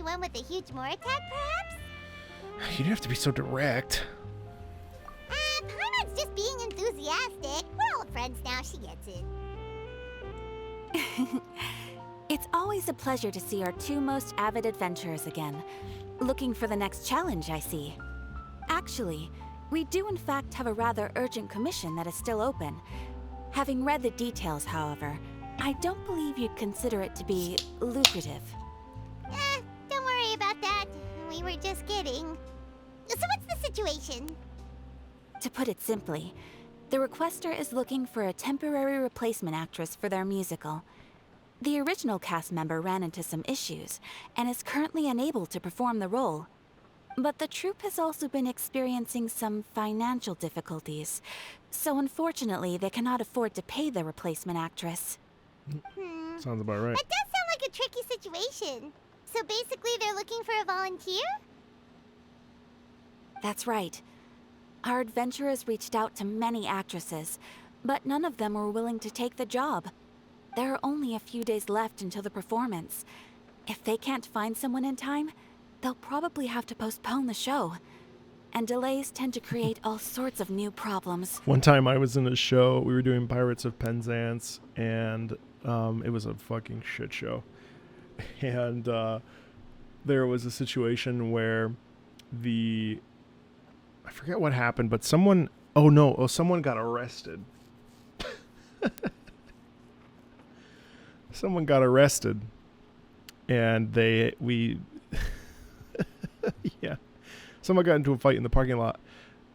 one with the huge more attack, perhaps? You didn't have to be so direct. Paimon's just being enthusiastic. We're old friends now, she gets it. It's always a pleasure to see our two most avid adventurers again. Looking for the next challenge, I see. Actually, we do in fact have a rather urgent commission that is still open. Having read the details, however, I don't believe you'd consider it to be lucrative. Don't worry about that. We were just kidding. So what's the situation? To put it simply, the requester is looking for a temporary replacement actress for their musical. The original cast member ran into some issues and is currently unable to perform the role. But the troupe has also been experiencing some financial difficulties, so unfortunately they cannot afford to pay the replacement actress. Sounds about right. That does sound like a tricky situation. So basically they're looking for a volunteer? That's right. Our adventurers reached out to many actresses, but none of them were willing to take the job. There are only a few days left until the performance. If they can't find someone in time, they'll probably have to postpone the show. And delays tend to create all sorts of new problems. One time I was in a show, we were doing Pirates of Penzance, and it was a fucking shit show. And there was a situation where I forget what happened, but someone got arrested. Someone got arrested, and someone got into a fight in the parking lot,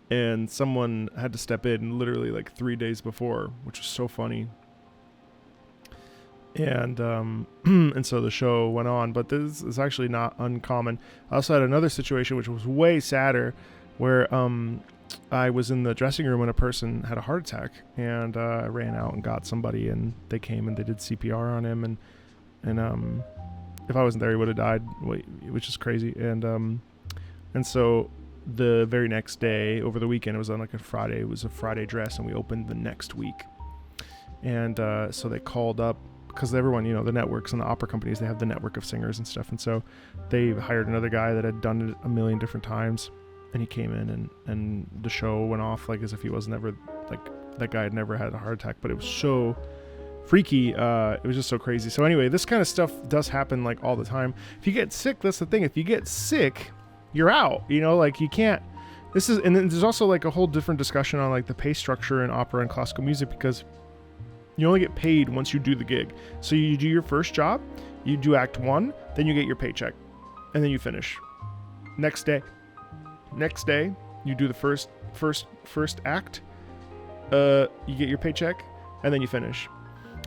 and someone had to step in literally like 3 days before, which was so funny. And and so the show went on, but this is actually not uncommon. I also had another situation which was way sadder, where I was in the dressing room when a person had a heart attack, and I ran out and got somebody, and they came and they did CPR on him, and if I wasn't there, he would have died, which is crazy. And so the very next day, over the weekend, it was on like a Friday. It was a Friday dress, and we opened the next week. And so they called up, because everyone, the networks and the opera companies, they have the network of singers and stuff. And so they hired another guy that had done it a million different times. And he came in, and the show went off like as if he was never, like that guy had never had a heart attack. But it was so freaky. It was just so crazy. So anyway, this kind of stuff does happen like all the time. If you get sick, that's the thing. If you get sick, you're out. Like you can't. And then there's also like a whole different discussion on like the pay structure in opera and classical music, because you only get paid once you do the gig. So you do your first job, you do act 1, then you get your paycheck, and then you finish. Next day, you do the first act, you get your paycheck, and then you finish.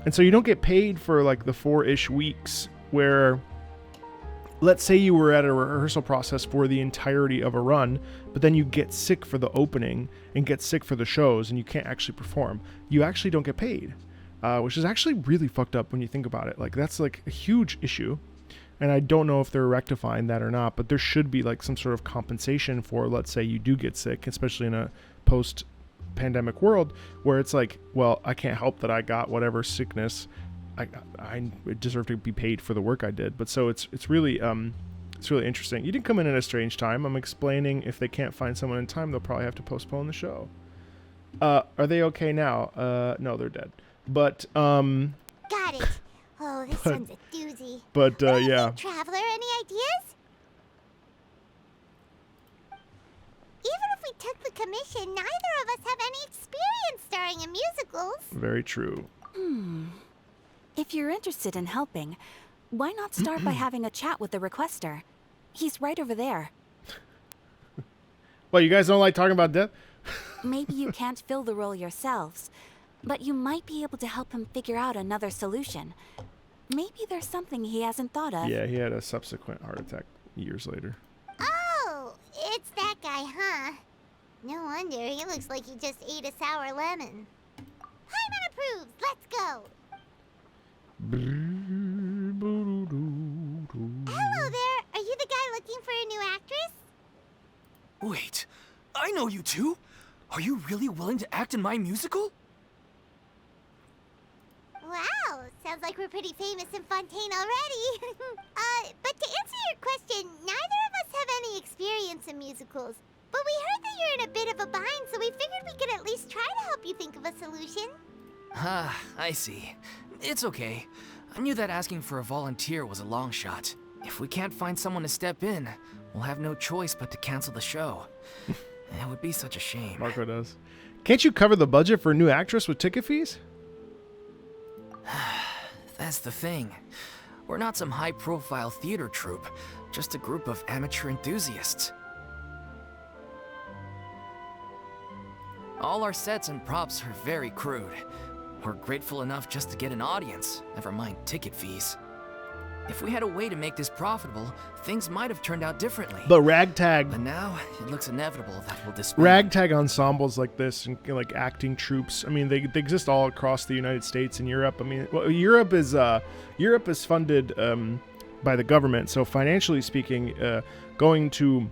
And so you don't get paid for like the 4-ish weeks where, let's say you were at a rehearsal process for the entirety of a run, but then you get sick for the opening and get sick for the shows and you can't actually perform. You actually don't get paid, which is actually really fucked up when you think about it. Like that's like a huge issue. And I don't know if they're rectifying that or not, but there should be like some sort of compensation for, let's say you do get sick, especially in a post-pandemic world where it's like, well, I can't help that I got whatever sickness. I deserve to be paid for the work I did. But so it's really interesting. You didn't come in at a strange time. I'm explaining if they can't find someone in time, they'll probably have to postpone the show. Are they okay now? No, they're dead. But Got it. Oh, this one's a doozy. But yeah. Traveler, any ideas? Even if we took the commission, neither of us have any experience starring in musicals. Very true. If you're interested in helping, why not start by having a chat with the requester? He's right over there. Well, you guys don't like talking about death? Maybe you can't fill the role yourselves, but you might be able to help him figure out another solution. Maybe there's something he hasn't thought of. Yeah, he had a subsequent heart attack years later. Oh, it's that guy, huh? No wonder, he looks like he just ate a sour lemon. Hyman approves, let's go! Hello there, are you the guy looking for a new actress? Wait, I know you two! Are you really willing to act in my musical? Wow, sounds like we're pretty famous in Fontaine already. But to answer your question, neither of us have any experience in musicals. But we heard that you're in a bit of a bind, so we figured we could at least try to help you think of a solution. Ah, I see. It's okay. I knew that asking for a volunteer was a long shot. If we can't find someone to step in, we'll have no choice but to cancel the show. It would be such a shame. Marco does. Can't you cover the budget for a new actress with ticket fees? That's the thing. We're not some high-profile theater troupe, just a group of amateur enthusiasts. All our sets and props are very crude. We're grateful enough just to get an audience, never mind ticket fees. If we had a way to make this profitable, things might have turned out differently. But ragtag But now, it looks inevitable that we'll disband. ragtag ensembles like this and like acting troops, I mean, they exist all across the United States and Europe. I mean, well, Europe is funded by the government, so financially speaking, going to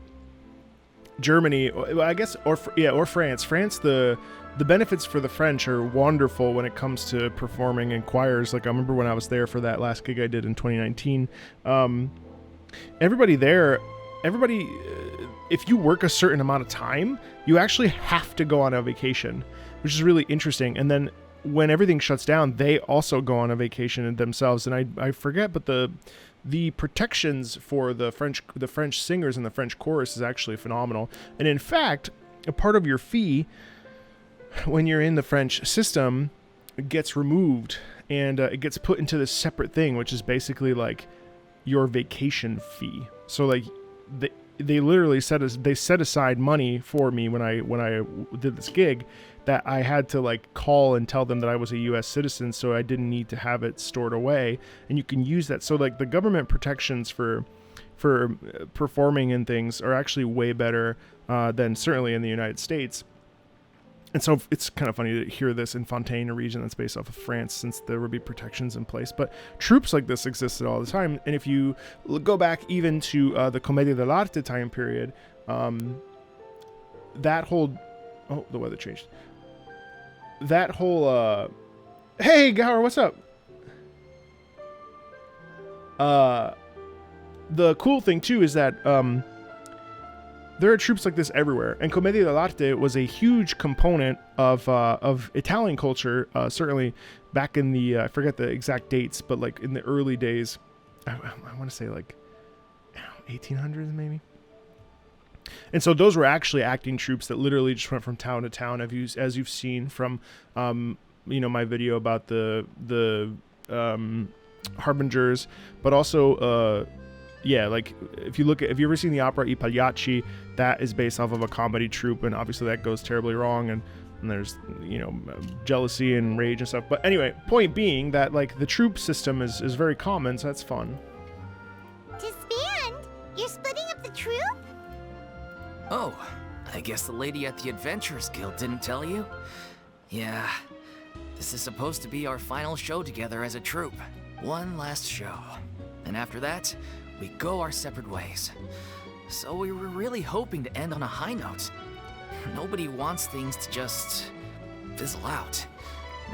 Germany, I guess, or France. France, the benefits for the French are wonderful when it comes to performing in choirs. Like I remember when I was there for that last gig I did in 2019. Everybody there, if you work a certain amount of time, you actually have to go on a vacation, which is really interesting. And then when everything shuts down, they also go on a vacation themselves. And I forget, but the protections for the French singers and the French chorus is actually phenomenal. And in fact, a part of your fee when you're in the French system gets removed, and it gets put into this separate thing, which is basically like your vacation fee. So like they literally set aside money for me when I did this gig, that I had to like call and tell them that I was a US citizen, so I didn't need to have it stored away, and you can use that. So like the government protections for performing and things are actually way better than certainly in the United States. And so it's kind of funny to hear this in Fontaine, a region that's based off of France, since there would be protections in place. But troops like this existed all the time. And if you go back even to the Commedia dell'arte time period, that whole... Oh, the weather changed. That whole... Hey, Gower, what's up? The cool thing, too, is that... there are troops like this everywhere, and Commedia dell'arte was a huge component of Italian culture, certainly back in the, I forget the exact dates, but like in the early days, I want to say like 1800s maybe. And so those were actually acting troops that literally just went from town to town, as you've seen from, my video about the Harbingers, but also, yeah, like if you ever seen the opera I Pagliacci, that is based off of a comedy troupe, and obviously that goes terribly wrong, and there's jealousy and rage and stuff. But anyway, point being that like the troop system is very common, so that's fun. Disband? You're splitting up the troupe? Oh, I guess the lady at the Adventurers Guild didn't tell you? Yeah, this is supposed to be our final show together as a troupe. One last show. And after that, we go our separate ways. So we were really hoping to end on a high note. Nobody wants things to just fizzle out.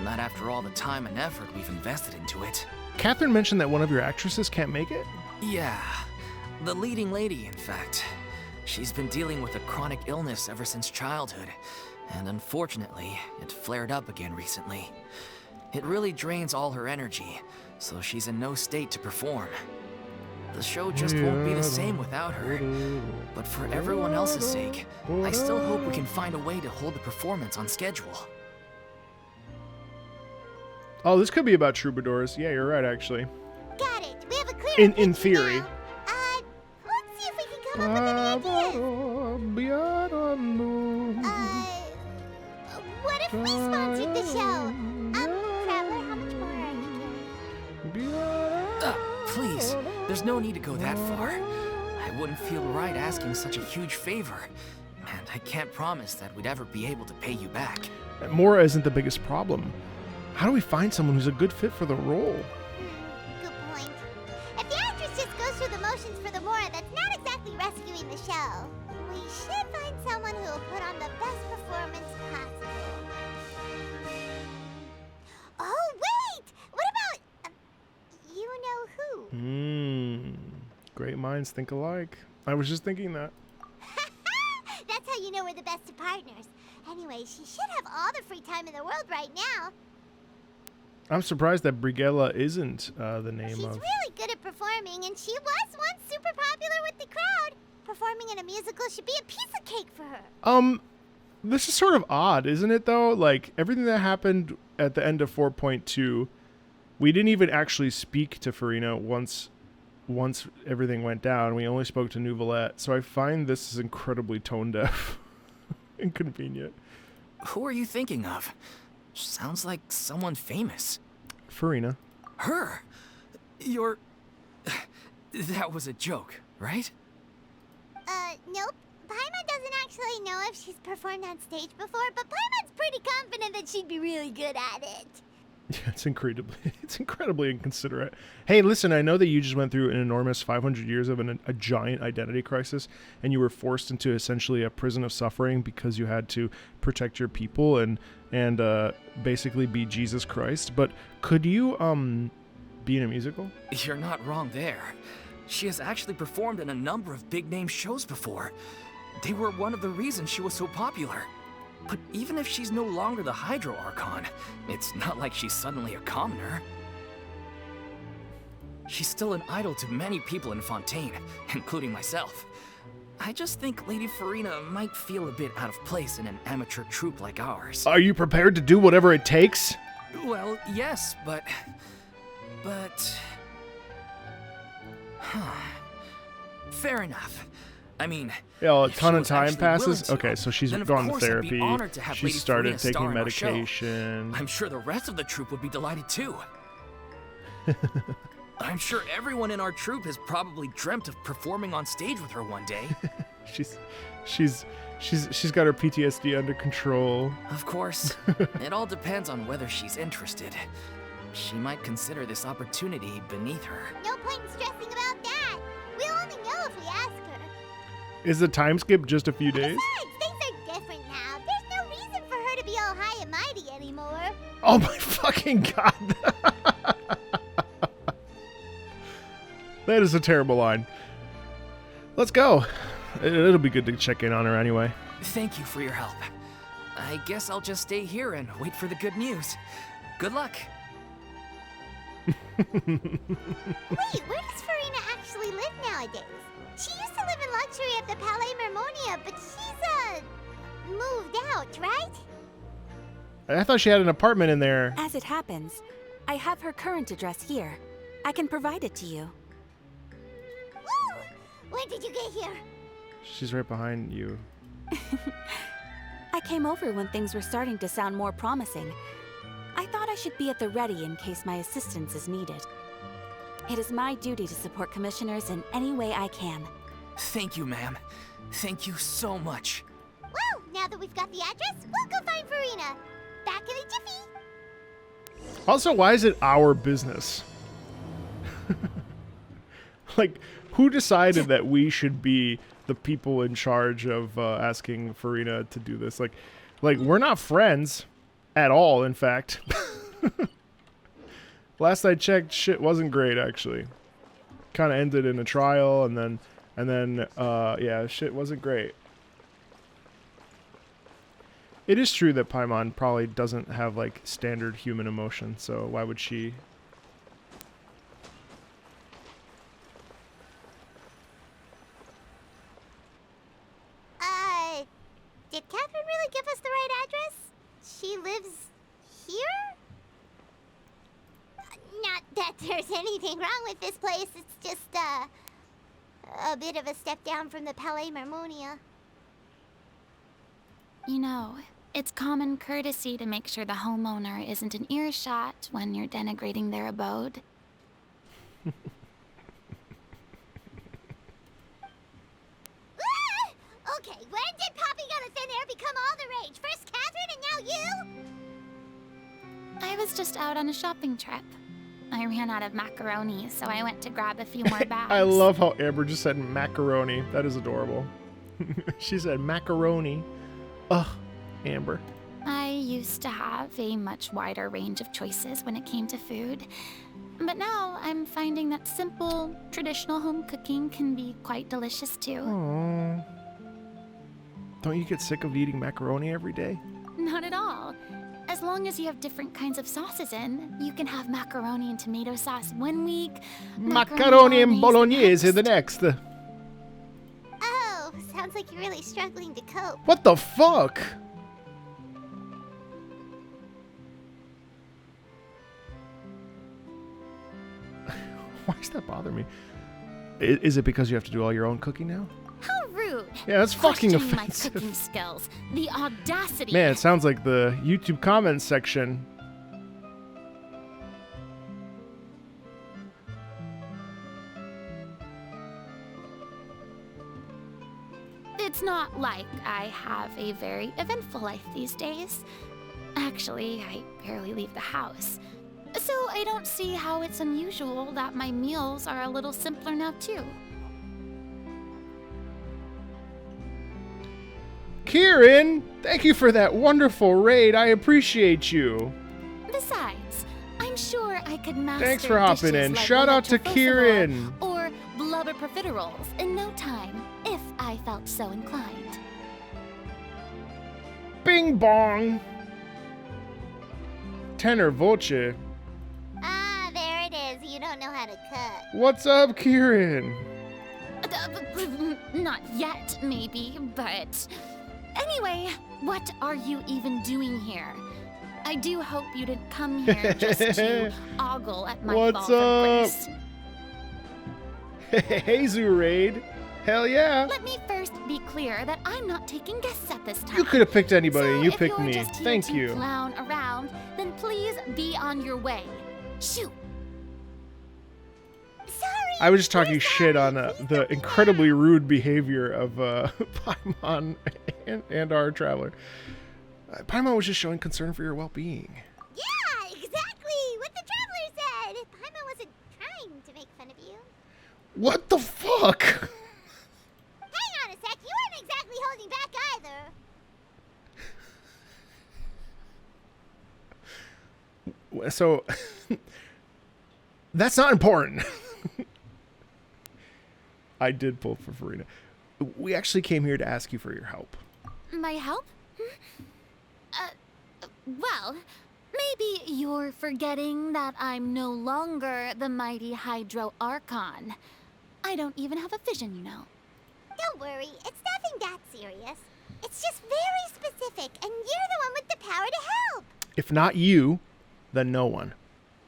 Not after all the time and effort we've invested into it. Catherine mentioned that one of your actresses can't make it? Yeah, the leading lady, in fact. She's been dealing with a chronic illness ever since childhood, and unfortunately, it flared up again recently. It really drains all her energy, so she's in no state to perform. The show just won't be the same without her. But for everyone else's sake, I still hope we can find a way to hold the performance on schedule. Oh, this could be about troubadours. Yeah, you're right, actually. Got it. We have a clear In picture theory. now. Let's see if we can come up with any ideas. What if we sponsored the show? Traveler, how much more are you? Please, there's no need to go that far. I wouldn't feel right asking such a huge favor. And I can't promise that we'd ever be able to pay you back. Mora isn't the biggest problem. How do we find someone who's a good fit for the role? Good point. If the actress just goes through the motions for the Mora, that's not exactly rescuing the show. We should find someone who will put on the best performance possible. Oh, wait! What about Great minds think alike. I was just thinking that. That's how you know we're the best of partners. Anyway, she should have all the free time in the world right now. I'm surprised that Brigella isn't the name She's of... really good at performing, and she was once super popular with the crowd. Performing in a musical should be a piece of cake for her. This is sort of odd, isn't it, though? Like, everything that happened at the end of 4.2, we didn't even actually speak to Furina once everything went down. We only spoke to Nouvellette, so I find this is incredibly tone-deaf. Inconvenient. Who are you thinking of? Sounds like someone famous. Furina. Her? You're... That was a joke, right? Nope. Paimon doesn't actually know if she's performed on stage before, but Paimon's pretty confident that she'd be really good at it. Yeah, it's incredibly inconsiderate. Hey, listen, I know that you just went through an enormous 500 years of a giant identity crisis, and you were forced into essentially a prison of suffering because you had to protect your people and basically be Jesus Christ. But could you be in a musical? You're not wrong there. She has actually performed in a number of big-name shows before. They were one of the reasons she was so popular. But even if she's no longer the Hydro Archon, it's not like she's suddenly a commoner. She's still an idol to many people in Fontaine, including myself. I just think Lady Furina might feel a bit out of place in an amateur troupe like ours. Are you prepared to do whatever it takes? Well, yes, but... Fair enough. I mean... Yeah, a if ton she of was time actually passes. willing to, Okay, so she's then of gone to course I'd be therapy. honored to have She Lady started Furina star taking in our show. medication. I'm sure the rest of the troupe would be delighted too. I'm sure everyone in our troupe has probably dreamt of performing on stage with her one day. She's got her PTSD under control. Of course, it all depends on whether she's interested. She might consider this opportunity beneath her. No point in stressing about that. We'll only know if we ask her. Is the time skip just a few days? Besides, things are different now. There's no reason for her to be all high and mighty anymore. Oh my fucking god. That is a terrible line. Let's go. It'll be good to check in on her anyway. Thank you for your help. I guess I'll just stay here and wait for the good news. Good luck. Wait, where does Furina actually live nowadays? She used to live in luxury at the Palais Mermonia, but she's, moved out, right? I thought she had an apartment in there. As it happens, I have her current address here. I can provide it to you. Ooh, when did you get here? She's right behind you. I came over when things were starting to sound more promising. I thought I should be at the ready in case my assistance is needed. It is my duty to support commissioners in any way I can. Thank you, ma'am. Thank you so much. Well, now that we've got the address, we'll go find Furina. Back in a jiffy. Also, why is it our business? Like, who decided that we should be the people in charge of asking Furina to do this? Like, we're not friends at all, in fact. Last I checked, shit wasn't great, actually. Kind of ended in a trial, and then, yeah, shit wasn't great. It is true that Paimon probably doesn't have, like, standard human emotion, so why would she... Did Catherine really give us the right address? She lives here? Not that there's anything wrong with this place, it's just, a bit of a step down from the Palais Mermonia. You know, it's common courtesy to make sure the homeowner isn't in earshot when you're denigrating their abode. Okay, when did Poppy Gun of Thin Air become all the rage? First Catherine and now you? I was just out on a shopping trip. I ran out of macaroni, so I went to grab a few more bags. I love how Amber just said macaroni. That is adorable. She said macaroni. Ugh, Amber. I used to have a much wider range of choices when it came to food. But now I'm finding that simple, traditional home cooking can be quite delicious too. Aww. Don't you get sick of eating macaroni every day? Not at all. As long as you have different kinds of sauces in, you can have macaroni and tomato sauce one week, Macaroni and bolognese the next. Oh, sounds like you're really struggling to cope. What the fuck? Why does that bother me? Is it because you have to do all your own cooking now? How rude! Yeah, that's fucking Questioning offensive. my cooking skills. The audacity. Man, it sounds like the YouTube comments section. It's not like I have a very eventful life these days. Actually, I barely leave the house. So I don't see how it's unusual that my meals are a little simpler now too. Kieran, thank you for that wonderful raid. I appreciate you. Besides, I'm sure I could master Thanks for hopping dishes in. like Shout out to leche Kieran. or blubber profiteroles in no time, if I felt so inclined. Bing bong. Tenor voce. Ah, there it is. You don't know how to cut. What's up, Kieran? Not yet, maybe, but... Anyway, what are you even doing here? I do hope you didn't come here just to ogle at my What's fall up? from grace. Hey, Zoo Raid. Hell yeah. Let me first be clear that I'm not taking guests at this time. You could have picked anybody So and you if picked you're me. just here Thank to you. clown around, then please be on your way. Shoot. Sorry. I was just talking we're shit sorry. on Please the don't be incredibly mad. rude behavior of Paimon and our traveler. Paimon was just showing concern for your well-being. Yeah, exactly what the traveler said. Paimon wasn't trying to make fun of you. What the fuck? Hang on a sec. You weren't exactly holding back either. So, that's not important. I did pull for Furina. We actually came here to ask you for your help. My help? Well, maybe you're forgetting that I'm no longer the mighty Hydro Archon. I don't even have a vision, you know. Don't worry. It's nothing that serious. It's just very specific, and you're the one with the power to help. If not you, then no one.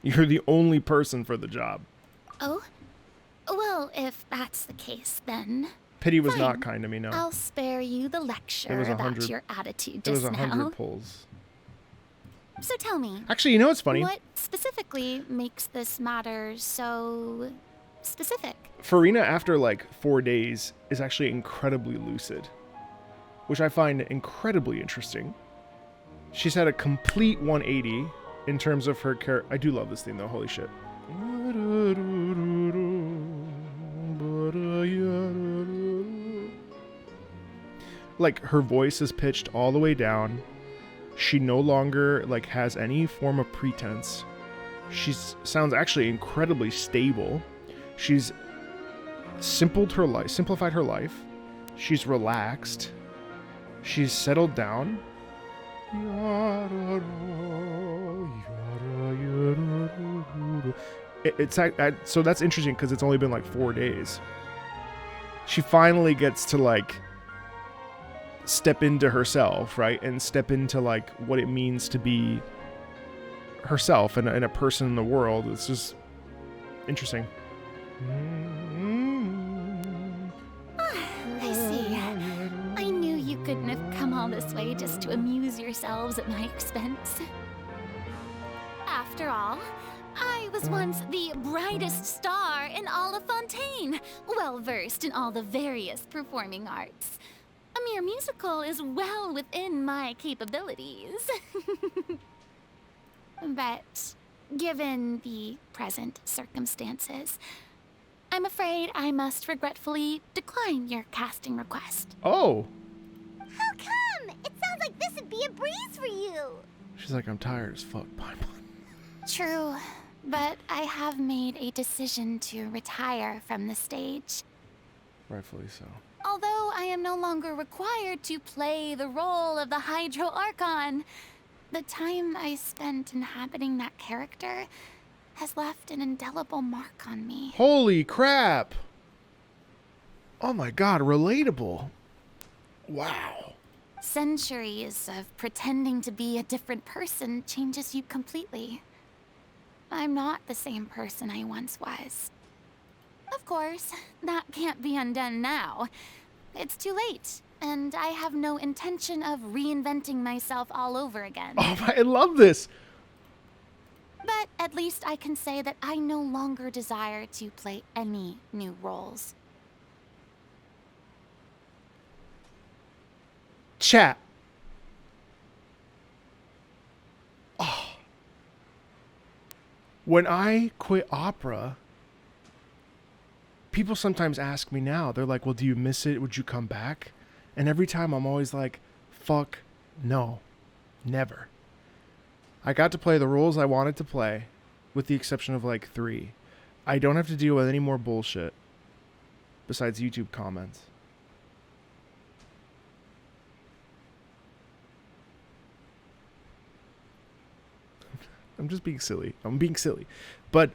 You're the only person for the job. Oh? Well, if that's the case, then Pity was Fine. not kind to me, no. I'll spare you the It lecture was about 100 your attitude It was just 100 now. pulls. So tell me, Actually, you know what's funny? what specifically makes this matter so specific? Furina, after like 4 days, is actually incredibly lucid, which I find incredibly interesting. She's had a complete 180 in terms of her character. I do love this theme though, holy shit. Like, her voice is pitched all the way down. She no longer like has any form of pretense. She sounds actually incredibly stable. She's simplified her life. She's relaxed. She's settled down. So that's interesting because it's only been like 4 days. She finally gets to like step into herself, right? And step into like what it means to be herself and a person in the world. It's just interesting. I see. I knew you couldn't have come all this way just to amuse yourselves at my expense. After all, I was once the brightest star in all of Fontaine, well versed in all the various performing arts. A mere musical is well within my capabilities. But given the present circumstances, I'm afraid I must regretfully decline your casting request. Oh, How come? It sounds like this would be a breeze for you. she's like, I'm tired as fuck, Paimon. True. but I have made a decision to retire from the stage. Rightfully so. Although I am no longer required to play the role of the Hydro Archon, the time I spent inhabiting that character has left an indelible mark on me. Holy crap! Oh my god, relatable. Wow. Centuries of pretending to be a different person changes you completely. I'm not the same person I once was. Of course, that can't be undone now. It's too late, and I have no intention of reinventing myself all over again. Oh, I love this. But at least I can say that I no longer desire to play any new roles. Chat. Oh. When I quit opera, people sometimes ask me now, they're like, well, do you miss it? Would you come back? And every time I'm always like, fuck no, never. I got to play the roles I wanted to play, with the exception of like 3. I don't have to deal with any more bullshit besides YouTube comments. I'm just being silly. I'm being silly. But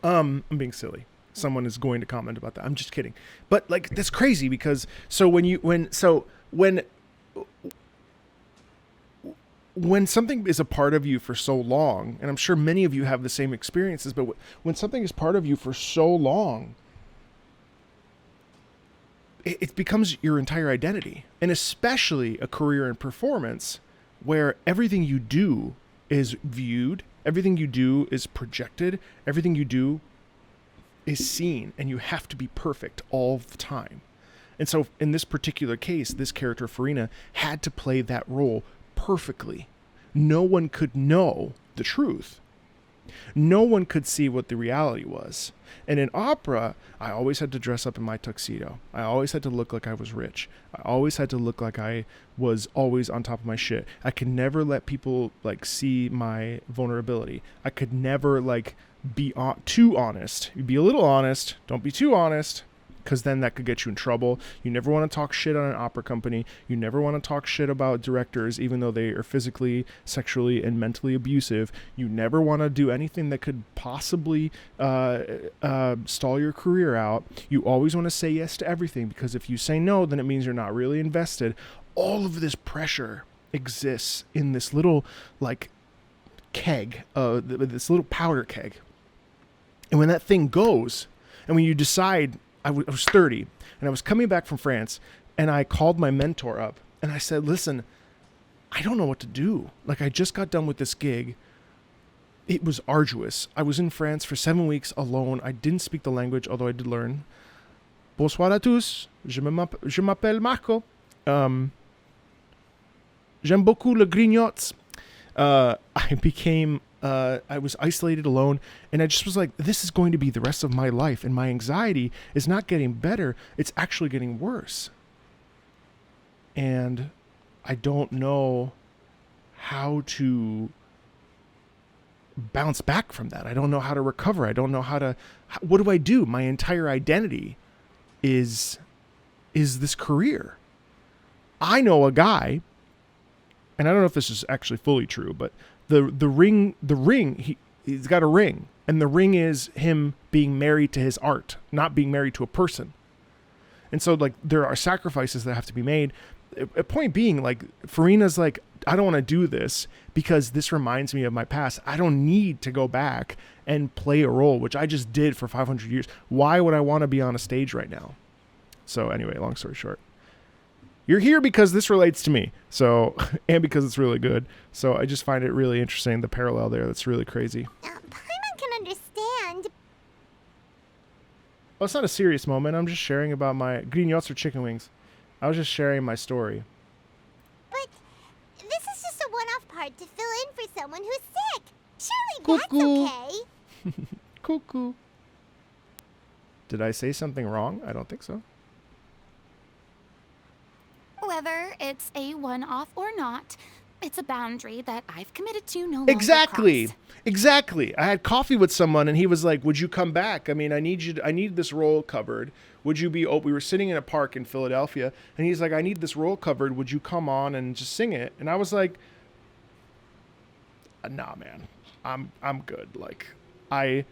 I'm being silly. Someone is going to comment about that. I'm just kidding. But like that's crazy because when something is a part of you for so long, and I'm sure many of you have the same experiences, but when something is part of you for so long, it becomes your entire identity. And especially a career in performance where everything you do is viewed, everything you do is projected, everything you do is seen, and you have to be perfect all the time. And so in this particular case, this character, Furina, had to play that role perfectly. No one could know the truth. No one could see what the reality was. And in opera, I always had to dress up in my tuxedo. I always had to look like I was rich. I always had to look like I was always on top of my shit. I could never let people like see my vulnerability. I could never like be too honest. You be a little honest. Don't be too honest, because then that could get you in trouble. You never want to talk shit on an opera company. You never want to talk shit about directors, even though they are physically, sexually, and mentally abusive. You never want to do anything that could possibly stall your career out. You always want to say yes to everything, because if you say no, then it means you're not really invested. All of this pressure exists in this little like keg, this little powder keg. And when that thing goes, and when you decide, I was 30, and I was coming back from France, and I called my mentor up, and I said, listen, I don't know what to do. Like, I just got done with this gig. It was arduous. I was in France for 7 weeks alone. I didn't speak the language, although I did learn. Bonsoir à tous. Je m'appelle Marco. J'aime beaucoup le grignots. I was isolated alone, and I just was like, this is going to be the rest of my life, and my anxiety is not getting better, it's actually getting worse. And I don't know how to bounce back from that. I don't know how to recover. I don't know what do I do? My entire identity is this career. I know a guy, and I don't know if this is actually fully true, but the ring, he's got a ring, and the ring is him being married to his art, not being married to a person. And so like there are sacrifices that have to be made. A point being, like, Furina's like, I don't want to do this because this reminds me of my past. I don't need to go back and play a role, which I just did for 500 years. Why would I want to be on a stage right now? So anyway, long story short, you're here because this relates to me. So, and because it's really good. So I just find it really interesting, the parallel there. That's really crazy. Paimon can understand. Oh, it's not a serious moment. I'm just sharing about my grignots or chicken wings. I was just sharing my story. But this is just a one-off part to fill in for someone who's sick. Surely that's okay. Cuckoo. Did I say something wrong? I don't think so. Whether it's a one-off or not, It's a boundary that I've committed to no longer Exactly. cross. Exactly. I had coffee with someone and he was like, "Would you come back? I mean, I need this role covered. Would you be we were sitting in a park in Philadelphia and he's like, "I need this role covered. Would you come on and just sing it?" And I was like, "Nah, man. I'm good. Like I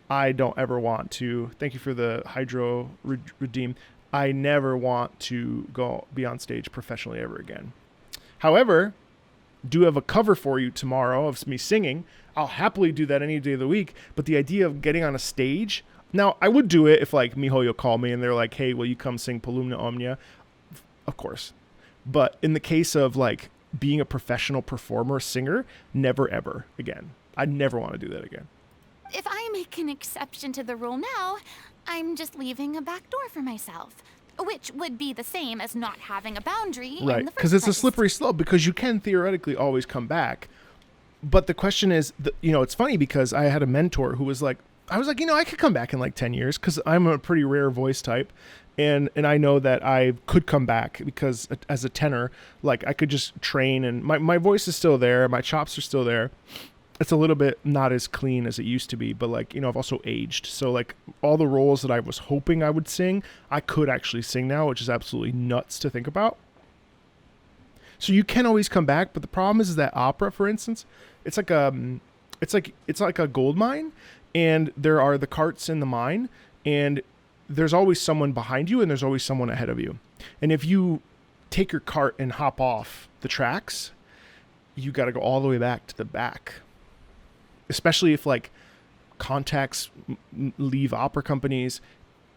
don't ever want to. Thank you for the hydro redeem. I never want to go be on stage professionally ever again. However, do have a cover for you tomorrow of me singing. I'll happily do that any day of the week. But the idea of getting on a stage, now I would do it if like MiHoYo called me and they're like, "Hey, will you come sing Palumna Omnia?" Of course. But in the case of like being a professional performer, singer, never ever again. I never want to do that again. If I make an exception to the rule now, I'm just leaving a back door for myself, which would be the same as not having a boundary in Right, the first because it's a place. slippery slope because you can theoretically always come back. But the question is, it's funny because I had a mentor who was like, I was like, I could come back in like 10 years because I'm a pretty rare voice type. And I know that I could come back because as a tenor, like I could just train and my voice is still there. My chops are still there. It's a little bit not as clean as it used to be, but like, I've also aged. So like all the roles that I was hoping I would sing, I could actually sing now, which is absolutely nuts to think about. So you can always come back, but the problem is that opera, for instance, it's like a gold mine, and there are the carts in the mine, and there's always someone behind you and there's always someone ahead of you. And if you take your cart and hop off the tracks, you got to go all the way back to the back. Especially if like contacts leave opera companies,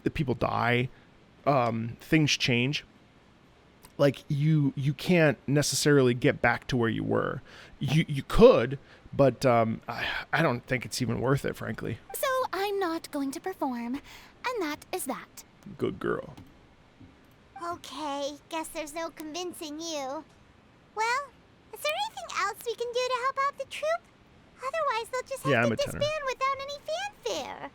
the people die, things change. Like you can't necessarily get back to where you were. You could, but I don't think it's even worth it, frankly. So I'm not going to perform, and that is that. Good girl. Okay, guess there's no convincing you. Well, is there anything else we can do to help out the troupe? Otherwise, they'll just have I'm to a tenor. disband without any fanfare.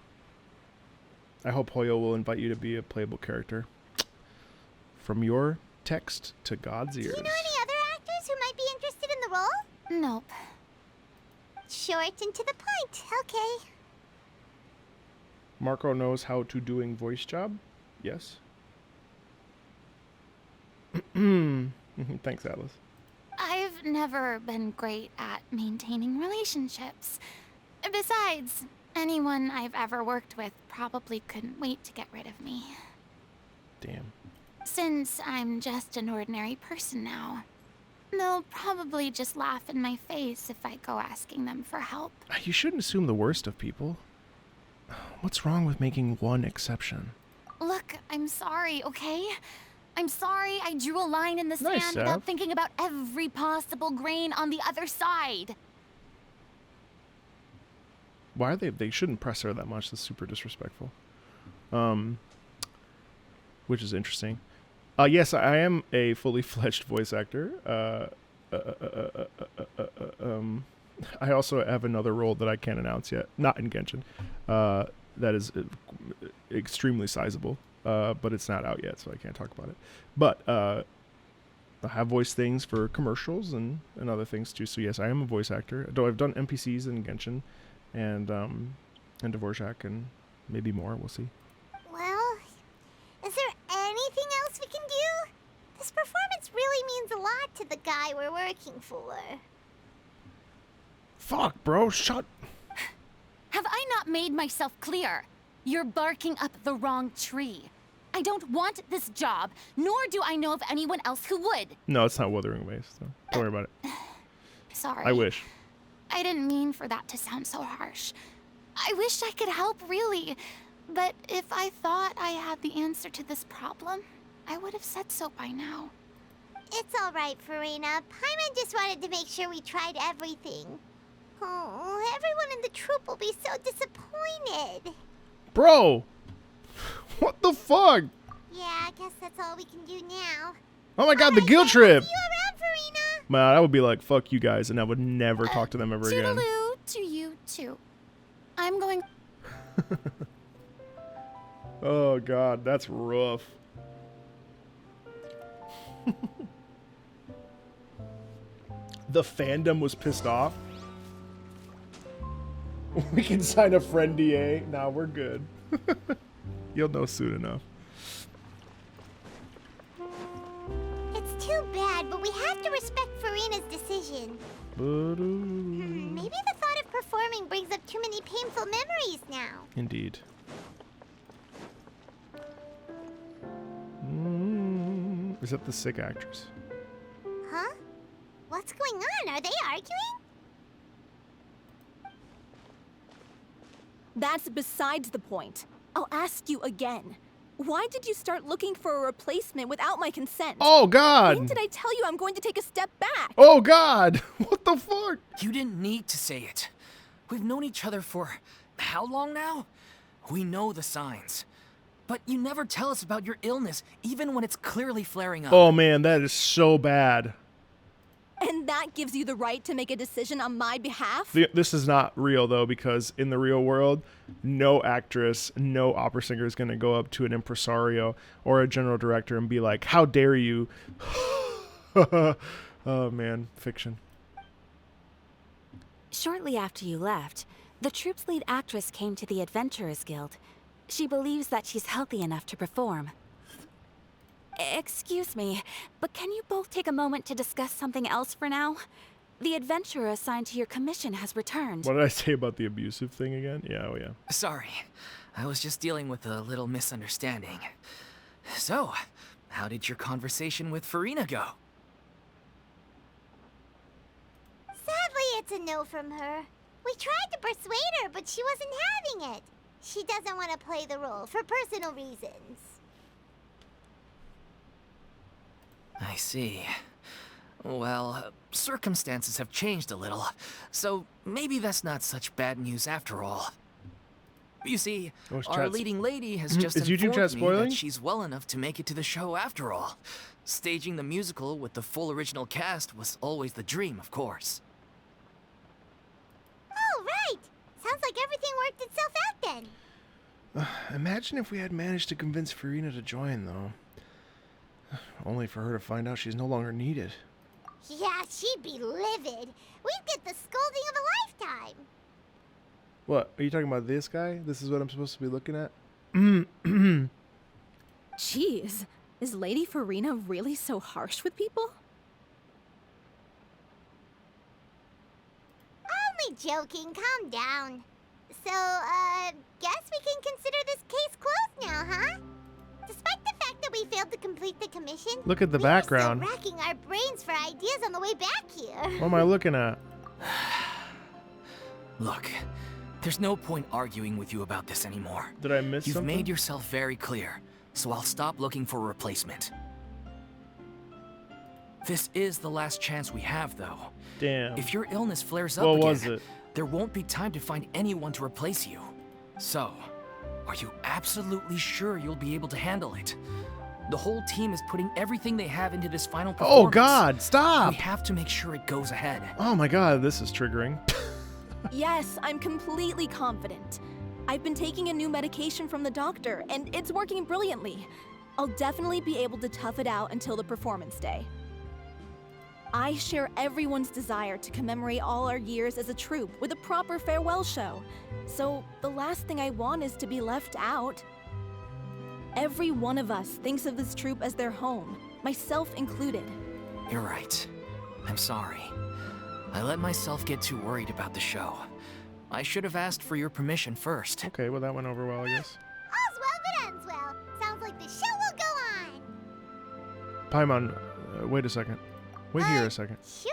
I hope Hoyo will invite you to be a playable character. From your text to God's ears. Do you know any other actors who might be interested in the role? Nope. Short and to the point. Okay. Marco knows how to doing voice job? Yes. Thanks, Atlas. I've never been great at maintaining relationships. Besides, anyone I've ever worked with probably couldn't wait to get rid of me. Damn. Since I'm just an ordinary person now, they'll probably just laugh in my face if I go asking them for help. You shouldn't assume the worst of people. What's wrong with making one exception? Look, I'm sorry, okay? I'm sorry I drew a line in the Nice, sand Sav. without thinking about every possible grain on the other side. Why are they shouldn't press her that much. That's super disrespectful. Which is interesting. Yes, I am a fully fledged voice actor. I also have another role that I can't announce yet. Not in Genshin. That is extremely sizable. But it's not out yet, so I can't talk about it. But I have voiced things for commercials and other things too. So yes, I am a voice actor. Though I've done NPCs in Genshin and Dvorak and maybe more. We'll see. Well, is there anything else we can do? This performance really means a lot to the guy we're working for. Fuck, bro. Shut. Have I not made myself clear? You're barking up the wrong tree. I don't want this job, nor do I know of anyone else who would. No, it's not Wuthering Waves. So don't worry about it. Sorry. I wish. I didn't mean for that to sound so harsh. I wish I could help, really. But if I thought I had the answer to this problem, I would have said so by now. It's all right, Furina. Paimon just wanted to make sure we tried everything. Oh, everyone in the troupe will be so disappointed. Bro! What the fuck? Yeah, I guess that's all we can do now. Oh my god, the Alright, guild then, trip! See you around, Furina. Man, I would be like, fuck you guys, and I would never talk to them ever again. Toodaloo to you, too. I'm going... Oh god, that's rough. The fandom was pissed off. We can sign a friend DA. Nah, we're good. You'll know soon enough. It's too bad, but we have to respect Furina's decision. Maybe the thought of performing brings up too many painful memories now. Indeed. Is that the sick actress? Huh? What's going on? Are they arguing? That's besides the point. I'll ask you again. Why did you start looking for a replacement without my consent? Oh, God! When did I tell you I'm going to take a step back? Oh, God! What the fuck? You didn't need to say it. We've known each other for how long now? We know the signs. But you never tell us about your illness, even when it's clearly flaring up. Oh, man, that is so bad. And that gives you the right to make a decision on my behalf? This is not real, though, because in the real world, no actress, no opera singer is going to go up to an impresario or a general director and be like, how dare you? Oh, man, fiction. Shortly after you left, the troupe's lead actress came to the Adventurers Guild. She believes that she's healthy enough to perform. Excuse me, but can you both take a moment to discuss something else for now? The adventurer assigned to your commission has returned. What did I say about the abusive thing again? Yeah, oh yeah. Sorry, I was just dealing with a little misunderstanding. So, how did your conversation with Furina go? Sadly, it's a no from her. We tried to persuade her, but she wasn't having it. She doesn't want to play the role for personal reasons. I see. Well, circumstances have changed a little, so maybe that's not such bad news after all. You see, our leading lady has just informed me that she's well enough to make it to the show after all. Staging the musical with the full original cast was always the dream, of course. Oh, right! Sounds like everything worked itself out then. Imagine if we had managed to convince Furina to join, though. Only for her to find out she's no longer needed. Yeah, she'd be livid. We'd get the scolding of a lifetime. What? Are you talking about this guy? This is what I'm supposed to be looking at? Jeez, is Lady Furina really so harsh with people? Only joking, calm down. So, guess we can consider this case closed now, huh? Despite the fact that we failed to complete the commission, look at the we background. We're still racking our brains for ideas on the way back here. What am I looking at? Look, there's no point arguing with you about this anymore. Did I miss something? You've made yourself very clear, so I'll stop looking for a replacement. This is the last chance we have, though. Damn. If your illness flares up again, there won't be time to find anyone to replace you. So, are you absolutely sure you'll be able to handle it? The whole team is putting everything they have into this final performance. Oh, God, stop! We have to make sure it goes ahead. Oh, my God, this is triggering. Yes, I'm completely confident. I've been taking a new medication from the doctor, and it's working brilliantly. I'll definitely be able to tough it out until the performance day. I share everyone's desire to commemorate all our years as a troupe with a proper farewell show. So the last thing I want is to be left out. Every one of us thinks of this troupe as their home, myself included. You're right. I'm sorry. I let myself get too worried about the show. I should have asked for your permission first. Okay, well that went over well, I guess. All's well that ends well. Sounds like the show will go on. Paimon, wait a second. Wait here a second. Sure.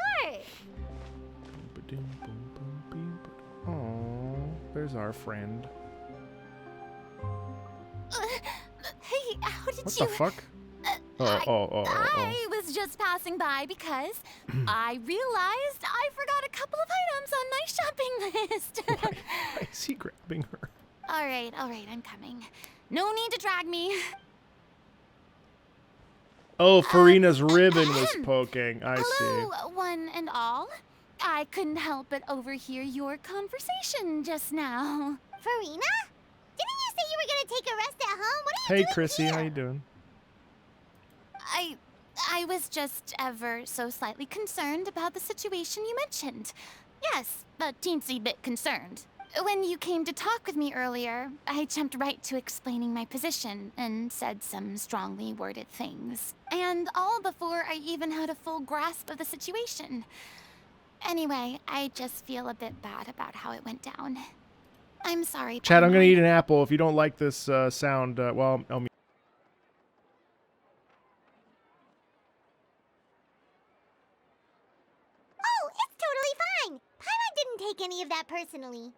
Oh, there's our friend. Hey, how did What you... the fuck? I was just passing by because I realized I forgot a couple of items on my shopping list. Why is he grabbing her? All right, I'm coming. No need to drag me. Oh, Furina's ribbon was poking. I Hello, see. one and all. I couldn't help but overhear your conversation just now. Furina? Didn't you say you were gonna take a rest at home? What are you Hey, doing Chrissy, here? how you doing? I was just ever so slightly concerned about the situation you mentioned. Yes, a teensy bit concerned. When you came to talk with me earlier, I jumped right to explaining my position and said some strongly worded things. And all before I even had a full grasp of the situation. Anyway, I just feel a bit bad about how it went down. I'm sorry, Chad, I'm gonna Paimon. eat an apple. If you don't like this sound, well, I'll mute. Oh, it's totally fine. Paimon didn't take any of that personally.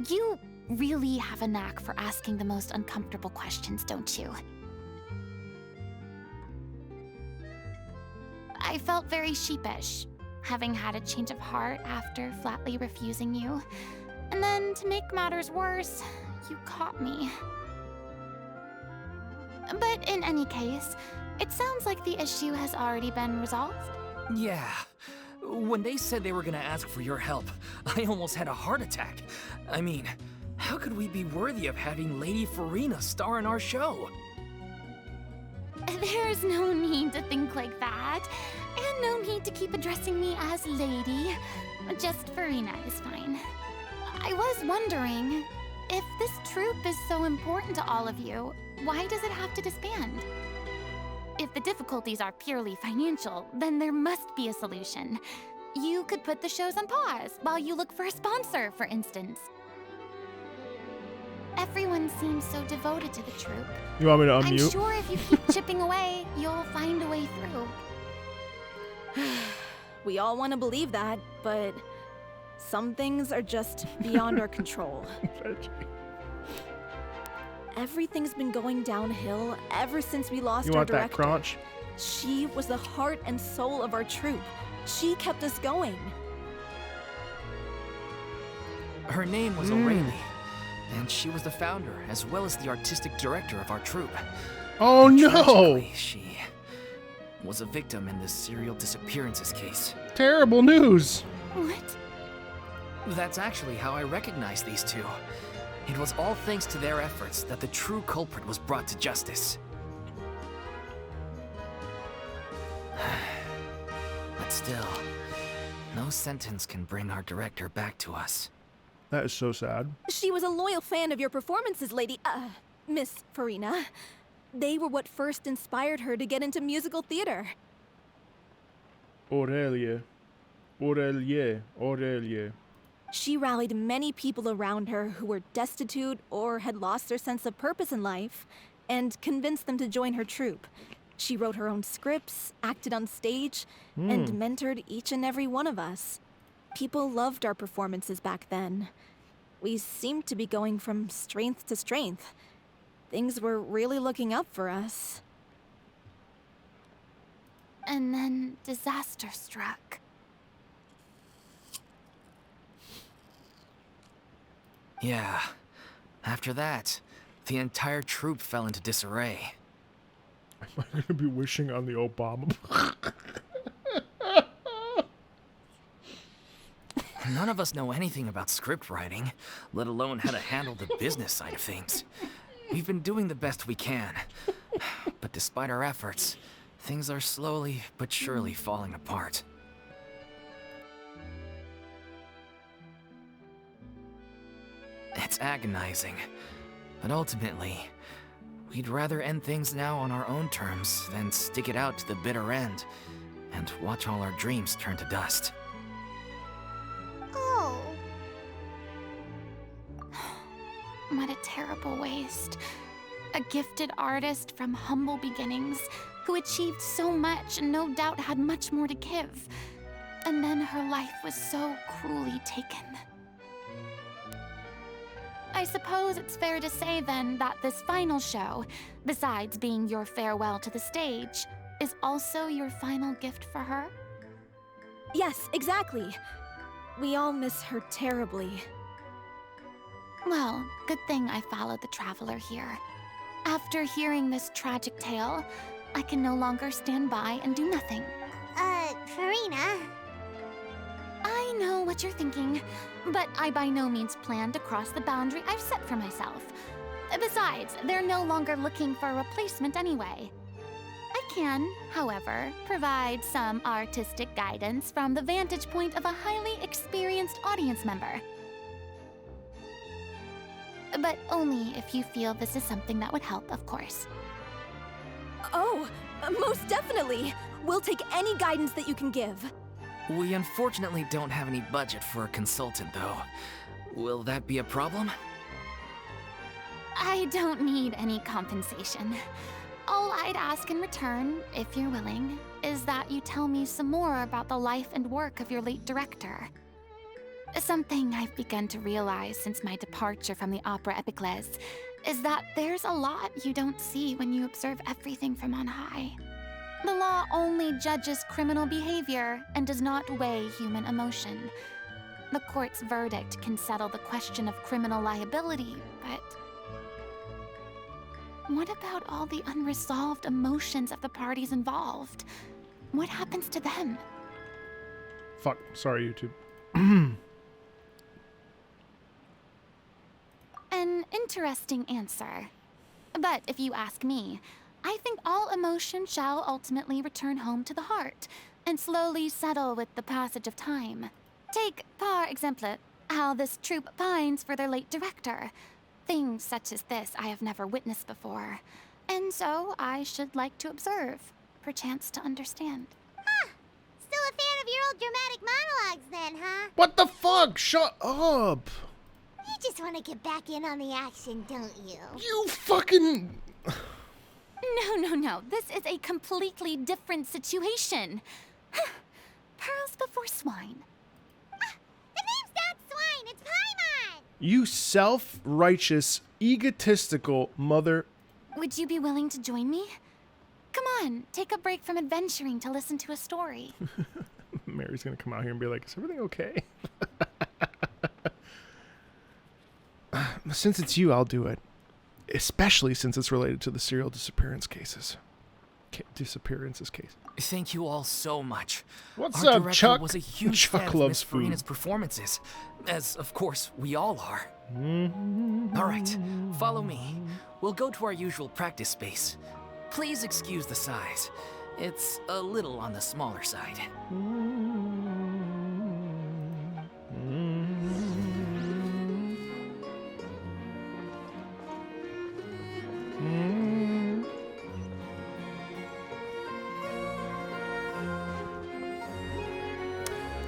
You really have a knack for asking the most uncomfortable questions, don't you? I felt very sheepish, having had a change of heart after flatly refusing you. And then, to make matters worse, you caught me. But in any case, it sounds like the issue has already been resolved. Yeah. When they said they were gonna ask for your help, I almost had a heart attack. I mean, how could we be worthy of having Lady Furina star in our show? There's no need to think like that, and no need to keep addressing me as lady. Just Furina is fine. I was wondering, if this troupe is so important to all of you, why does it have to disband? If the difficulties are purely financial, then there must be a solution. You could put the shows on pause while you look for a sponsor, for instance. Everyone seems so devoted to the troupe. You want me to I'm unmute? sure if you keep chipping away, you'll find a way through. We all want to believe that, but some things are just beyond our control. Everything's been going downhill ever since we lost You our want that director. crunch? She was the heart and soul of our troupe. She kept us going. Her name was O'Reilly, and she was the founder as well as the artistic director of our troupe. Oh no! Tragically, she was a victim in this serial disappearances case. Terrible news. What? That's actually how I recognized these two. It was all thanks to their efforts that the true culprit was brought to justice. But still, no sentence can bring our director back to us. That is so sad. She was a loyal fan of your performances, Miss Furina. They were what first inspired her to get into musical theater. Aurelia. She rallied many people around her who were destitute or had lost their sense of purpose in life, and convinced them to join her troupe. She wrote her own scripts, acted on stage, and mentored each and every one of us. People loved our performances back then. We seemed to be going from strength to strength. Things were really looking up for us. And then disaster struck. Yeah. After that, the entire troupe fell into disarray. Am I going to be wishing on the Obama? None of us know anything about script writing, let alone how to handle the business side of things. We've been doing the best we can. But despite our efforts, things are slowly but surely falling apart. It's agonizing, but ultimately, we'd rather end things now on our own terms than stick it out to the bitter end and watch all our dreams turn to dust. Oh. What a terrible waste. A gifted artist from humble beginnings who achieved so much and no doubt had much more to give. And then her life was so cruelly taken. I suppose it's fair to say then that this final show, besides being your farewell to the stage, is also your final gift for her? Yes, exactly. We all miss her terribly. Well, good thing I followed the traveler here. After hearing this tragic tale, I can no longer stand by and do nothing. Furina. I know what you're thinking, but I by no means plan to cross the boundary I've set for myself. Besides, they're no longer looking for a replacement anyway. I can, however, provide some artistic guidance from the vantage point of a highly experienced audience member. But only if you feel this is something that would help, of course. Oh, most definitely. We'll take any guidance that you can give. We unfortunately don't have any budget for a consultant, though. Will that be a problem? I don't need any compensation. All I'd ask in return, if you're willing, is that you tell me some more about the life and work of your late director. Something I've begun to realize since my departure from the Opera Epiclese is that there's a lot you don't see when you observe everything from on high. The law only judges criminal behavior and does not weigh human emotion. The court's verdict can settle the question of criminal liability, but what about all the unresolved emotions of the parties involved? What happens to them? Fuck. Sorry, YouTube. An interesting answer. But if you ask me, I think all emotion shall ultimately return home to the heart and slowly settle with the passage of time. Take, par exemple, how this troupe pines for their late director. Things such as this I have never witnessed before, and so I should like to observe, perchance to understand. Huh. Still a fan of your old dramatic monologues then, huh? What the fuck? Shut up. You just want to get back in on the action, don't you? You fucking... No. This is a completely different situation. Pearls before swine. The name's not Swine, it's Paimon! You self-righteous, egotistical mother... Would you be willing to join me? Come on, take a break from adventuring to listen to a story. Mary's gonna come out here and be like, is everything okay? Since it's you, I'll do it. Especially since it's related to the serial disappearances case. Thank you all so much. What's Our up, director Chuck? was a huge Chuck fan of loves Miss food. Furina's performances, as of course we all are. Mm-hmm. All right, follow me. We'll go to our usual practice space. Please excuse the size. It's a little on the smaller side.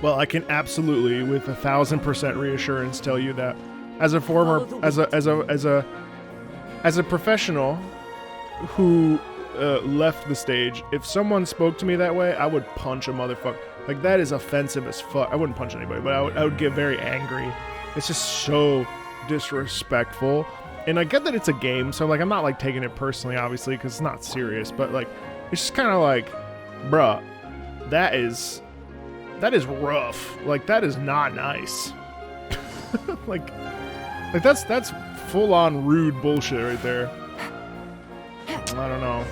Well, I can absolutely, with 1,000% reassurance, tell you that as a former, as a professional who left the stage, if someone spoke to me that way, I would punch a motherfucker. Like, that is offensive as fuck. I wouldn't punch anybody, but I would get very angry. It's just so disrespectful. And I get that it's a game, so like I'm not like taking it personally, obviously, because it's not serious. But like, it's just kind of like, bruh, that is rough. Like, that is not nice. like that's full on rude bullshit right there. I don't know.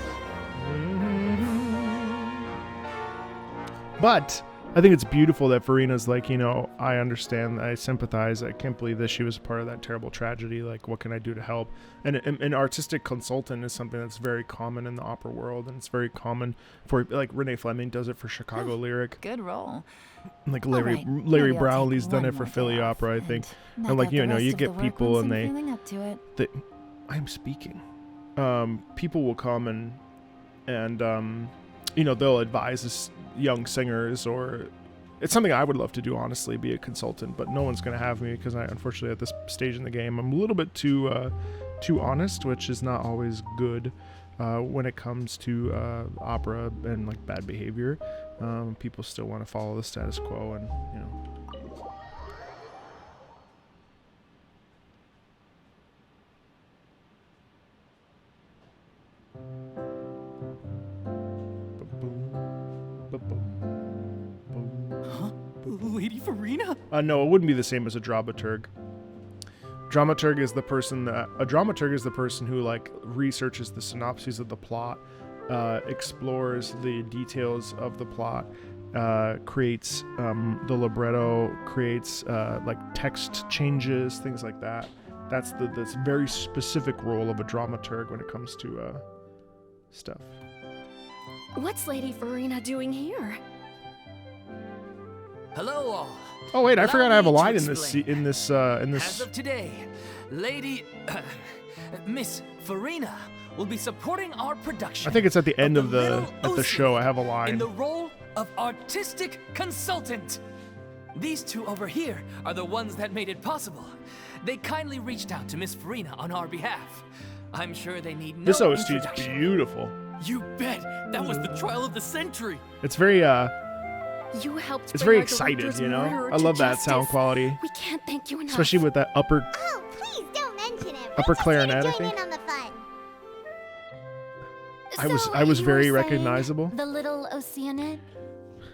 But I think it's beautiful that Furina's like, you know, I understand, I sympathize, I can't believe that she was a part of that terrible tragedy, like, what can I do to help? And an artistic consultant is something that's very common in the opera world, and it's very common for, like, Renee Fleming does it for Chicago Lyric. Good role. Like, All Larry right, maybe I'll Brownlee's take done one it for more Philly day off Opera, I think. knock And, like, out you the know, rest you of get the work people once and I'm they... feeling up to it. I'm speaking. People will come and you know, they'll advise us young singers, or it's something I would love to do, honestly, be a consultant, but no one's going to have me because I, unfortunately, at this stage in the game, I'm a little bit too honest, which is not always good when it comes to opera and like bad behavior. People still want to follow the status quo, and you know. Lady Furina? No, it wouldn't be the same as a dramaturg. A dramaturg is the person who like researches the synopses of the plot, explores the details of the plot, creates the libretto, creates like text changes, things like that. That's this very specific role of a dramaturg when it comes to stuff. What's Lady Furina doing here? Hello all. Oh wait, I forgot I have a Allow me line to in this explain. in this As of today, Lady Miss Furina will be supporting our production. I think it's at the end of Little the show. I have a in line. the role of artistic consultant. These two over here are the ones that made it possible. They kindly reached out to Miss Furina on our behalf. I'm sure they need no This OST is introduction. beautiful. You bet! That was the trial of the century! It's very You helped it's bring very our excited, director's you know. murderer I to love that sound justice. quality, We can't thank you enough. especially with that upper. Oh, please don't mention it. Upper We're just clarinet, I here to join think. in on the fun. I was So, very you were saying recognizable. The little Oceanid?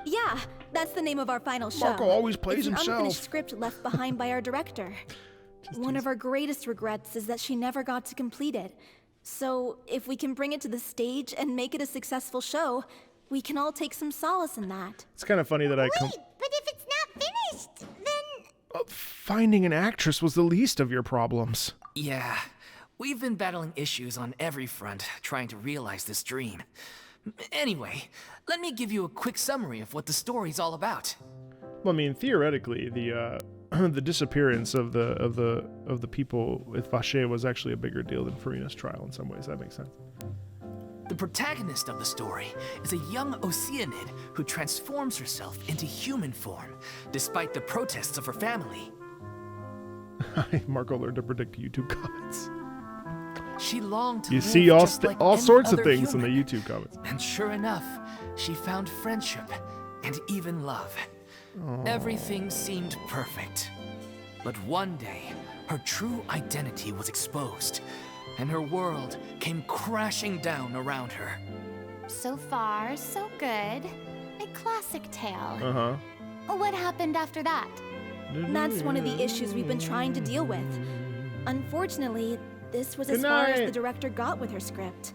Yeah, that's the name of our final show. Marco always plays it's an himself. unfinished script left behind by our director. One of our greatest regrets is that she never got to complete it. So, if we can bring it to the stage and make it a successful show, we can all take some solace in that. It's kind of funny that I Wait, but if it's not finished, then... finding an actress was the least of your problems. Yeah, we've been battling issues on every front, trying to realize this dream. Anyway, let me give you a quick summary of what the story's all about. Well, I mean, theoretically, the the disappearance of the people with Vache was actually a bigger deal than Furina's trial in some ways. That makes sense. The protagonist of the story is a young Oceanid who transforms herself into human form, despite the protests of her family. Marco learned to predict YouTube comments. She longed to You live see all just like all any sorts of other things in the human. YouTube comments. And sure enough, she found friendship and even love. Everything seemed perfect. But one day, her true identity was exposed, and her world came crashing down around her. So far, so good. A classic tale. Uh-huh. What happened after that? That's one of the issues we've been trying to deal with. Unfortunately, this was as Good far as night. the director got with her script.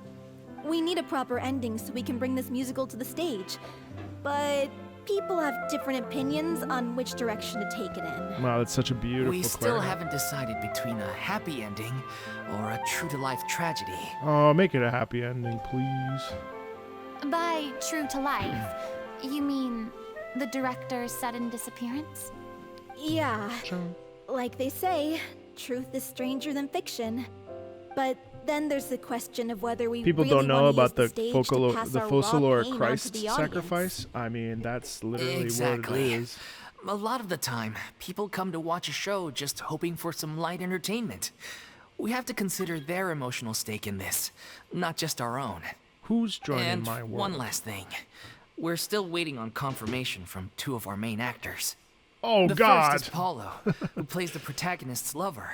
We need a proper ending so we can bring this musical to the stage. But people have different opinions on which direction to take it in. Wow, that's such a beautiful We still clarinet. haven't decided between a happy ending or a true-to-life tragedy. Oh, make it a happy ending, please. By true to life, you mean the director's sudden disappearance? Yeah, like they say, truth is stranger than fiction. But then there's the question of whether we People really don't know want to use about the stage to pass our raw Focalor pain onto Christ the audience. sacrifice. I mean, that's literally Exactly. what it is. A lot of the time, people come to watch a show just hoping for some light entertainment. We have to consider their emotional stake in this, not just our own. Who's joining And my world? one last thing. We're still waiting on confirmation from two of our main actors. Oh The God! first is Paulo, who plays the protagonist's lover.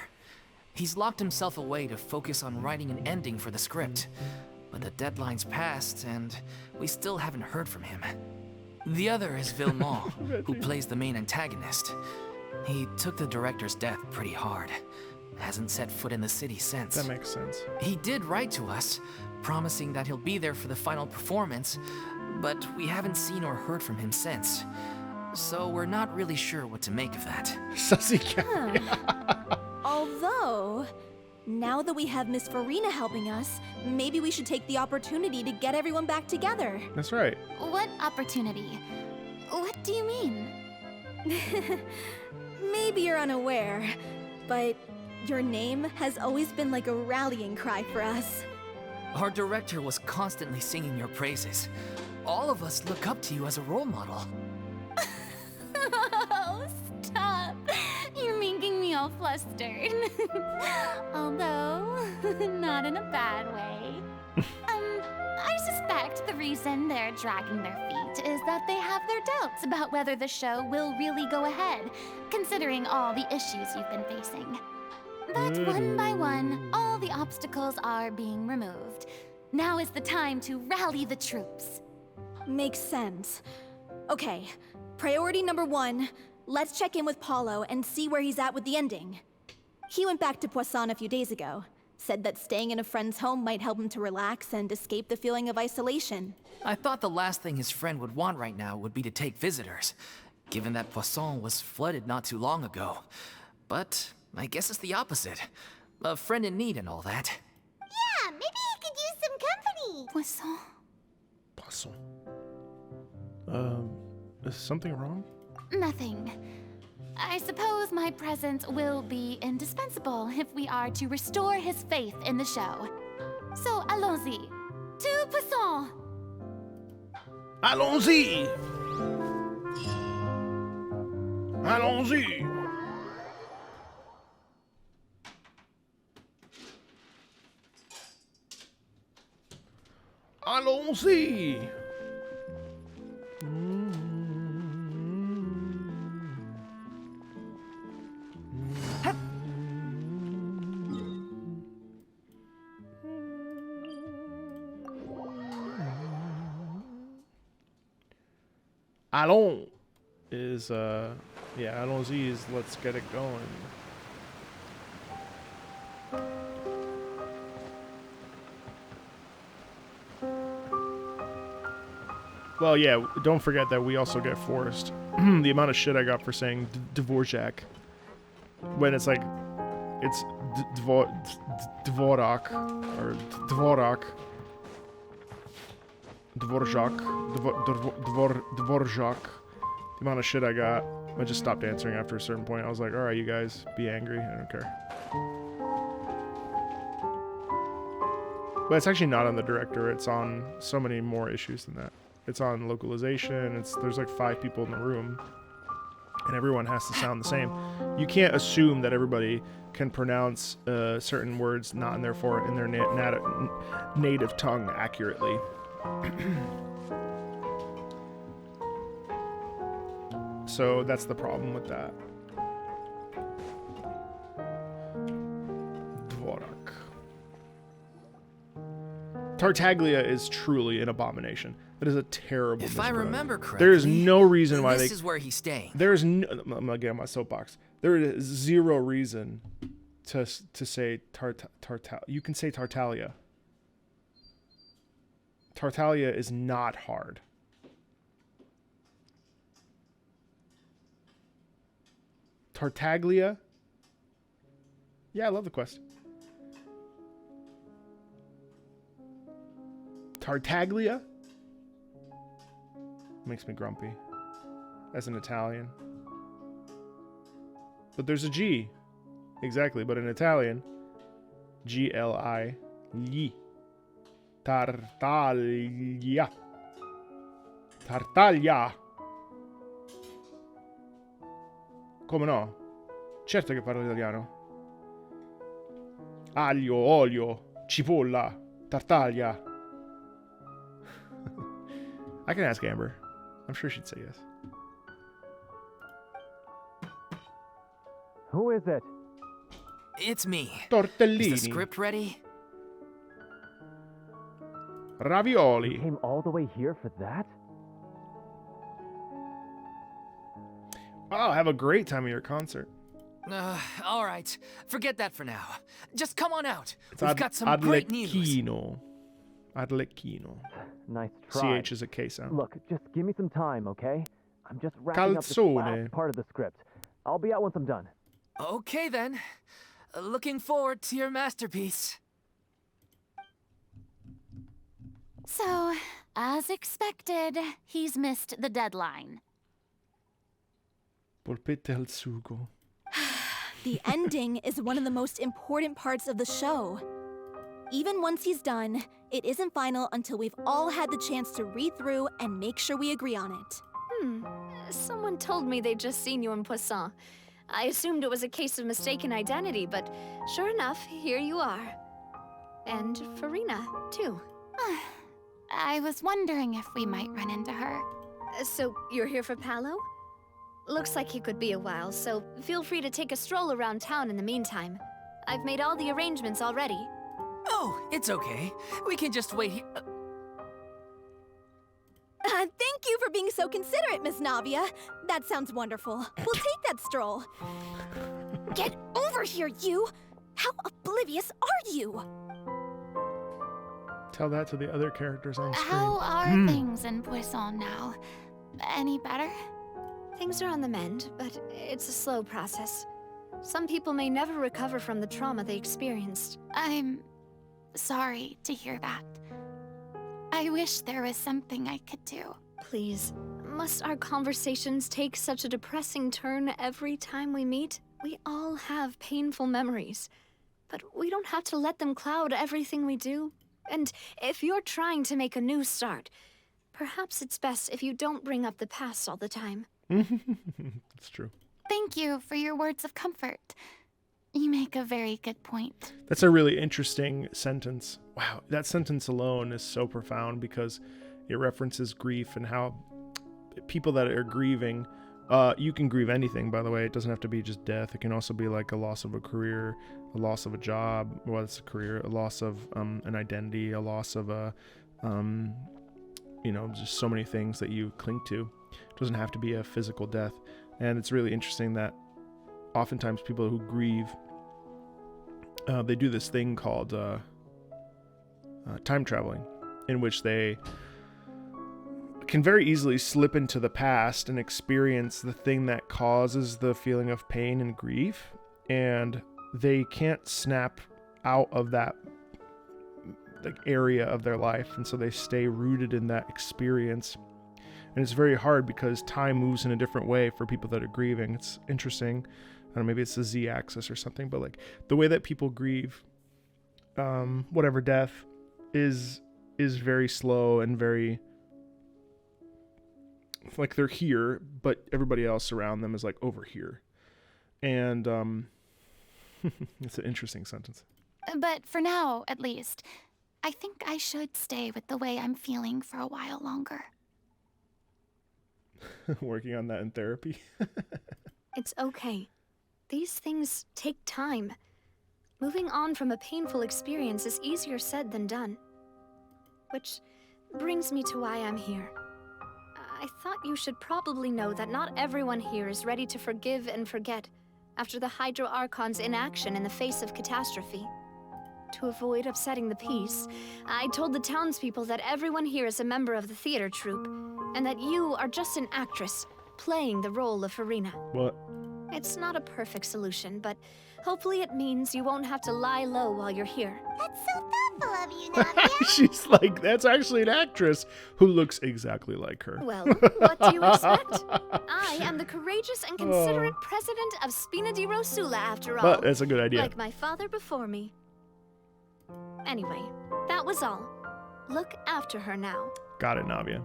He's locked himself away to focus on writing an ending for the script. But the deadline's passed, and we still haven't heard from him. The other is Villemont, who plays the main antagonist. He took the director's death pretty hard. Hasn't set foot in the city since. That makes sense. He did write to us, promising that he'll be there for the final performance, but we haven't seen or heard from him since. So we're not really sure what to make of that. Sussy cat. Although, now that we have Miss Furina helping us, maybe we should take the opportunity to get everyone back together. That's right. What opportunity? What do you mean? Maybe you're unaware, but your name has always been like a rallying cry for us. Our director was constantly singing your praises. All of us look up to you as a role model. Oh, stop. You're making me all flustered. Although, not in a bad way. I suspect the reason they're dragging their feet is that they have their doubts about whether the show will really go ahead, considering all the issues you've been facing. But one by one, all the obstacles are being removed. Now is the time to rally the troops. Makes sense. Okay, priority number 1, let's check in with Paulo and see where he's at with the ending. He went back to Poisson a few days ago. Said that staying in a friend's home might help him to relax and escape the feeling of isolation. I thought the last thing his friend would want right now would be to take visitors, given that Poisson was flooded not too long ago. But I guess it's the opposite. A friend in need and all that. Yeah, maybe he could use some company. Poisson. Poisson. Is something wrong? Nothing. I suppose my presence will be indispensable if we are to restore his faith in the show. So, allons-y. To Poisson! Allons-y! Allons-y! Allons-y! Allons is yeah, allons-y is let's get it going. Well, yeah, don't forget that we also get forced. The amount of shit I got for saying Dvorak when it's like it's Dvorak or Dvorak. Dvorak. The amount of shit I got, I just stopped answering after a certain point. I was like, all right, you guys, be angry. I don't care. But it's actually not on the director. It's on so many more issues than that. It's on localization. There's like 5 people in the room, and everyone has to sound the same. You can't assume that everybody can pronounce certain words not in their native tongue accurately. So that's the problem with that. Dvorak. Tartaglia is truly an abomination. That is a terrible If I mispronunciation. remember correctly, there is no reason why this is where he's staying. There is no. I'm gonna get on my soapbox. There is zero reason to say Tartaglia. You can say Tartaglia. Tartaglia is not hard. Tartaglia. Yeah, I love the quest. Tartaglia makes me grumpy as an Italian. But there's a G. Exactly, but in Italian, G-L-I, Gli. Tartaglia. Tartaglia. Come no? Certo che parlo italiano. Aglio, olio, cipolla, tartaglia. I can ask Amber. I'm sure she'd say yes. Who is it? It's me. Tortellini. Is the script ready? Ravioli. You came all the way here for that? Oh, have a great time at your concert. All right. Forget that for now. Just come on out. It's We've got some great news. Arlecchino. Nice try. CH is a K sound. Look, just give me some time, okay? I'm just wrapping up this last part of the script. I'll be out once I'm done. Okay, then. Looking forward to your masterpiece. So, as expected, he's missed the deadline. Polpette al sugo. The ending is one of the most important parts of the show. Even once he's done, it isn't final until we've all had the chance to read through and make sure we agree on it. Someone told me they'd just seen you in Poisson. I assumed it was a case of mistaken identity, but sure enough, here you are. And Furina, too. I was wondering if we might run into her. So, you're here for Paolo? Looks like he could be a while, so feel free to take a stroll around town in the meantime. I've made all the arrangements already. Oh, it's okay. We can just wait here. Thank you for being so considerate, Miss Navia. That sounds wonderful. We'll take that stroll. Get over here, you! How oblivious are you? Tell that to the other characters on screen. How are things in Poisson now? Any better? Things are on the mend, but it's a slow process. Some people may never recover from the trauma they experienced. I'm sorry to hear that. I wish there was something I could do. Please, must our conversations take such a depressing turn every time we meet? We all have painful memories, but we don't have to let them cloud everything we do. And if you're trying to make a new start, perhaps it's best if you don't bring up the past all the time. It's true. Thank you for your words of comfort. You make a very good point. That's a really interesting sentence. Wow, that sentence alone is so profound because it references grief and how people that are grieving, you can grieve anything, by the way. It doesn't have to be just death. It can also be like a loss of a career, a loss of a job. Well, it's a career, a loss of an identity, a loss of a, just so many things that you cling to. It doesn't have to be a physical death. And it's really interesting that oftentimes people who grieve, they do this thing called time traveling, in which they can very easily slip into the past and experience the thing that causes the feeling of pain and grief, and they can't snap out of that area of their life, and so they stay rooted in that experience. And it's very hard because time moves in a different way for people that are grieving. It's interesting. I don't know, maybe it's the Z-axis or something, but like the way that people grieve, whatever death is very slow and very, like they're here, but everybody else around them is like over here. And it's an interesting sentence. But for now, at least, I think I should stay with the way I'm feeling for a while longer. Working on that in therapy. It's okay. These things take time. Moving on from a painful experience is easier said than done. Which brings me to why I'm here. I thought you should probably know that not everyone here is ready to forgive and forget after the Hydro Archon's inaction in the face of catastrophe. To avoid upsetting the peace, I told the townspeople that everyone here is a member of the theater troupe, and that you are just an actress playing the role of Furina. What? It's not a perfect solution, but hopefully it means you won't have to lie low while you're here. That's so thoughtful of you, Navia. She's like, that's actually an actress who looks exactly like her. Well, what do you expect? I am the courageous and considerate president of Spina di Rosula, after all. But that's a good idea. Like my father before me. Anyway, that was all. Look after her now. Got it, Navia.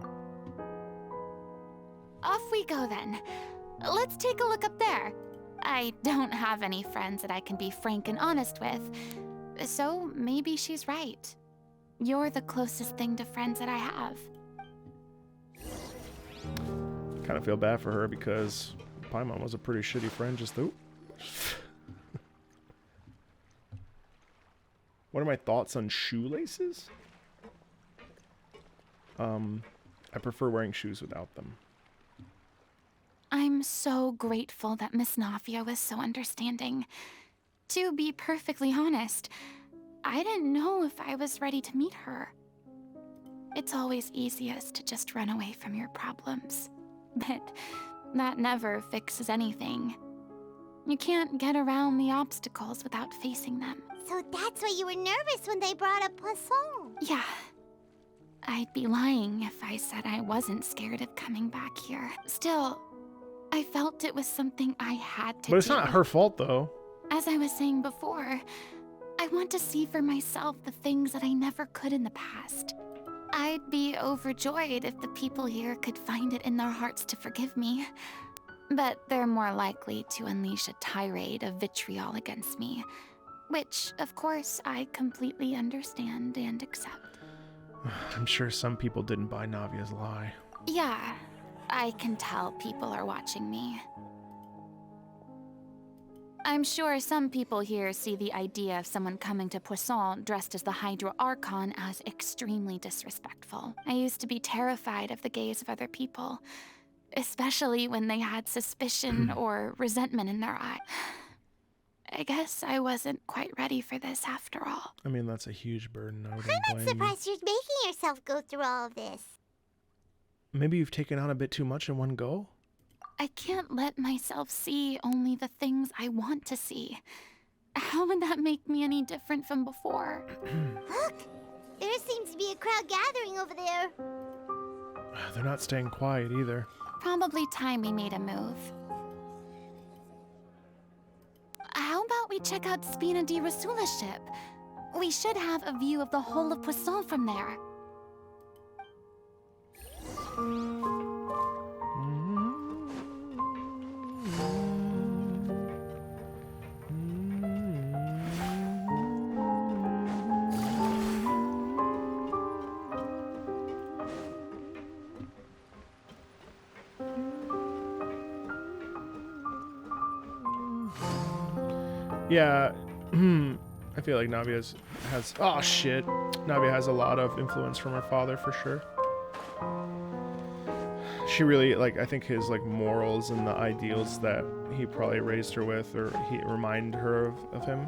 Off we go then. Let's take a look up there. I don't have any friends that I can be frank and honest with, so maybe she's right. You're the closest thing to friends that I have. Kind of feel bad for her because Paimon was a pretty shitty friend just though. What are my thoughts on shoelaces? I prefer wearing shoes without them. I'm so grateful that Miss Navia was so understanding. To be perfectly honest, I didn't know if I was ready to meet her. It's always easiest to just run away from your problems, but that never fixes anything. You can't get around the obstacles without facing them. So that's why you were nervous when they brought up Poisson. Yeah. I'd be lying if I said I wasn't scared of coming back here. Still, I felt it was something I had to do. But it's not her fault, though. As I was saying before, I want to see for myself the things that I never could in the past. I'd be overjoyed if the people here could find it in their hearts to forgive me. But they're more likely to unleash a tirade of vitriol against me. Which, of course, I completely understand and accept. I'm sure some people didn't buy Navia's lie. Yeah, I can tell people are watching me. I'm sure some people here see the idea of someone coming to Poisson dressed as the Hydro Archon as extremely disrespectful. I used to be terrified of the gaze of other people, especially when they had suspicion or resentment in their eye. I guess I wasn't quite ready for this after all. I mean, that's a huge burden. I wouldn't I'm not blame surprised you're making yourself go through all of this. you. Maybe you've taken on a bit too much in one go? I can't let myself see only the things I want to see. How would that make me any different from before? Look! There seems to be a crowd gathering over there. They're not staying quiet either. Probably time we made a move. How about we check out Spina di Rasula's ship? We should have a view of the whole of Poisson from there. Yeah, I feel like Navia has oh shit. Navia has a lot of influence from her father for sure. She really, like, I think his, like, morals and the ideals that he probably raised her with, or he remind her of him.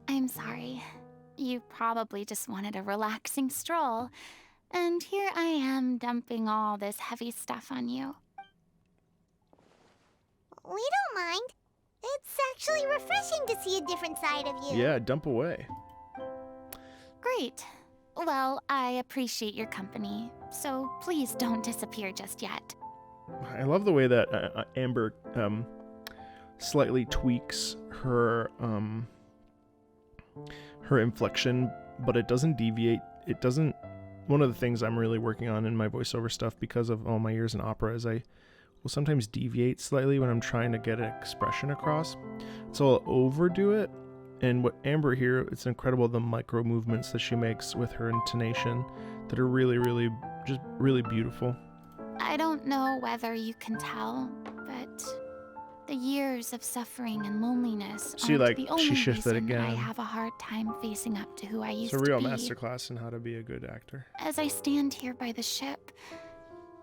I'm sorry. You probably just wanted a relaxing stroll. And here I am dumping all this heavy stuff on you. We don't mind. It's actually refreshing to see a different side of you. Yeah, dump away. Great. Well, I appreciate your company, so please don't disappear just yet. I love the way that Amber slightly tweaks her her inflection, but it doesn't deviate. It doesn't. One of the things I'm really working on in my voiceover stuff, because of all my years in opera, is I will sometimes deviate slightly when I'm trying to get an expression across. So I'll overdo it. And what Amber here, it's incredible the micro movements that she makes with her intonation that are really, really, just really beautiful. I don't know whether you can tell, but the years of suffering and loneliness aren't the only reason again. I have a hard time facing up to who I used to be. It's a real masterclass in how to be a good actor. As I stand here by the ship,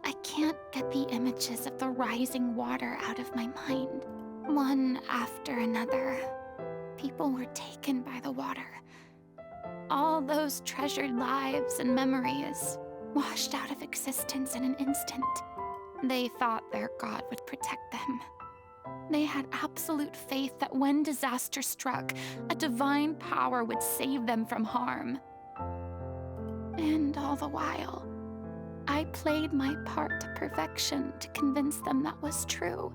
I can't get the images of the rising water out of my mind. One after another, people were taken by the water. All those treasured lives and memories washed out of existence in an instant. They thought their God would protect them. They had absolute faith that when disaster struck, a divine power would save them from harm. And all the while, I played my part to perfection to convince them that was true.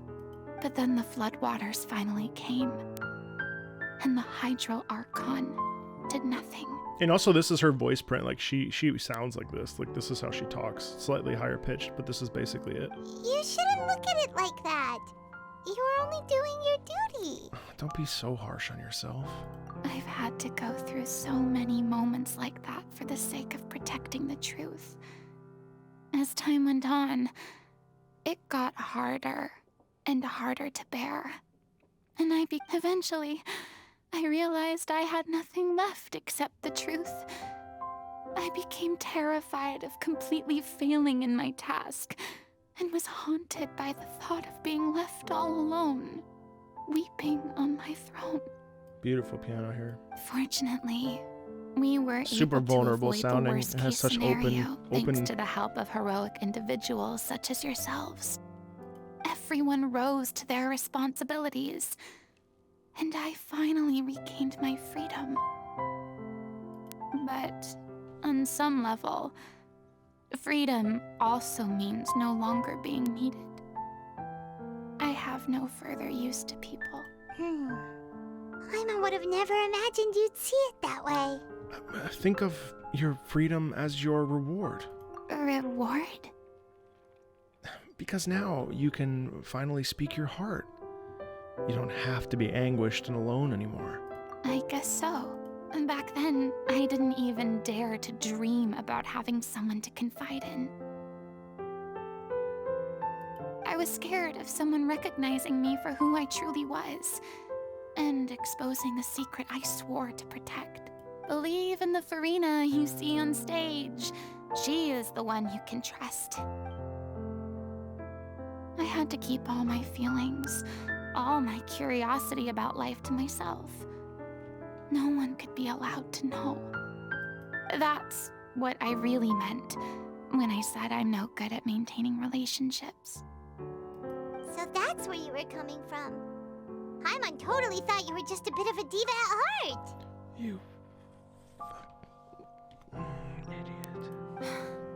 But then the floodwaters finally came, and the Hydro Archon did nothing. And also, this is her voice print. Like, she sounds like this. Like, this is how she talks. Slightly higher pitched, but this is basically it. You shouldn't look at it like that. You were only doing your duty. Don't be so harsh on yourself. I've had to go through so many moments like that for the sake of protecting the truth. As time went on, it got harder and harder to bear. And eventually, I realized I had nothing left except the truth. I became terrified of completely failing in my task, and was haunted by the thought of being left all alone, weeping on my throne. Beautiful piano here. Fortunately, we were super able vulnerable to avoid sounding. the worst It has case such scenario, open. thanks to the help of heroic individuals such as yourselves. Everyone rose to their responsibilities, and I finally regained my freedom. But on some level, freedom also means no longer being needed. I have no further use to people. I would have never imagined you'd see it that way. Think of your freedom as your reward. A reward? Because now you can finally speak your heart. You don't have to be anguished and alone anymore. I guess so. Back then, I didn't even dare to dream about having someone to confide in. I was scared of someone recognizing me for who I truly was, and exposing the secret I swore to protect. Believe in the Furina you see on stage. She is the one you can trust. I had to keep all my feelings, all my curiosity about life to myself. No one could be allowed to know. That's what I really meant when I said I'm no good at maintaining relationships. So that's where you were coming from. Paimon totally thought you were just a bit of a diva at heart. You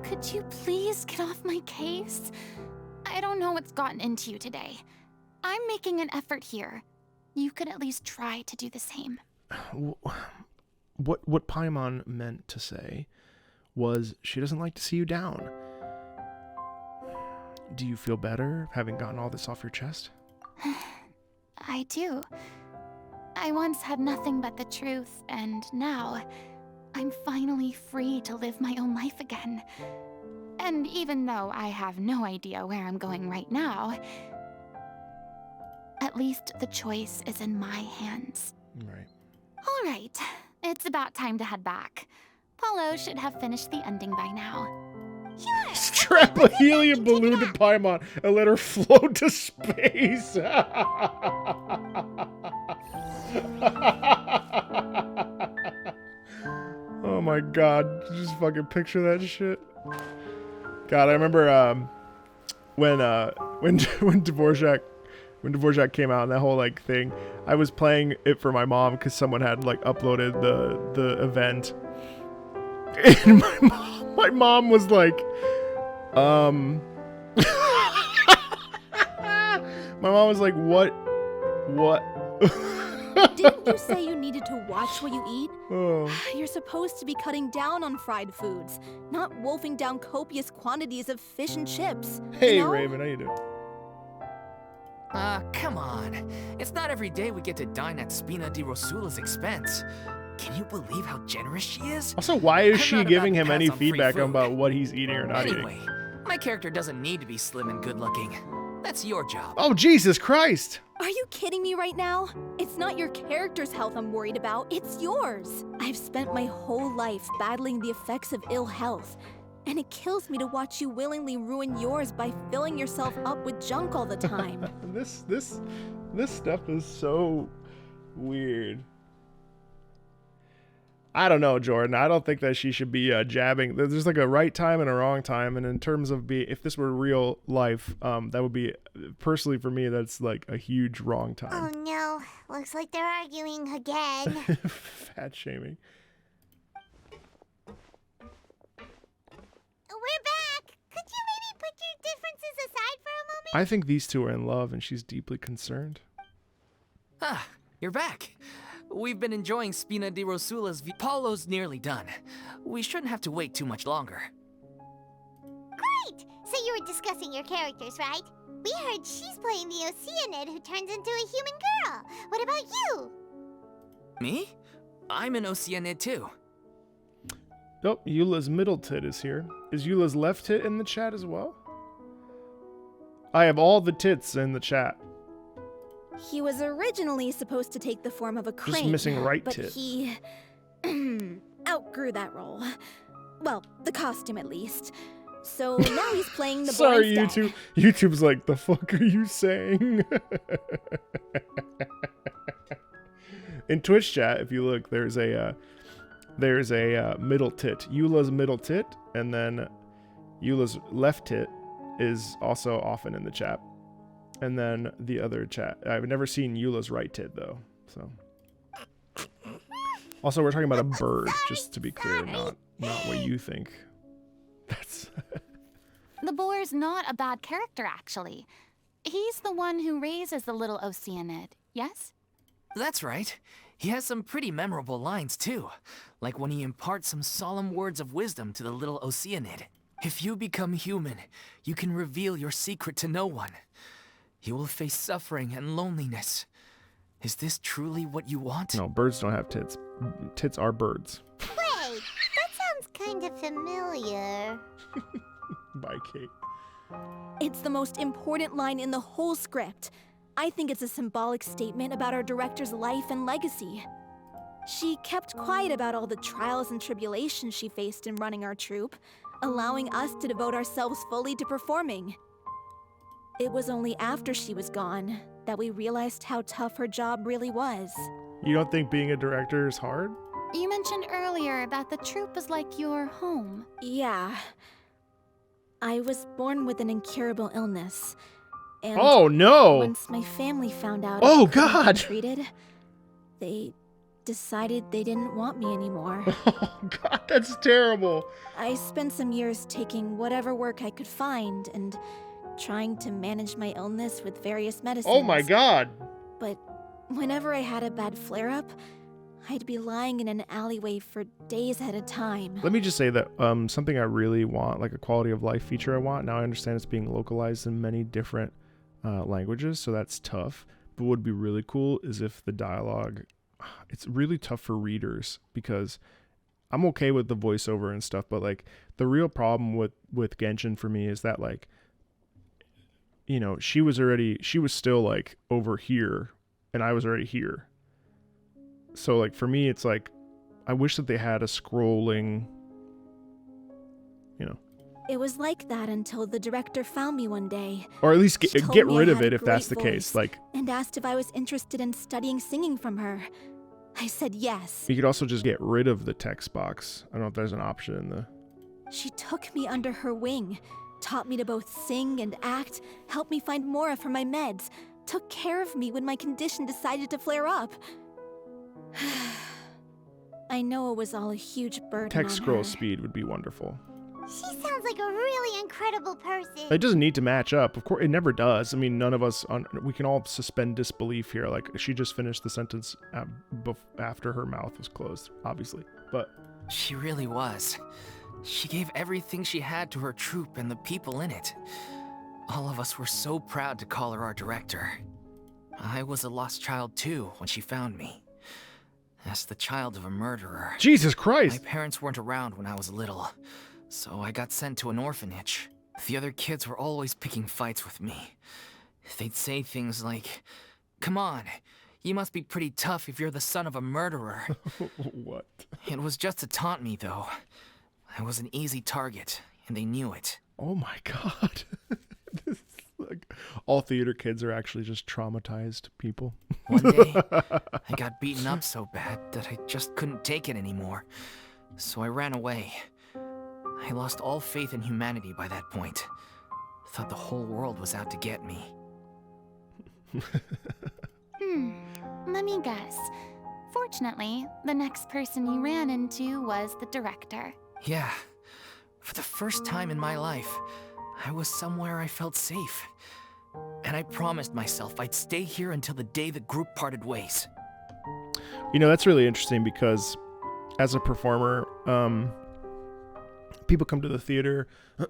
Could you please get off my case? I don't know what's gotten into you today. I'm making an effort here. You could at least try to do the same. What Paimon meant to say was she doesn't like to see you down. Do you feel better having gotten all this off your chest? I do. I once had nothing but the truth, and now I'm finally free to live my own life again. And even though I have no idea where I'm going right now, at least the choice is in my hands. Right. All right, it's about time to head back. Paulo should have finished the ending by now. Sure. Strap a helium balloon to Paimon and let her float to space. Oh my god, just fucking picture that shit. God, I remember when Dvorak came out and that whole like thing, I was playing it for my mom because someone had like uploaded the event, and my mom was like, my mom was like, what? Didn't you say you needed to watch what you eat? Oh. You're supposed to be cutting down on fried foods, not wolfing down copious quantities of fish and chips. Hey, you know? Raven, how you doing? Come on. It's not every day we get to dine at Spina di Rosula's expense. Can you believe how generous she is? Also, why is I'm she not giving about him to any pass on free feedback food. about what he's eating or not Anyway, eating? my character doesn't need to be slim and good looking. That's your job. Oh, Jesus Christ! Are you kidding me right now? It's not your character's health I'm worried about, it's yours. I've spent my whole life battling the effects of ill health, and it kills me to watch you willingly ruin yours by filling yourself up with junk all the time. This stuff is so weird. I don't know, Jordan. I don't think that she should be jabbing. There's like a right time and a wrong time, and in terms of if this were real life, that would be, personally for me, that's like a huge wrong Oh time. no, looks like they're arguing again. Fat shaming. We're back. Could you maybe put your differences aside for a moment? I think these two are in love, and she's deeply concerned. Ah, you're back. We've been enjoying Spina di Rosula's Paulo's nearly done. We shouldn't have to wait too much longer. Great! So you were discussing your characters, right? We heard she's playing the Oceanid who turns into a human girl. What about you? Me? I'm an Oceanid too. Oh, Eula's middle tit is here. Is Eula's left tit in the chat as well? I have all the tits in the chat. He was originally supposed to take the form of a crane, Just missing right but tit. he outgrew that role. Well, the costume at least. So now he's playing the boy Sorry, instead. YouTube. YouTube's like, the fuck are you saying? In Twitch chat, if you look, there's a middle tit. Eula's middle tit, and then Eula's left tit is also often in the chat. And then the other chat. I've never seen Eula's right tit though. So. Also, we're talking about a bird, just to be clear, not what you think. That's. The boar's not a bad character, actually. He's the one who raises the little Oceanid, yes? That's right. He has some pretty memorable lines too, like when he imparts some solemn words of wisdom to the little Oceanid. If you become human, you can reveal your secret to no one. You will face suffering and loneliness. Is this truly what you want? No, birds don't have tits. Tits are birds. Wait, that sounds kind of familiar. Bye, Kate. It's the most important line in the whole script. I think it's a symbolic statement about our director's life and legacy. She kept quiet about all the trials and tribulations she faced in running our troupe, allowing us to devote ourselves fully to performing. It was only after she was gone that we realized how tough her job really was. You don't think being a director is hard? You mentioned earlier that the troupe was like your home. Yeah. I was born with an incurable illness. And oh no! once my family found out Oh, it couldn't be God. treated, they decided they didn't want me anymore. Oh God, that's terrible. I spent some years taking whatever work I could find and trying to manage my illness with various medicines. Oh my God. But whenever I had a bad flare-up, I'd be lying in an alleyway for days at a time. Let me just say that something I really want, like a quality of life feature I want, now I understand it's being localized in many different languages, so that's tough. But what would be really cool is if the dialogue, it's really tough for readers because I'm okay with the voiceover and stuff, but like the real problem with Genshin for me is that like, you know, she was still like over here and I was already here. So like for me, it's like, I wish that they had a scrolling, you know. It was like that until the director found me one day. Or at least She told get me rid I of had it a if that's the great case. voice Like, and asked if I was interested in studying singing from her. I said yes. you could also just get rid of the text box. I don't know if there's an option in the... She took me under her wing, taught me to both sing and act, helped me find Mora for my meds, took care of me when my condition decided to flare up. I know it was all a huge burden Text on scroll her. speed would be wonderful. She sounds like a really incredible person. It doesn't need to match up. Of course, it never does. I mean, none of us, we can all suspend disbelief here. Like, she just finished the sentence after her mouth was closed, obviously. But She really was. She gave everything she had to her troupe and the people in it. All of us were so proud to call her our director. I was a lost child too when she found me. As the child of a murderer. Jesus Christ! My parents weren't around when I was little, so I got sent to an orphanage. The other kids were always picking fights with me. They'd say things like, "Come on, you must be pretty tough if you're the son of a murderer." What? It was just to taunt me, though. I was an easy target, and they knew it. Oh my God. This is like, all theater kids are actually just traumatized people. One day, I got beaten up so bad that I just couldn't take it anymore. So I ran away. I lost all faith in humanity by that point. Thought the whole world was out to get me. Let me guess. Fortunately, the next person you ran into was the director. Yeah. For the first time in my life, I was somewhere I felt safe. And I promised myself I'd stay here until the day the group parted ways. You know, that's really interesting because as a performer, people come to the theater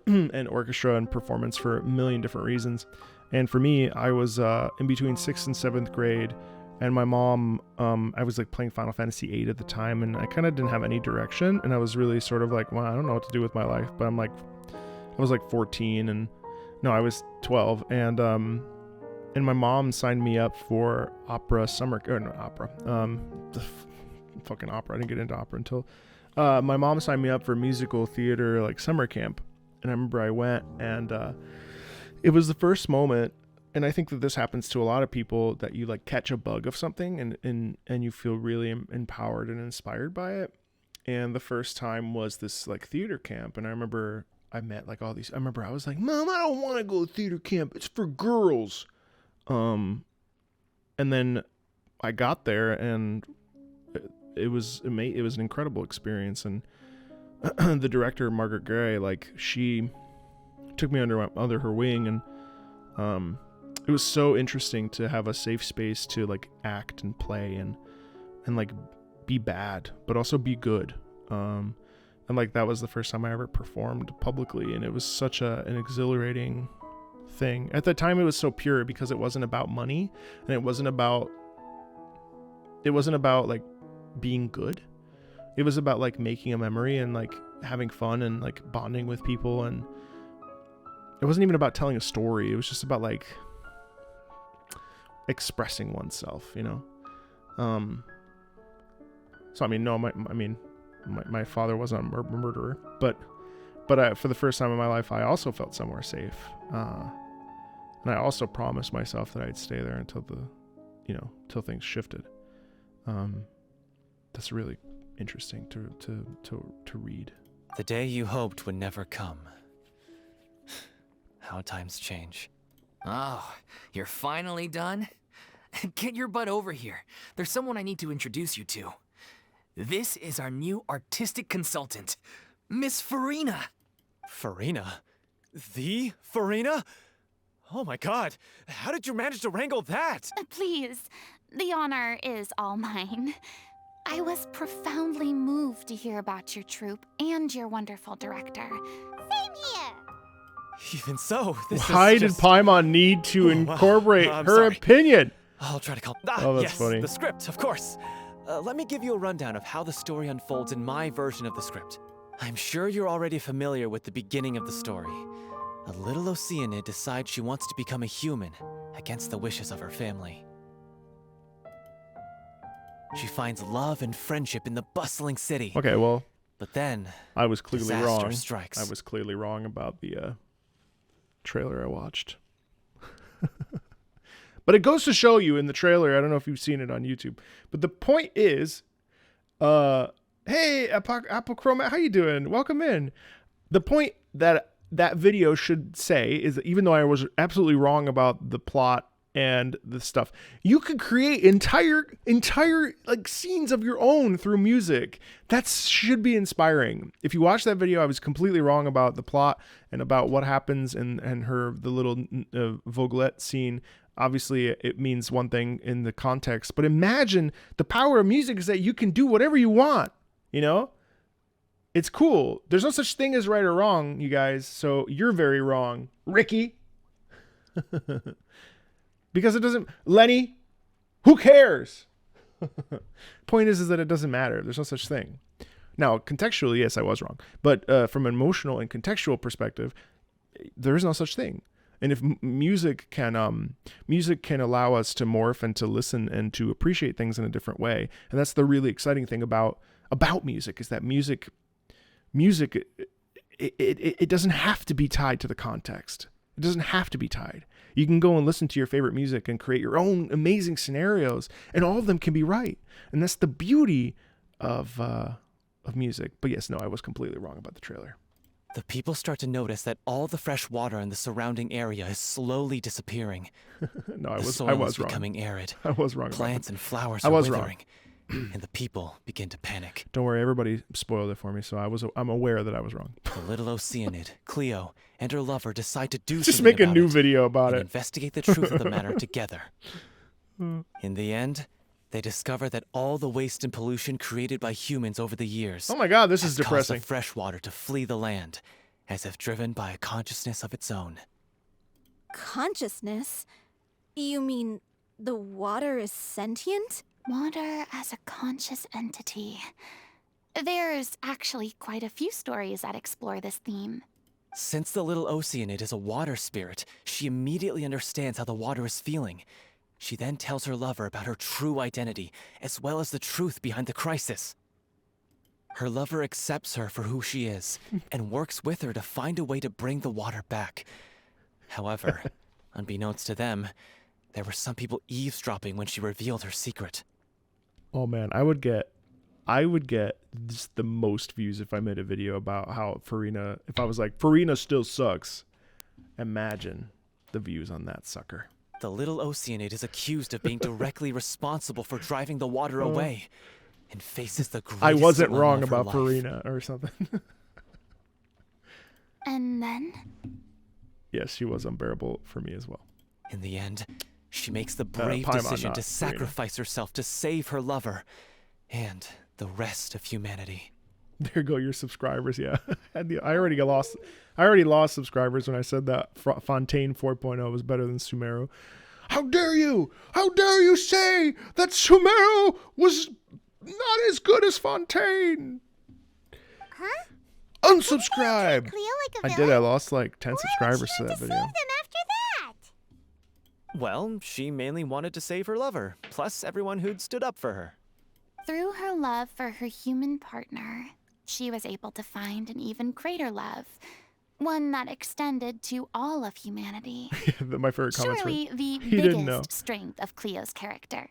and orchestra and performance for a million different reasons. And for me, I was in between 6th and 7th grade, and my mom, I was like playing Final Fantasy VIII at the time, and I kind of didn't have any direction, and I was really sort of like, well, I don't know what to do with my life. But I was like 14, and no, I was 12, and my mom signed me up for opera summer, or not opera, fucking opera. I didn't get into opera until my mom signed me up for musical theater like summer camp, and I remember I went, and it was the first moment, and I think that this happens to a lot of people, that you like catch a bug of something and you feel really empowered and inspired by it. And the first time was this like theater camp, and I remember I met like all these. I remember I was like, "Mom, I don't want to go to theater camp. It's for girls." And then I got there, and it was an incredible experience. And the director, Margaret Gray, like, she took me under her wing, and it was so interesting to have a safe space to like act and play and like be bad, but also be good. And like that was the first time I ever performed publicly, and it was such an exhilarating thing. At the time, it was so pure because it wasn't about money, and it wasn't about like being good. It was about like making a memory and like having fun and like bonding with people, and it wasn't even about telling a story. It was just about like expressing oneself, you know. So I mean, no, my father wasn't a murderer, but for the first time in my life, I also felt somewhere safe, and I also promised myself that I'd stay there until till things shifted. That's really interesting to read. The day you hoped would never come. how times change. Oh, you're finally done? Get your butt over here. There's someone I need to introduce you to. This is our new artistic consultant, Miss Furina. Furina? The Furina? Oh my god, how did you manage to wrangle that? Please, the honor is all mine. I was profoundly moved to hear about your troupe and your wonderful director. Same here. Even so, this Why is did just... Paimon need to incorporate I'm her sorry. opinion? I'll try to calm... Oh, that's yes, funny. The script, of course. Let me give you a rundown of how the story unfolds in my version of the script. I'm sure you're already familiar with the beginning of the story. A little Oceanid decides she wants to become a human, against the wishes of her family. She finds love and friendship in the bustling city. Okay, well, But then, I was clearly disaster wrong. strikes. I was clearly wrong about the trailer I watched. But it goes to show you in the trailer, I don't know if you've seen it on YouTube, but the point is, hey, Apochroma, how you doing? Welcome in. The point that video should say is that even though I was absolutely wrong about the plot and the stuff, you could create entire like scenes of your own through music. That should be inspiring. If you watch that video, I was completely wrong about the plot and about what happens and the little Vogelette scene. Obviously, it means one thing in the context, but imagine the power of music is that you can do whatever you want, you know? It's cool. There's no such thing as right or wrong, you guys, so you're very wrong, Ricky. Because it doesn't... Lenny, who cares? Point is that it doesn't matter. There's no such thing. Now, contextually, yes, I was wrong. But from an emotional and contextual perspective, there is no such thing. And if music can allow us to morph and to listen and to appreciate things in a different way, and that's the really exciting thing about music, is that music it doesn't have to be tied to the context. It doesn't have to be tied. You can go and listen to your favorite music and create your own amazing scenarios, and all of them can be right. And that's the beauty of music. But yes, no, I was completely wrong about the trailer. The people start to notice that all the fresh water in the surrounding area is slowly disappearing. No, the I soil was is wrong. becoming arid. I was wrong. Plants and flowers I are was withering, and the people begin to panic. Don't worry, everybody spoiled it for me, so I'm aware that I was wrong. The little Oceanid, Cleo, and her lover decide to do Just something make a about new it video about and it. investigate the truth of the matter together. In the end, they discover that all the waste and pollution created by humans over the years Oh my god, this has is caused depressing. the fresh water to flee the land, as if driven by a consciousness of its own. Consciousness? You mean the water is sentient? Water as a conscious entity. There's actually quite a few stories that explore this theme. Since the little Oceanid is a water spirit, she immediately understands how the water is feeling. She then tells her lover about her true identity, as well as the truth behind the crisis. Her lover accepts her for who she is, and works with her to find a way to bring the water back. However, unbeknownst to them, there were some people eavesdropping when she revealed her secret. Oh man, I would get just the most views if I made a video about how Furina, if I was like, Furina still sucks. Imagine the views on that sucker. The little Oceanid is accused of being directly responsible for driving the water away, and faces the greatest I wasn't dilemma wrong of her about life. Furina or something. And then? Yes, she was unbearable for me as well. In the end, she makes the brave Paimon, decision not to Furina. sacrifice herself to save her lover and the rest of humanity. There go your subscribers. Yeah, I already lost subscribers when I said that Fontaine 4.0 was better than Sumeru. How dare you? How dare you say that Sumeru was not as good as Fontaine? Huh? Unsubscribe. Cleo like a I did. villain? I lost like 10 Why would subscribers she to have that to video. save them after that? Well, she mainly wanted to save her lover, plus everyone who'd stood up for her. Through her love for her human partner, she was able to find an even greater love. One that extended to all of humanity. My favorite comments were, Surely the he didn't know. biggest strength of Cleo's character.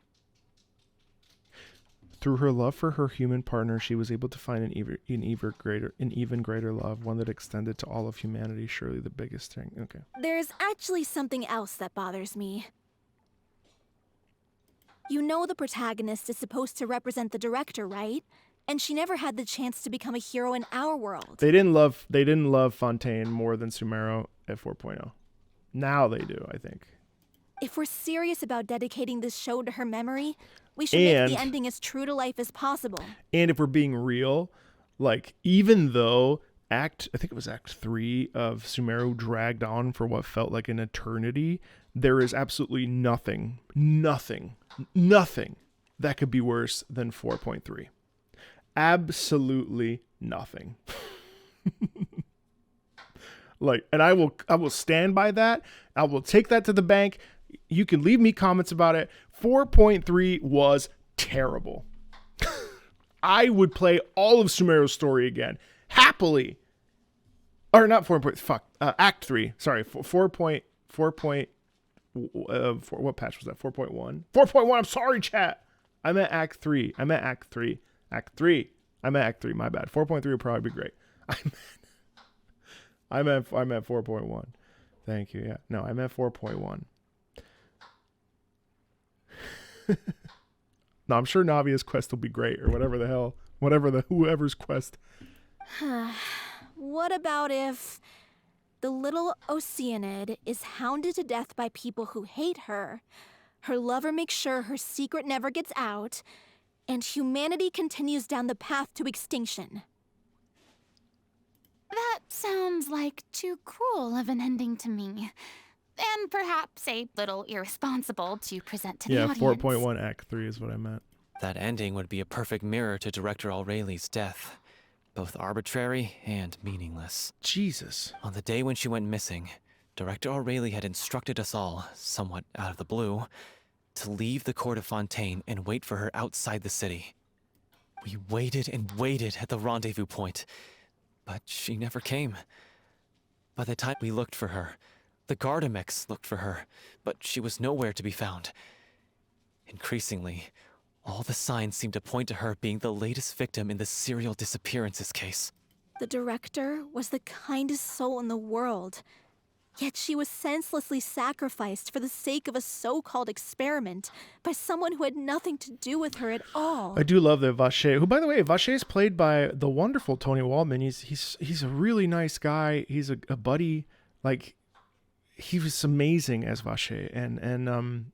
Through her love for her human partner, she was able to find an even greater love, one that extended to all of humanity. Surely the biggest thing. Okay. There's actually something else that bothers me. You know the protagonist is supposed to represent the director, right? And she never had the chance to become a hero in our world. They didn't love Fontaine more than Sumero at 4.0. Now they do, I think. If we're serious about dedicating this show to her memory, we should make the ending as true to life as possible. And if we're being real, like, even though I think it was Act 3 of Sumero dragged on for what felt like an eternity, there is absolutely nothing that could be worse than 4.3. Absolutely nothing. Like, and I will stand by that. I will take that to the bank. You can leave me comments about it. 4.3 was terrible. I would play all of Sumero's story again happily. Or not 4. Act 3. Sorry, 4.4. What patch was that? 4.1. 4.1. I'm sorry, chat. I meant Act 3. I meant Act 3. My bad. 4.3 would probably be great. I meant 4.1. Thank you. Yeah. No, I meant 4.1. No, I'm sure Navia's quest will be great, or whoever's quest. What about if the little Oceanid is hounded to death by people who hate her, her lover makes sure her secret never gets out, and humanity continues down the path to extinction? That sounds like too cruel of an ending to me. And perhaps a little irresponsible to present to the audience. 4.1 Act 3 is what I meant. That ending would be a perfect mirror to Director Aureli's death. Both arbitrary and meaningless. Jesus. On the day when she went missing, Director Aureli had instructed us all, somewhat out of the blue, to leave the court of Fontaine and wait for her outside the city. We waited and waited at the rendezvous point, but she never came. By the time we looked for her, the Gardamex looked for her, but she was nowhere to be found. Increasingly, all the signs seemed to point to her being the latest victim in the serial disappearances case. The director was the kindest soul in the world, yet she was senselessly sacrificed for the sake of a so-called experiment by someone who had nothing to do with her at all. I do love that Vache, who, by the way, Vache is played by the wonderful Tony Waldman. He's a really nice guy. He's a buddy. Like, he was amazing as Vache, and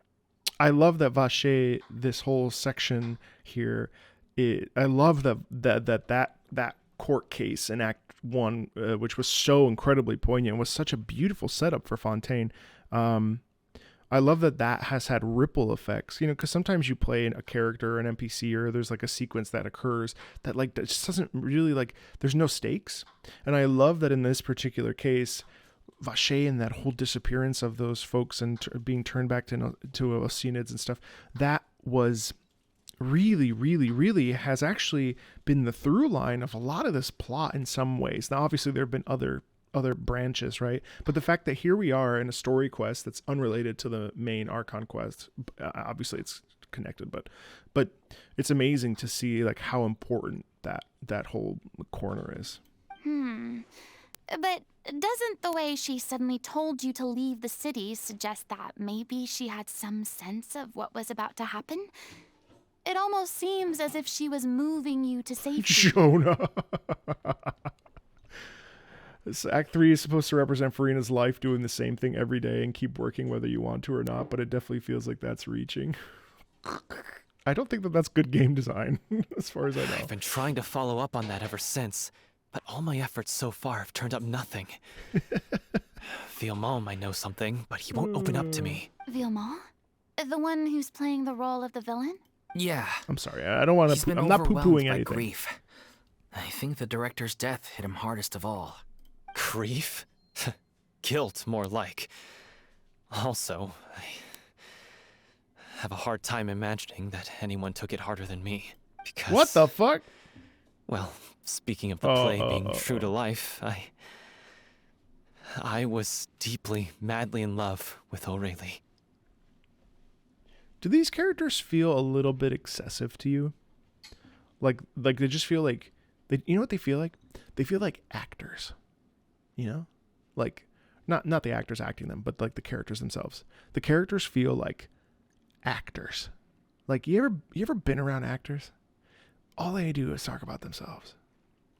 I love that Vache, this whole section here. I love that court case in Act 1, which was so incredibly poignant, was such a beautiful setup for Fontaine. I love that has had ripple effects, because sometimes you play a character, an NPC, or there's like a sequence that occurs that just doesn't really, there's no stakes. And I love that in this particular case, Vache and that whole disappearance of those folks and being turned back to Oceanids and stuff, that was really, really, really has actually been the through line of a lot of this plot in some ways. Now, obviously, there have been other branches, right? But the fact that here we are in a story quest that's unrelated to the main Archon quest, obviously it's connected, but it's amazing to see how important that whole corner is. But doesn't the way she suddenly told you to leave the city suggest that maybe she had some sense of what was about to happen? It almost seems as if she was moving you to safety. Jonah. This Act 3 is supposed to represent Furina's life doing the same thing every day and keep working whether you want to or not, but it definitely feels like that's reaching. I don't think that's good game design, as far as I know. I've been trying to follow up on that ever since, but all my efforts so far have turned up nothing. Villemont might know something, but he won't open up to me. Villemont? The one who's playing the role of the villain? Yeah. I'm sorry, I don't want to. I'm not poo-pooing anything. Grief. I think the director's death hit him hardest of all. Grief? Guilt, more like. Also, I have a hard time imagining that anyone took it harder than me. Because... What the fuck? Well, speaking of the play being true to life, I was deeply, madly in love with Aureli. Do these characters feel a little bit excessive to you? Like they just feel like you know what they feel like? They feel like actors. You know? Like not the actors acting them, but like the characters themselves. The characters feel like actors. Like you ever been around actors? All they do is talk about themselves.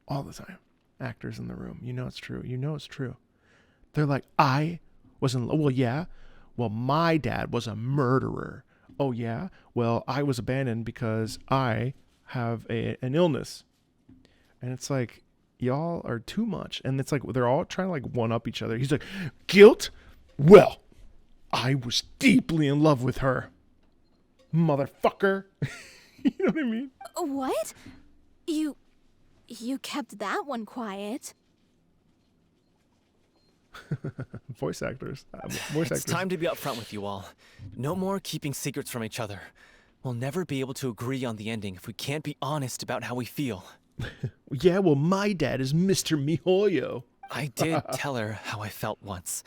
All the time. Actors in the room. You know it's true. You know it's true. They're like, I was in love. Well, yeah. Well, my dad was a murderer. Oh, yeah. Well, I was abandoned because I have an illness. And it's like, y'all are too much. And it's like, they're all trying to like one up each other. He's like, guilt? Well, I was deeply in love with her. Motherfucker. You know what I mean? What? You kept that one quiet. Voice actors. It's time to be upfront with you all. No more keeping secrets from each other. We'll never be able to agree on the ending if we can't be honest about how we feel. Yeah, well, my dad is Mr. Mihoyo. I did tell her how I felt once,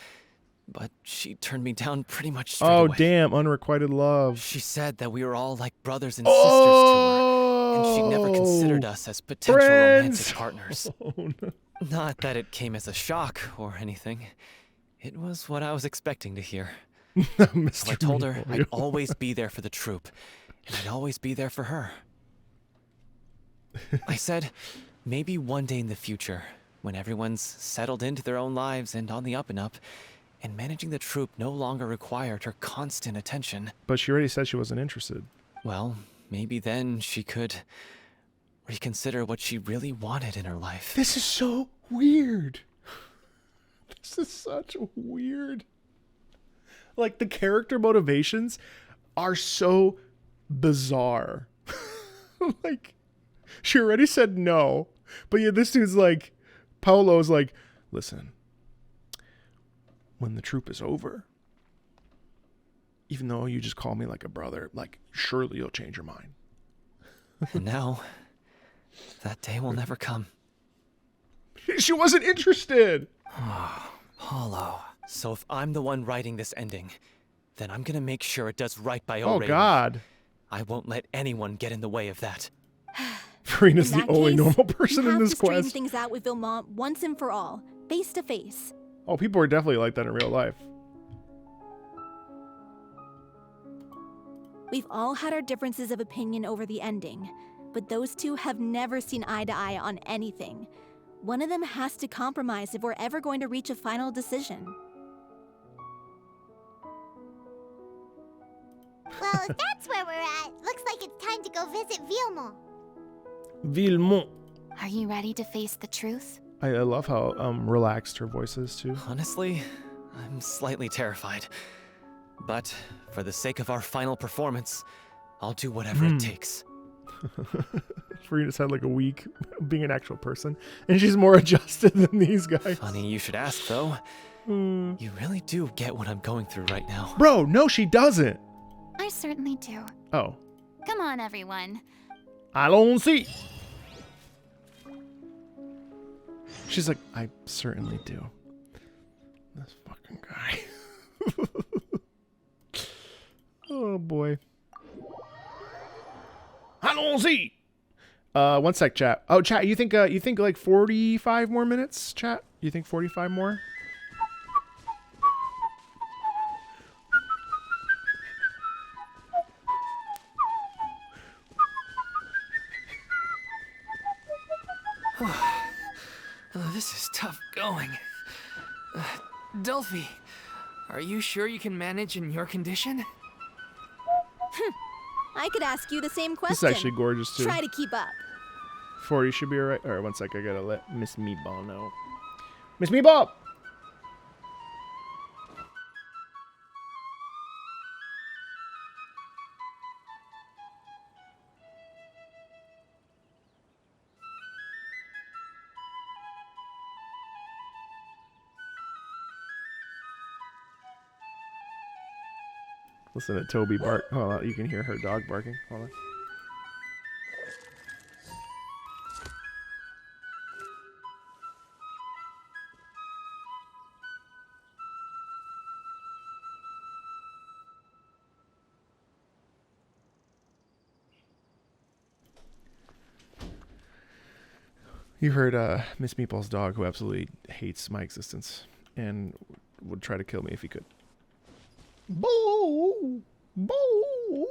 but she turned me down pretty much straight Oh, away. damn, unrequited love. She said that we were all like brothers and sisters to her, and she never considered us as potential romantic partners. Oh, no. Not that it came as a shock or anything. It was what I was expecting to hear. So I told her I'd always be there for the troupe, and I'd always be there for her. I said, maybe one day in the future, when everyone's settled into their own lives and on the up and up, and managing the troupe no longer required her constant attention. But she already said she wasn't interested. Well, maybe then she could reconsider what she really wanted in her life. This is so weird. This is such weird. Like, the character motivations are so bizarre. Like, she already said no, but yeah, this dude's like, Paolo's like, listen, when the troop is over, even though you just call me like a brother, like, surely you'll change your mind. And now, that day will never come. She wasn't interested. Paulo. So if I'm the one writing this ending, then I'm gonna make sure it does right by Oh, O'Reilly. God. I won't let anyone get in the way of that. Furina's the only case, normal person in this You have to straighten quest. things out with Vilmont once and for all, face to face. Oh, people are definitely like that in real life. We've all had our differences of opinion over the ending, but those two have never seen eye to eye on anything. One of them has to compromise if we're ever going to reach a final decision. Well, if that's where we're at, looks like it's time to go visit Vilmont. Vilmont. Are you ready to face the truth? I love how relaxed her voice is, too. Honestly, I'm slightly terrified. But for the sake of our final performance, I'll do whatever it takes. Furina's had like a week being an actual person, and she's more adjusted than these guys. Funny you should ask, though. You really do get what I'm going through right now. Bro, no, she doesn't. I certainly do. Oh. Come on, everyone. Allons-y. She's like, I certainly do. This fucking guy. Oh boy. Allons-y. One sec, chat. Oh, chat, you think like 45 more minutes, chat? You think 45 more? This is tough going. Delphi, are you sure you can manage in your condition? I could ask you the same question. This is actually gorgeous, too. Try to keep up. 40 should be alright. Alright, one sec. I gotta let Miss Meatball know. Miss Meatball! Listen to Toby bark. Hold on, you can hear her dog barking. Hold on. You heard Miss Meatball's dog, who absolutely hates my existence and would try to kill me if he could. Boo! Boo!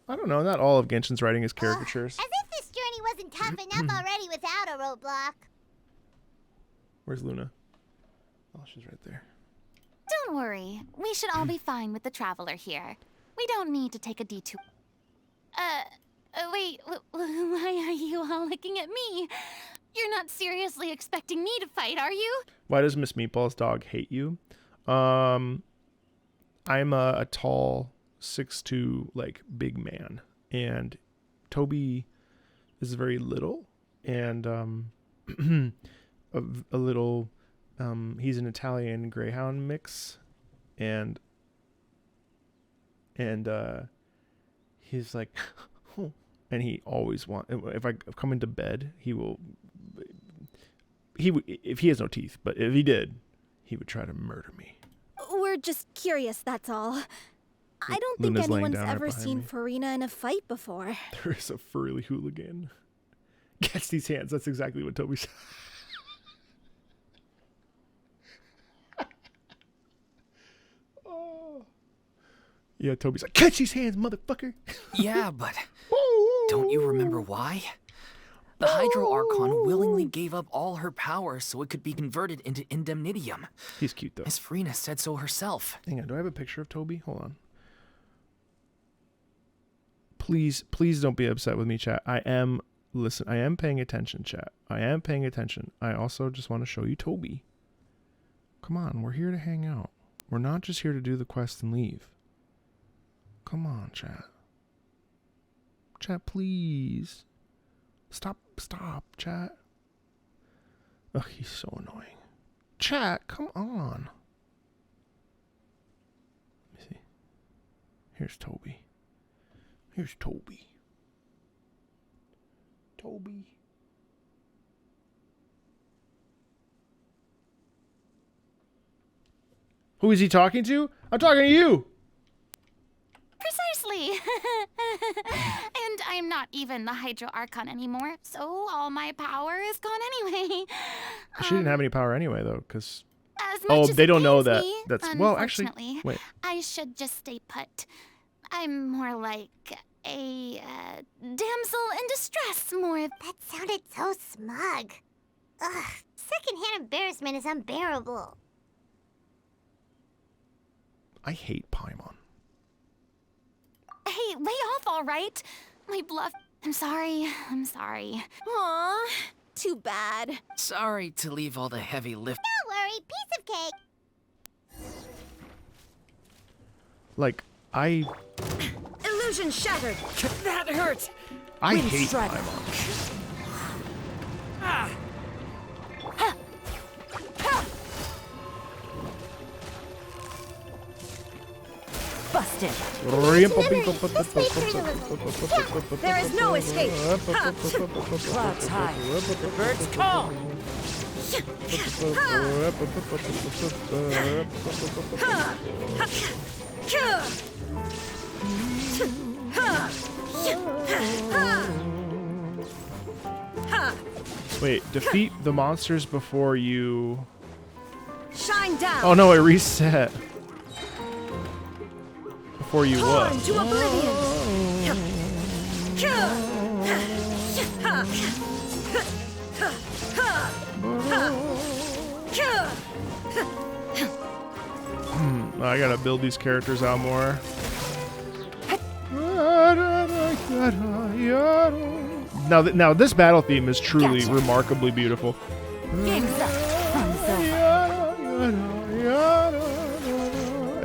I don't know. Not all of Genshin's writing is caricatures. As if this journey wasn't tough enough already without a roadblock. Where's Luna? Oh, she's right there. Don't worry. We should all be fine with the traveler here. We don't need to take a detour. Wait, why are you all looking at me? You're not seriously expecting me to fight, are you? Why does Miss Meatball's dog hate you? I'm a tall 6'2", like, big man, and Toby is very little, and a little. He's an Italian Greyhound mix, and he's like, and he always if I come into bed, if he has no teeth, but if he did, he would try to murder me. We're just curious, that's all. I don't think Luna's laying anyone's down right ever behind seen me. Furina in a fight before. There is a furry hooligan. Gets these hands. That's exactly what Toby said. Oh. Yeah, Toby's like, catch these hands, motherfucker. Yeah, but don't you remember why? The Hydro Archon willingly gave up all her power so it could be converted into Indemnitium. He's cute, though. Miss Furina said so herself. Hang on, do I have a picture of Toby? Hold on. Please don't be upset with me, chat. I am paying attention, chat. I am paying attention. I also just want to show you Toby. Come on, we're here to hang out. We're not just here to do the quest and leave. Come on, chat. Chat, please. Stop, chat. Ugh, he's so annoying. Chat, come on. Let me see. Here's Toby. Toby. Who is he talking to? I'm talking to you. Precisely. And I'm not even the Hydro Archon anymore, so all my power is gone anyway. She didn't have any power anyway, though, because... As much as they it don't know pains that. me, That's well, actually. unfortunately, Wait. I should just stay put. I'm more like a damsel in distress, more. That sounded so smug. Ugh, secondhand embarrassment is unbearable. I hate Paimon. Hey, lay off, all right? My bluff. I'm sorry. Aw, too bad. Sorry to leave all the heavy lift. Don't worry, piece of cake. Like, Illusion shattered. That hurt! I Wind hate strike. Paimon. Ah! Busted. There is no escape. Clouds high. The birds call. Wait, defeat the monsters before you... Shine down. Oh no, it reset. Before you what? Torn to oblivion. I gotta build these characters out more. Now this battle theme is truly remarkably beautiful. Game's up. Fun's over.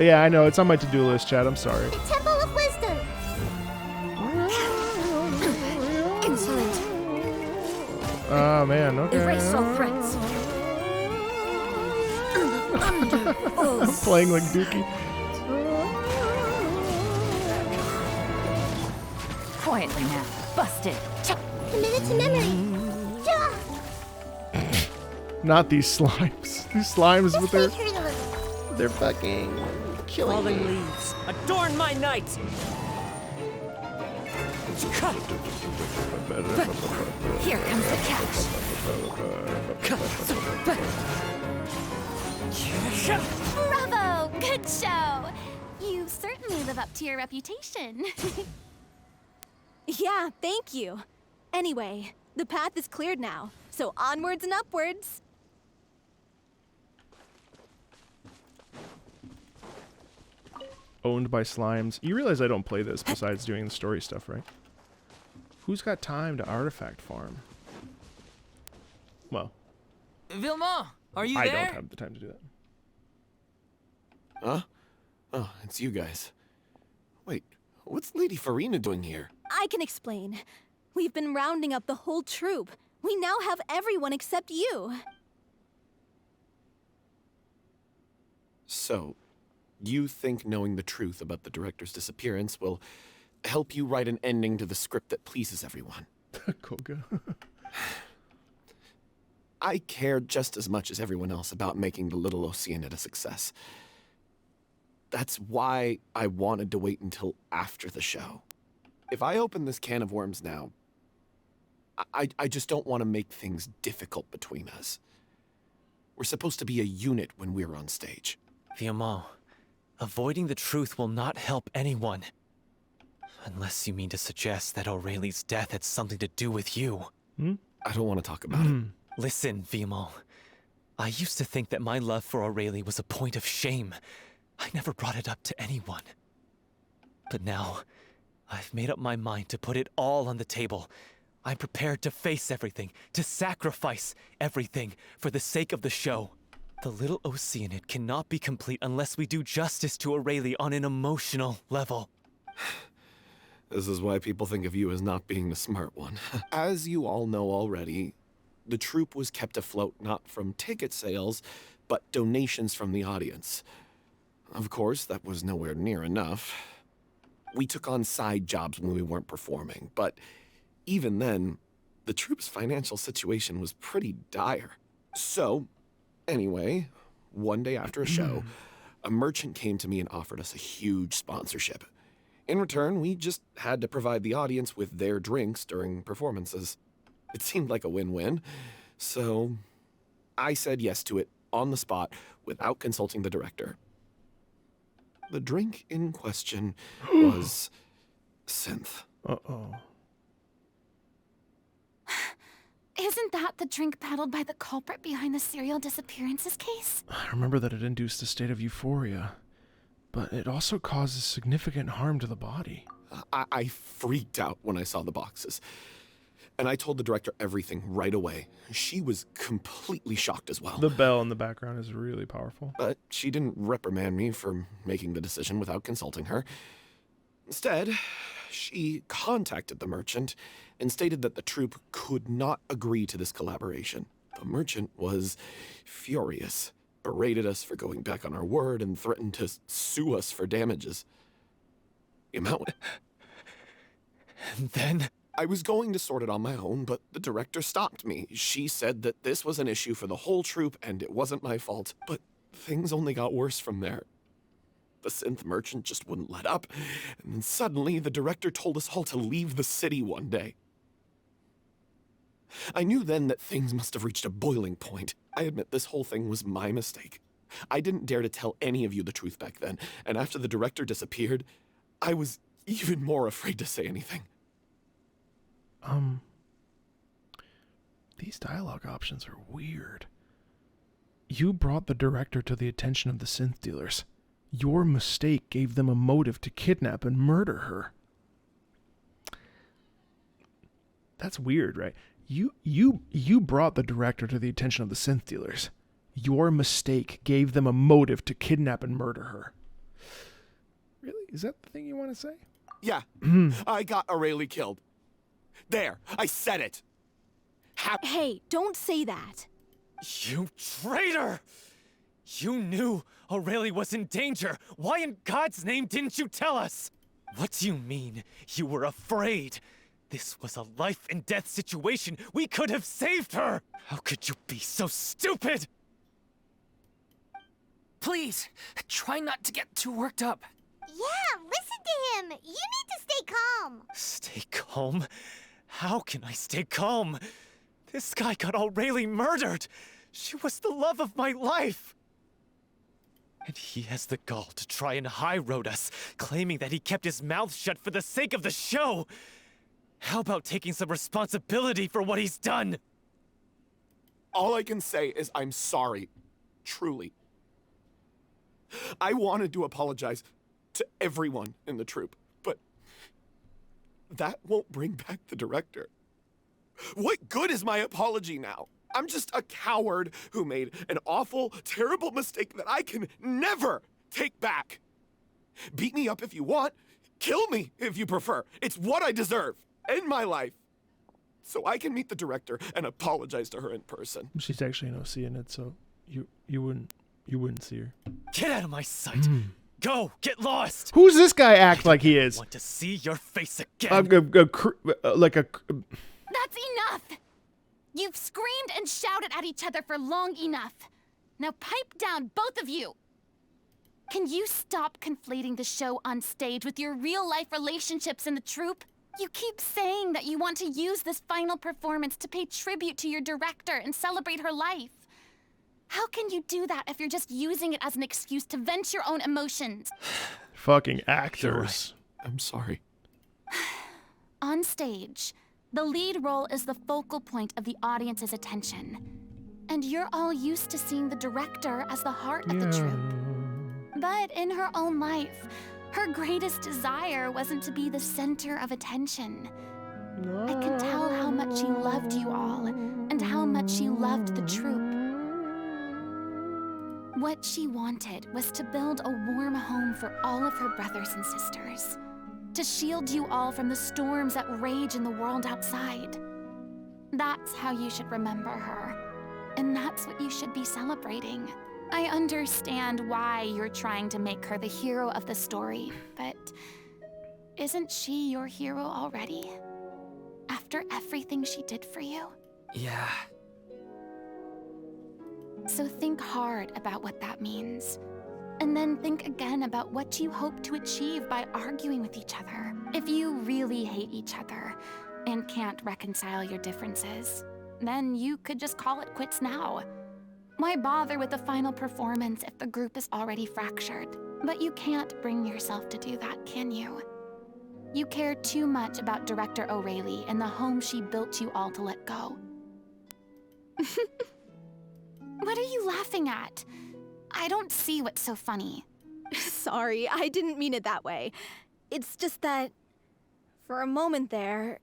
Yeah, I know. It's on my to-do list, chat. I'm sorry. The Temple of Wisdom. Insolent. Oh, man. Okay. Erase all threats. I'm playing like Dookie. Quietly now. Busted. Committed to memory. Not these slimes. These slimes with Just wait, hurt a little. their fucking killing Falling me. leaves. Adorn my night. Here comes the catch. Bravo! Good show! You certainly live up to your reputation. Yeah, thank you. Anyway, the path is cleared now, so onwards and upwards. Owned by slimes. You realize I don't play this besides doing the story stuff, right? Who's got time to artifact farm? Well, Vilma, are you I there? don't have the time to do that. Huh? Oh, it's you guys. Wait, what's Lady Furina doing here? I can explain. We've been rounding up the whole troop. We now have everyone except you. So, you think knowing the truth about the director's disappearance will help you write an ending to the script that pleases everyone? Koga. I care just as much as everyone else about making the Little Oceanid a success. That's why I wanted to wait until after the show. If I open this can of worms now, I just don't want to make things difficult between us. We're supposed to be a unit when we're on stage. Viamal, avoiding the truth will not help anyone. Unless you mean to suggest that Aurelie's death had something to do with you. I don't want to talk about it. Listen, Viamal. I used to think that my love for Aurelie was a point of shame. I never brought it up to anyone. But now, I've made up my mind to put it all on the table. I'm prepared to face everything, to sacrifice everything for the sake of the show. The Little Oceanid cannot be complete unless we do justice to Aurelie on an emotional level. This is why people think of you as not being the smart one. As you all know already, the troupe was kept afloat not from ticket sales, but donations from the audience. Of course, that was nowhere near enough. We took on side jobs when we weren't performing, but even then, the troupe's financial situation was pretty dire. So, anyway, one day after a show, a merchant came to me and offered us a huge sponsorship. In return, we just had to provide the audience with their drinks during performances. It seemed like a win-win, so I said yes to it on the spot without consulting the director. The drink in question was synth. Uh-oh. Isn't that the drink peddled by the culprit behind the serial disappearances case? I remember that it induced a state of euphoria, but it also causes significant harm to the body. I freaked out when I saw the boxes. And I told the director everything right away. She was completely shocked as well. The bell in the background is really powerful. But she didn't reprimand me for making the decision without consulting her. Instead, she contacted the merchant and stated that the troupe could not agree to this collaboration. The merchant was furious, berated us for going back on our word, and threatened to sue us for damages. The amount... And then... I was going to sort it on my own, but the director stopped me. She said that this was an issue for the whole troupe and it wasn't my fault. But things only got worse from there. The synth merchant just wouldn't let up, and then suddenly the director told us all to leave the city one day. I knew then that things must have reached a boiling point. I admit this whole thing was my mistake. I didn't dare to tell any of you the truth back then, and after the director disappeared, I was even more afraid to say anything. These dialogue options are weird. You brought the director to the attention of the synth dealers. Your mistake gave them a motive to kidnap and murder her. That's weird, right? You brought the director to the attention of the synth dealers. Your mistake gave them a motive to kidnap and murder her. Really? Is that the thing you want to say? Yeah, I got Aurelie killed. There, I said it. Hey, don't say that. You traitor! You knew Aurelie was in danger. Why in God's name didn't you tell us? What do you mean you were afraid? This was a life and death situation. We could have saved her. How could you be so stupid? Please, try not to get too worked up. Yeah, listen to him. You need to stay calm. Stay calm? How can I stay calm? This guy got Aurelie murdered! She was the love of my life! And he has the gall to try and high-road us, claiming that he kept his mouth shut for the sake of the show! How about taking some responsibility for what he's done? All I can say is I'm sorry. Truly. I wanted to apologize to everyone in the troupe, but that won't bring back the director. What good is my apology now? I'm just a coward who made an awful, terrible mistake that I can never take back. Beat me up if you want. Kill me if you prefer. It's what I deserve. End my life. So I can meet the director and apologize to her in person. She's actually an OC in it, so you wouldn't see her. Get out of my sight! Go! Get lost! Who's this guy act like he is? Want to see your face again? Like a That's enough! You've screamed and shouted at each other for long enough. Now pipe down, both of you! Can you stop conflating the show on stage with your real-life relationships in the troupe? You keep saying that you want to use this final performance to pay tribute to your director and celebrate her life. How can you do that if you're just using it as an excuse to vent your own emotions? fucking actors. Right. I'm sorry. On stage, the lead role is the focal point of the audience's attention. And you're all used to seeing the director as the heart of the troupe. But in her own life, her greatest desire wasn't to be the center of attention. I can tell how much she loved you all, and how much she loved the troupe. What she wanted was to build a warm home for all of her brothers and sisters. To shield you all from the storms that rage in the world outside. That's how you should remember her. And that's what you should be celebrating. I understand why you're trying to make her the hero of the story, but isn't she your hero already? After everything she did for you? Yeah. So think hard about what that means. And then think again about what you hope to achieve by arguing with each other. If you really hate each other and can't reconcile your differences, then you could just call it quits now. Why bother with the final performance if the group is already fractured? But you can't bring yourself to do that, can you? You care too much about Director Aurelie and the home she built you all to let go. What are you laughing at? I don't see what's so funny. Sorry, I didn't mean it that way. It's just that, for a moment there,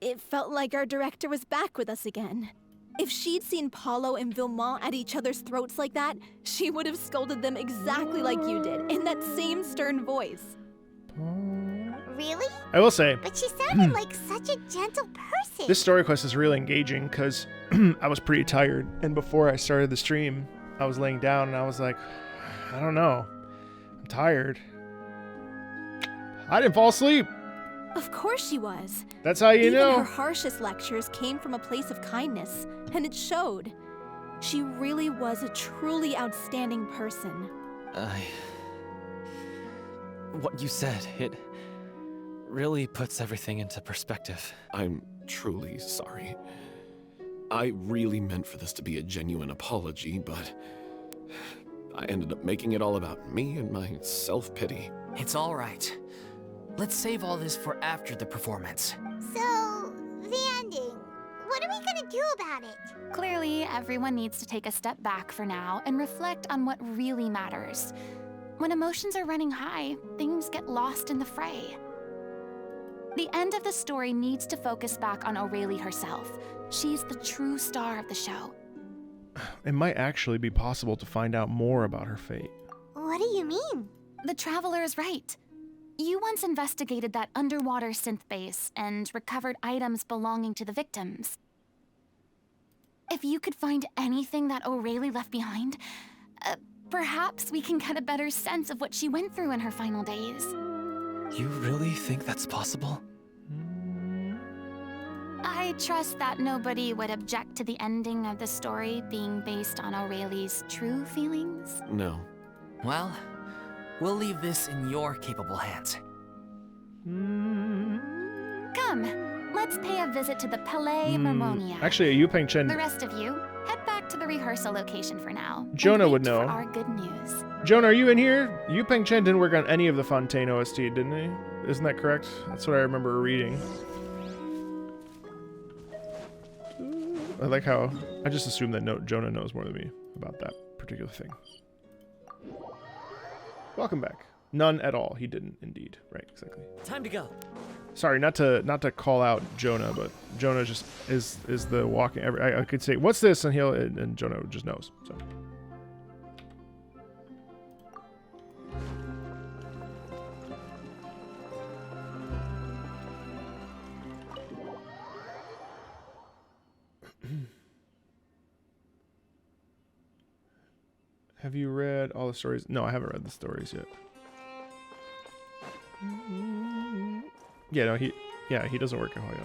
it felt like our director was back with us again. If she'd seen Paulo and Vilmont at each other's throats like that, she would have scolded them exactly like you did, in that same stern voice. Really? I will say, But she sounded like such a gentle person. this story quest is really engaging because I was pretty tired, and before I started the stream, I was laying down and I was like, I don't know, I'm tired. I didn't fall asleep. Of course she was. That's how you Even know. her harshest lectures came from a place of kindness, and it showed. She really was a truly outstanding person. What you said, it really puts everything into perspective. I'm truly sorry. I really meant for this to be a genuine apology, but I ended up making it all about me and my self-pity. It's all right. Let's save all this for after the performance. So, the ending. What are we gonna do about it? Clearly, everyone needs to take a step back for now and reflect on what really matters. When emotions are running high, things get lost in the fray. The end of the story needs to focus back on Aurelie herself. She's the true star of the show. It might actually be possible to find out more about her fate. What do you mean? The Traveler is right. You once investigated that underwater synth base and recovered items belonging to the victims. If you could find anything that Aurelie left behind, perhaps we can get a better sense of what she went through in her final days. You really think that's possible? I trust that nobody would object to the ending of the story being based on Aurelie's true feelings. No. Well, We'll leave this in your capable hands. Come, let's pay a visit to the Palais Marmonia. Actually, Yu Peng Chen. The rest of you, head back to the rehearsal location for now. Jonah and would wait know. For our good news. Jonah, are you in here? Yu Peng Chen didn't work on any of the Fontaine OST, didn't he? Isn't that correct? That's what I remember reading. I like how I just assumed that Jonah knows more than me about that particular thing. Welcome back. None at all. He didn't, indeed. Right, exactly. Time to go. Sorry, not to call out Jonah, but Jonah just is the walking. I could say, "What's this?" and Jonah just knows. So. Have you read all the stories? No, I haven't read the stories yet. Yeah, no, he doesn't work at Hoyo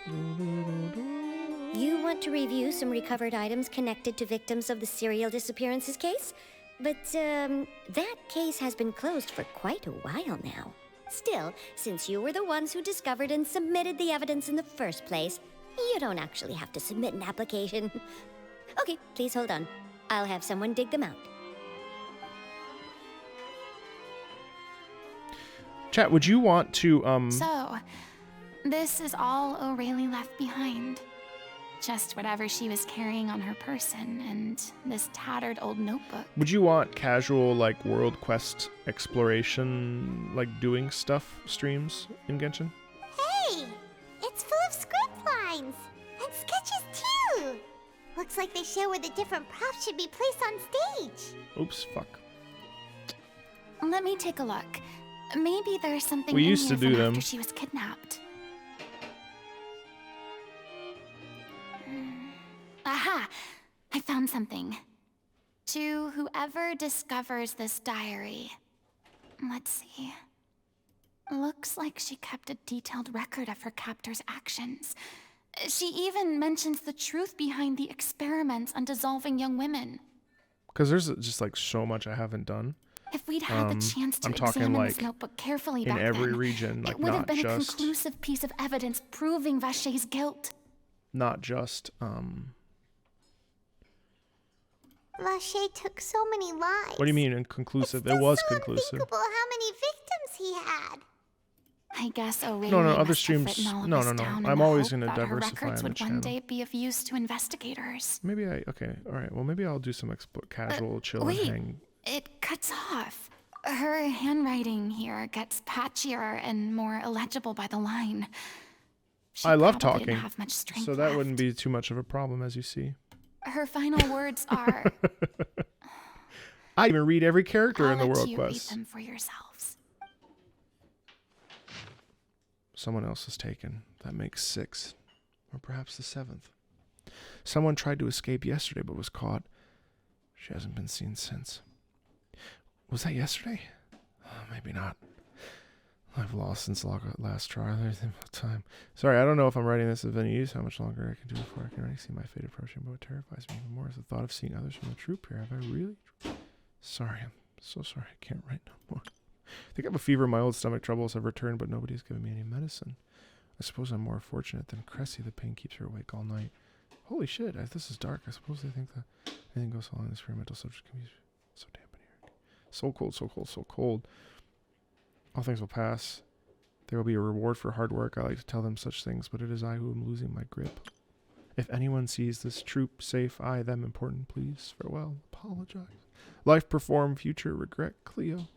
anymore. You want to review some recovered items connected to victims of the serial disappearances case? But, that case has been closed for quite a while now. Still, since you were the ones who discovered and submitted the evidence in the first place, you don't actually have to submit an application. Okay, please hold on. I'll have someone dig them out. Chat, would you want to, So, this is all O'Reilly left behind. Just whatever she was carrying on her person, and this tattered old notebook. Would you want casual, like, World Quest exploration, like, doing stuff streams in Genshin? Hey! It's full of script lines! And sketches, too! Looks like they show where the different props should be placed on stage. Oops, fuck. Let me take a look. Maybe there's something We in used here to do from them. after she was kidnapped. Aha! I found something. To whoever discovers this diary. Let's see. Looks like she kept a detailed record of her captor's actions. She even mentions the truth behind the experiments on dissolving young women. Because there's just, like, so much I haven't done. If we'd had the chance to I'm talking, examine like, this notebook carefully in back every then, region, like, it would have not been a just, conclusive piece of evidence proving Vachey's guilt. not just, Vachey took so many lives. What do you mean inconclusive? It was conclusive. Unthinkable how many victims he had. I guess O'Reilly No, must other have streams. written all of No, this no, no. down in I'm the always hope going to that her diversify records on the would channel. one day be of use to investigators. Maybe okay, all right. Well, maybe I'll do some casual chill and Wait, hang. it cuts off. Her handwriting here gets patchier and more illegible by the line. She I love probably didn't talking, have much strength so that left. wouldn't be too much of a problem, as you see. Her final words are, I even read every character I'll in the let World you Quest. read them for yourselves. Someone else is taken. That makes 6, or perhaps the 7th. Someone tried to escape yesterday, but was caught. She hasn't been seen since. Was that yesterday? Maybe not. I've lost since last trial. There's no time. Sorry, I don't know if I'm writing this of any use. How much longer I can do before I can already see my fate approaching. But what terrifies me even more is the thought of seeing others from the troop here. Have I really? Sorry, I'm so sorry. I can't write no more. I think I have a fever. My old stomach troubles have returned, but nobody's given me any medicine. I suppose I'm more fortunate than Cressy. The pain keeps her awake all night. Holy shit, this is dark. I suppose they think that anything goes along this experimental subject can be so damp in here. So cold, so cold, so cold. All things will pass. There will be a reward for hard work. I like to tell them such things, but it is I who am losing my grip. If anyone sees this troop safe, I, them important, please, farewell, apologize. Life, perform, future, regret, Cleo.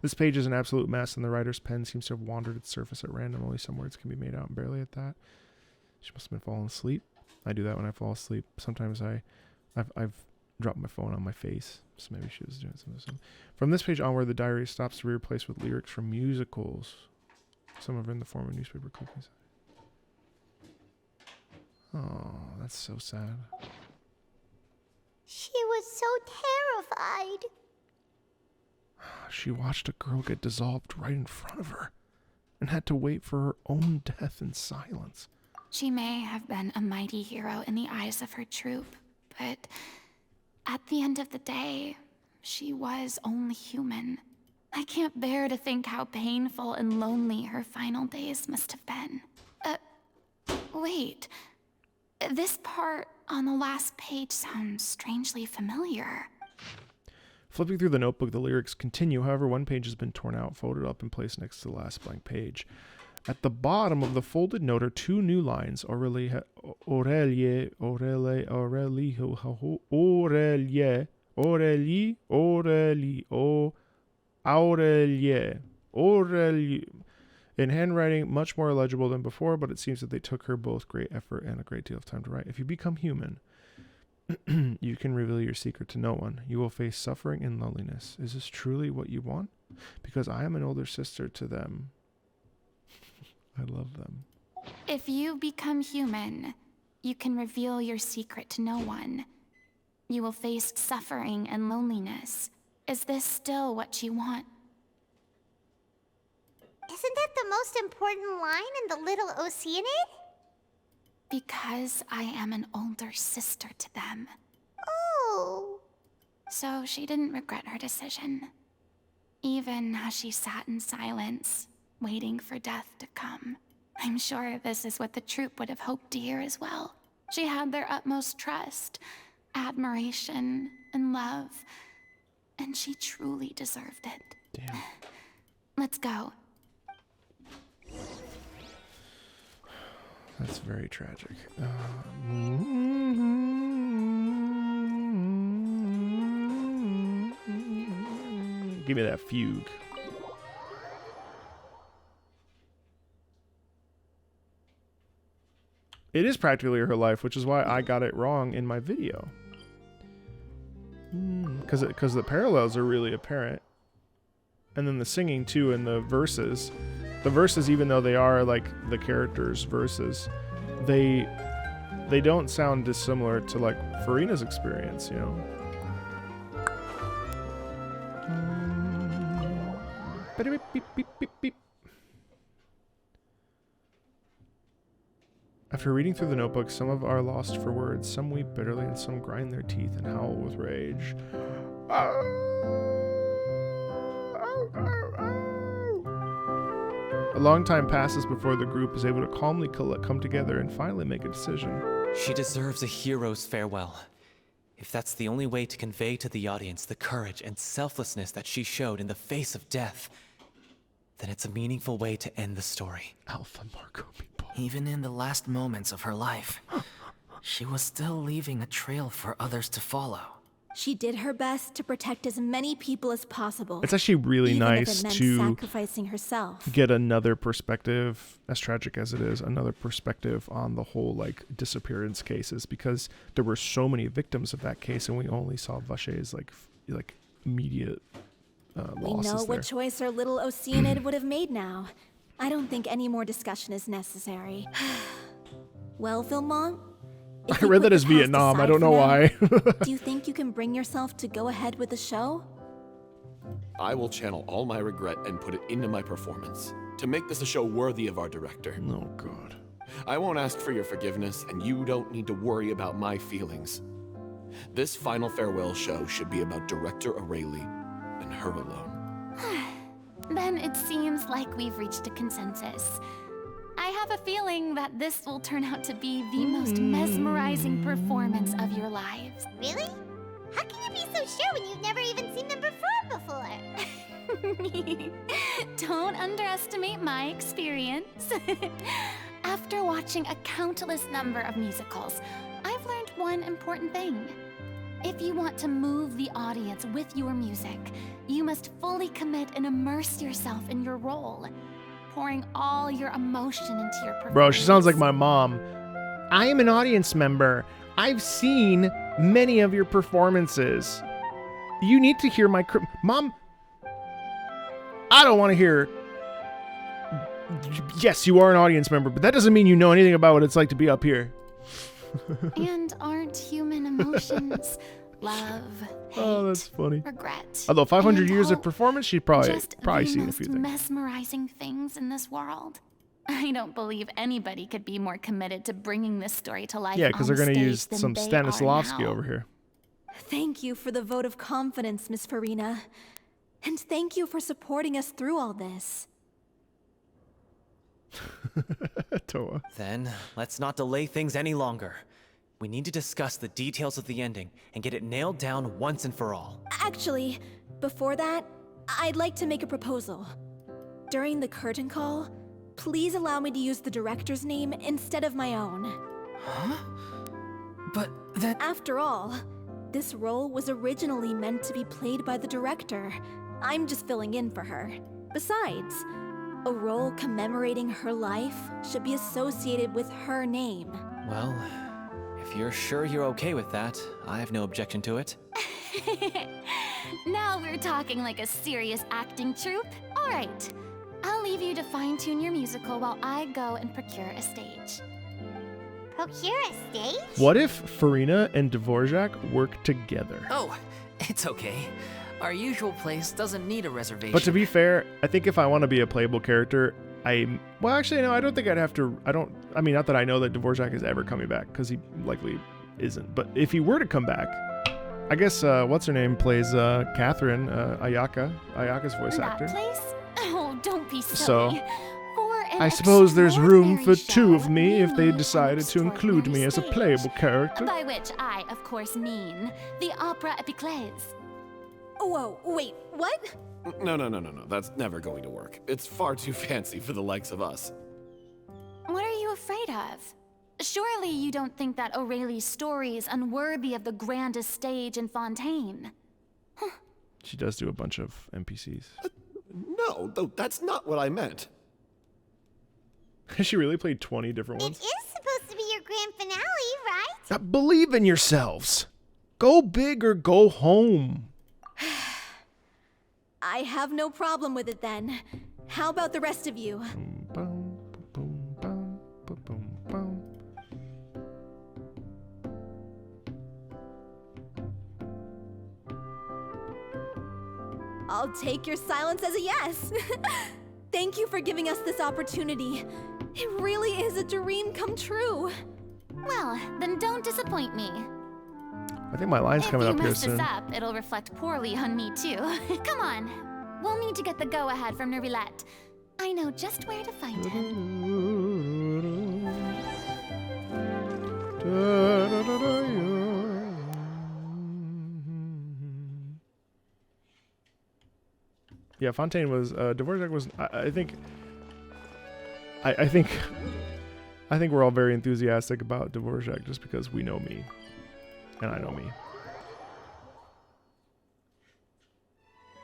This page is an absolute mess, and the writer's pen seems to have wandered its surface at random. Only some words can be made out, and barely at that. She must have been falling asleep. I do that when I fall asleep. Sometimes I've dropped my phone on my face, so maybe she was doing something. From this page onward, the diary stops to be replaced with lyrics from musicals. Some are in the form of newspaper clippings. Oh, that's so sad. She was so terrified. She watched a girl get dissolved right in front of her and had to wait for her own death in silence. She may have been a mighty hero in the eyes of her troop, but at the end of the day, she was only human. I can't bear to think how painful and lonely her final days must have been. Wait. This part on the last page sounds strangely familiar. Flipping through the notebook, the lyrics continue. However, one page has been torn out, folded up, and placed next to the last blank page. At the bottom of the folded note are two new lines. Aurelie, Aurelie, Aurelie, Aurelie, Aurelie, Aurelie, Aurelie, Aurelie. In handwriting, much more illegible than before, but it seems that they took her both great effort and a great deal of time to write. If you become human, you can reveal your secret to no one. You will face suffering and loneliness. Is this truly what you want? Because I am an older sister to them. I love them. If you become human, you can reveal your secret to no one. You will face suffering and loneliness. Is this still what you want? Isn't that the most important line in the Little Oceanid? Because I am an older sister to them. Oh. So she didn't regret her decision. Even as she sat in silence, waiting for death to come. I'm sure this is what the troupe would have hoped to hear as well. She had their utmost trust, admiration, and love. And she truly deserved it. Damn. Let's go. That's very tragic. Give me that fugue. It is practically her life, which is why I got it wrong in my video. Because the parallels are really apparent. And then the singing too, and the verses, even though they are like the characters' verses, they don't sound dissimilar to like Furina's experience, you know. Beep, beep, beep, beep, beep. After reading through the notebook, some of are lost for words, some weep bitterly, and some grind their teeth and howl with rage. A long time passes before the group is able to calmly come together and finally make a decision. She deserves a hero's farewell. If that's the only way to convey to the audience the courage and selflessness that she showed in the face of death, then it's a meaningful way to end the story. Alpha Marco Meatball. Even in the last moments of her life, she was still leaving a trail for others to follow. She did her best to protect as many people as possible. It's actually really even nice if it meant to sacrificing herself. get another perspective, as tragic as it is, another perspective on the whole like disappearance cases, because there were so many victims of that case, and we only saw Vache's like immediate losses. We know what choice our little Oceanid would have made now. I don't think any more discussion is necessary. Well, Vilmont? I read that as Vietnam. I don't know why. Do you think you can bring yourself to go ahead with the show? I will channel all my regret and put it into my performance to make this a show worthy of our director. Oh, God. I won't ask for your forgiveness, and you don't need to worry about my feelings. This final farewell show should be about Director Aurelie and her alone. Then it seems like we've reached a consensus. I have a feeling that this will turn out to be the most mesmerizing performance of your lives. Really? How can you be so sure when you've never even seen them perform before? Don't underestimate my experience. After watching a countless number of musicals, I've learned one important thing. If you want to move the audience with your music, you must fully commit and immerse yourself in your role, pouring all your emotion into your performance. Bro, she sounds like my mom. I am an audience member. I've seen many of your performances. You need to hear my... Mom, I don't want to hear... Yes, you are an audience member, but that doesn't mean you know anything about what it's like to be up here. And aren't human emotions love, hate, that's funny. regret? Although 500 and years of hope performance, she'd probably just seen a the few most things. mesmerizing things in this world. I don't believe anybody could be more committed to bringing this story to life. Yeah, because they're going to use some Stanislavski over here. Thank you for the vote of confidence, Miss Furina. And thank you for supporting us through all this. Toa. Then, let's not delay things any longer. We need to discuss the details of the ending and get it nailed down once and for all. Actually, before that, I'd like to make a proposal. During the curtain call, please allow me to use the director's name instead of my own. Huh? But that... After all, this role was originally meant to be played by the director. I'm just filling in for her. Besides, a role commemorating her life should be associated with her name. Well, if you're sure you're okay with that, I have no objection to it. Now we're talking like a serious acting troupe. All right, I'll leave you to fine-tune your musical while I go and procure a stage. Procure a stage? What if Furina and Dvorak work together? Oh, it's okay. Our usual place doesn't need a reservation. But to be fair, I think if I want to be a playable character, well, actually, no, I don't think I'd have to. I mean, not that I know that Dvorak is ever coming back, because he likely isn't. But if he were to come back, I guess, what's her name plays Catherine, Ayaka's voice actor. That place? Oh, don't be silly. So, I suppose there's room for two of me if they decided to include me as a playable character. By which I, of course, mean the Opera Epiclese. Whoa, wait, what? No. That's never going to work. It's far too fancy for the likes of us. What are you afraid of? Surely you don't think that Aurelie's story is unworthy of the grandest stage in Fontaine. She does do a bunch of NPCs. No, that's not what I meant. Has she really played 20 different ones? It is supposed to be your grand finale, right? Believe in yourselves. Go big or go home. I have no problem with it then. How about the rest of you? I'll take your silence as a yes. Thank you for giving us this opportunity. It really is a dream come true. Well, then don't disappoint me. I think my line's coming up here If you soon. mess this up, it'll reflect poorly on me too. Come on. We'll need to get the go-ahead from Nervilette. I know just where to find him. Yeah, Fontaine was Dvorak was I think we're all very enthusiastic about Dvorak just because we know me. And I know me.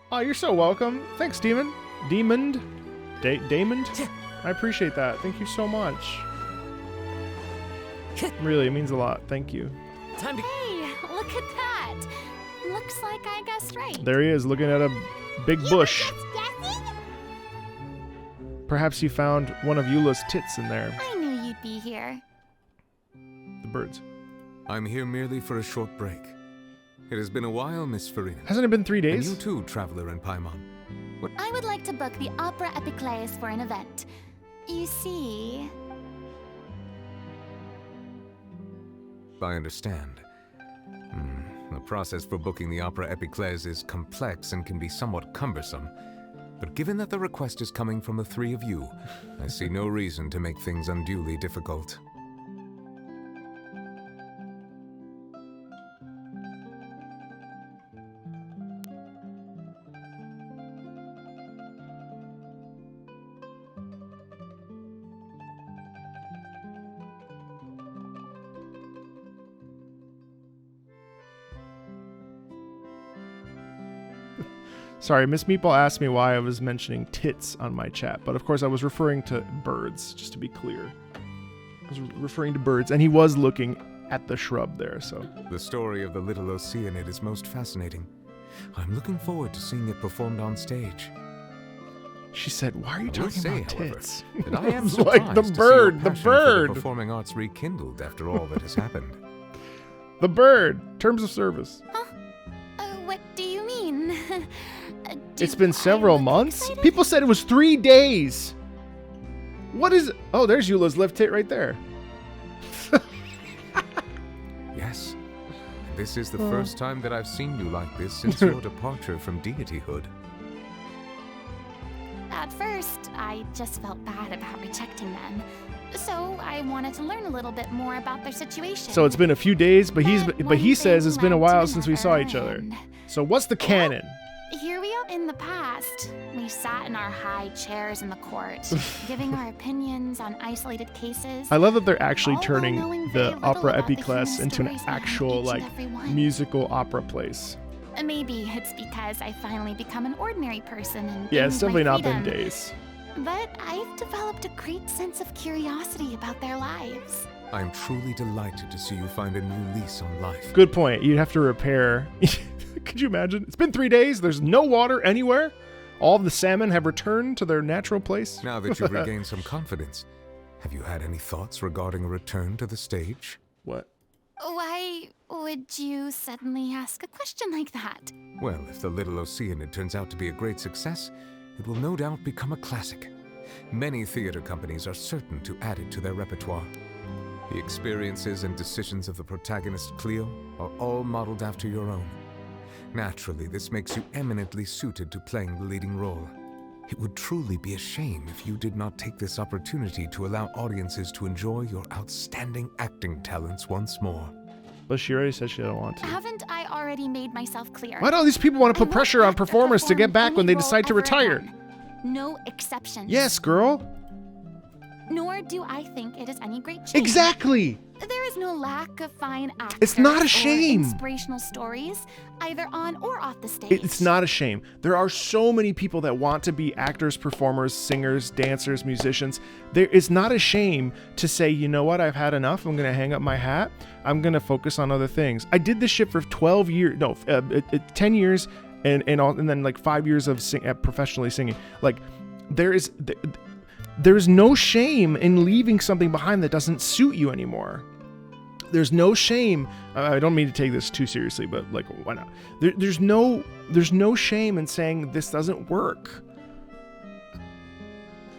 Oh, you're so welcome. Thanks, Demon. Damon? I appreciate that. Thank you so much. Really, it means a lot. Thank you. Time to... Hey, look at that. Looks like I guessed right. There he is, looking at a big bush. Perhaps he found one of Eula's tits in there. I knew you'd be here. The birds. I'm here merely for a short break. It has been a while, Miss Furina. Hasn't it been 3 days? And you too, Traveler in Paimon. What? I would like to book the Opera Epiclese for an event. You see... I understand. The process for booking the Opera Epiclese is complex and can be somewhat cumbersome. But given that the request is coming from the three of you, I see no reason to make things unduly difficult. Sorry, Miss Meatball asked me why I was mentioning tits on my chat, but of course I was referring to birds, just to be clear. I was referring to birds, and he was looking at the shrub there, so. The story of the little Oceanid is most fascinating. I'm looking forward to seeing it performed on stage. She said, why are you talking about tits? That I am like the bird, the bird. The performing arts rekindled after all that has happened. The bird, terms of service. Huh? What do you mean? It's been several months? Excited? People said it was 3 days. What is... Oh, there's Eula's left tit right there. Yes. This is the first time that I've seen you like this since your departure from deityhood. At first, I just felt bad about rejecting them. So I wanted to learn a little bit more about their situation. So it's been a few days, but he says it's been a led while to since we saw another, each other. and So what's the canon? here we are in the past. We sat in our high chairs in the court, giving our opinions on isolated cases. I love that they're actually all while turning knowing very the little opera about the epiclese human into an stories behind actual each like and every one. musical opera place. Maybe it's because I finally become an ordinary person and Yeah, it's gained my definitely not been freedom. days. But I've developed a great sense of curiosity about their lives. I'm truly delighted to see you find a new lease on life. Good point. You'd have to repair. Could you imagine? It's been 3 days. There's no water anywhere. All of the salmon have returned to their natural place. Now that you've regained some confidence, have you had any thoughts regarding a return to the stage? What? Why would you suddenly ask a question like that? Well, if the Little Oceanid turns out to be a great success, it will no doubt become a classic. Many theater companies are certain to add it to their repertoire. The experiences and decisions of the protagonist, Cleo, are all modeled after your own. Naturally, this makes you eminently suited to playing the leading role. It would truly be a shame if you did not take this opportunity to allow audiences to enjoy your outstanding acting talents once more. But she already said she didn't want to. Haven't I already made myself clear? Why do all these people want to put I won't pressure on have to performers to get perform back when any they decide to role ever retire? again. No exceptions. Yes, girl. Nor do I think it is any great shame. Exactly. There is no lack of fine actors. It's not a or shame. Inspirational stories, either on or off the stage. It's not a shame. There are so many people that want to be actors, performers, singers, dancers, musicians. There is not a shame to say, you know what, I've had enough. I'm going to hang up my hat. I'm going to focus on other things. I did this shit for 12 years. No, 10 years and then like 5 years of professionally singing. Like there's no shame in leaving something behind that doesn't suit you anymore. There's no shame. I don't mean to take this too seriously, but like, why not? There's no shame in saying this doesn't work.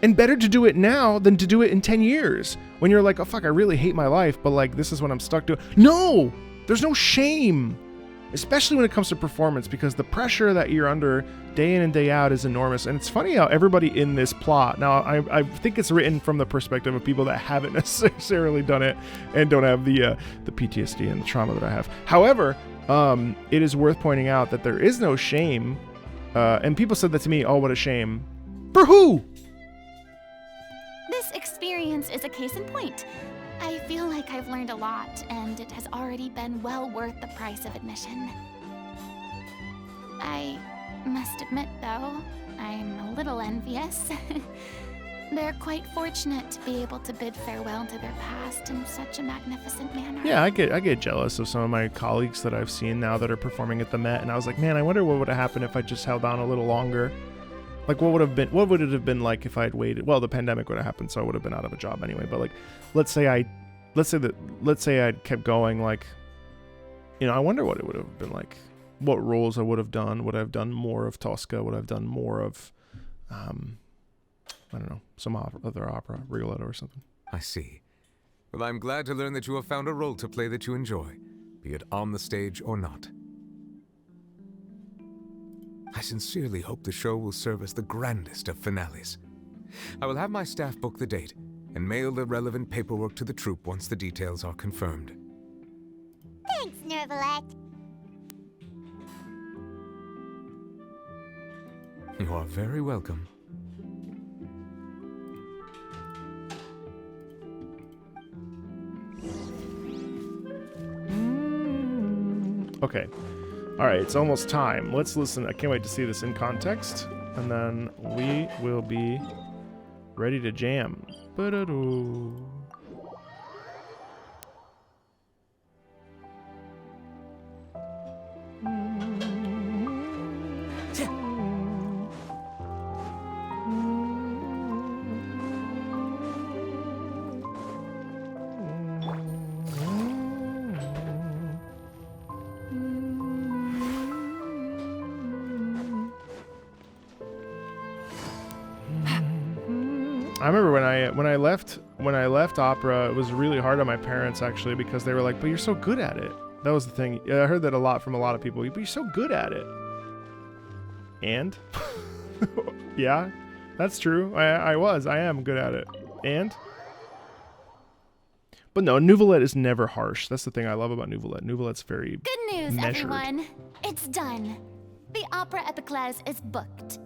And better to do it now than to do it in 10 years when you're like, oh fuck, I really hate my life, but like this is what I'm stuck doing. No, there's no shame, especially when it comes to performance, because the pressure that you're under day in and day out is enormous. And it's funny how everybody in this plot, now I think it's written from the perspective of people that haven't necessarily done it and don't have the PTSD and the trauma that I have. However, it is worth pointing out that there is no shame. And people said that to me, oh, what a shame. For who? This experience is a case in point. I feel like I've learned a lot, and it has already been well worth the price of admission. I must admit, though, I'm a little envious. They're quite fortunate to be able to bid farewell to their past in such a magnificent manner. Yeah, I get jealous of some of my colleagues that I've seen now that are performing at the Met, and I was like, man, I wonder what would have happened if I just held on a little longer. Like, what would it have been like if I had waited? Well, the pandemic would have happened, so I would have been out of a job anyway. But like, let's say I'd kept going. Like, you know, I wonder what it would have been like. What roles I would have done. Would I have done more of Tosca? Would I have done more of, I don't know, some other opera, Rigoletto or something? I see. Well, I'm glad to learn that you have found a role to play that you enjoy, be it on the stage or not. I sincerely hope the show will serve as the grandest of finales. I will have my staff book the date and mail the relevant paperwork to the troupe once the details are confirmed. Thanks, Nervalette. You are very welcome. Okay. All right, it's almost time. Let's listen. I can't wait to see this in context. And then we will be ready to jam. Ba-da-doo. I remember when I left opera, it was really hard on my parents actually, because they were like, "But you're so good at it." That was the thing. Yeah, I heard that a lot from a lot of people. But you're so good at it. And? Yeah, that's true. I am good at it. And? But no, Nouvelette is never harsh. That's the thing I love about Nouvelette. Nouvelette's very Good news, measured. everyone. It's done. The Opera Epiclese is booked.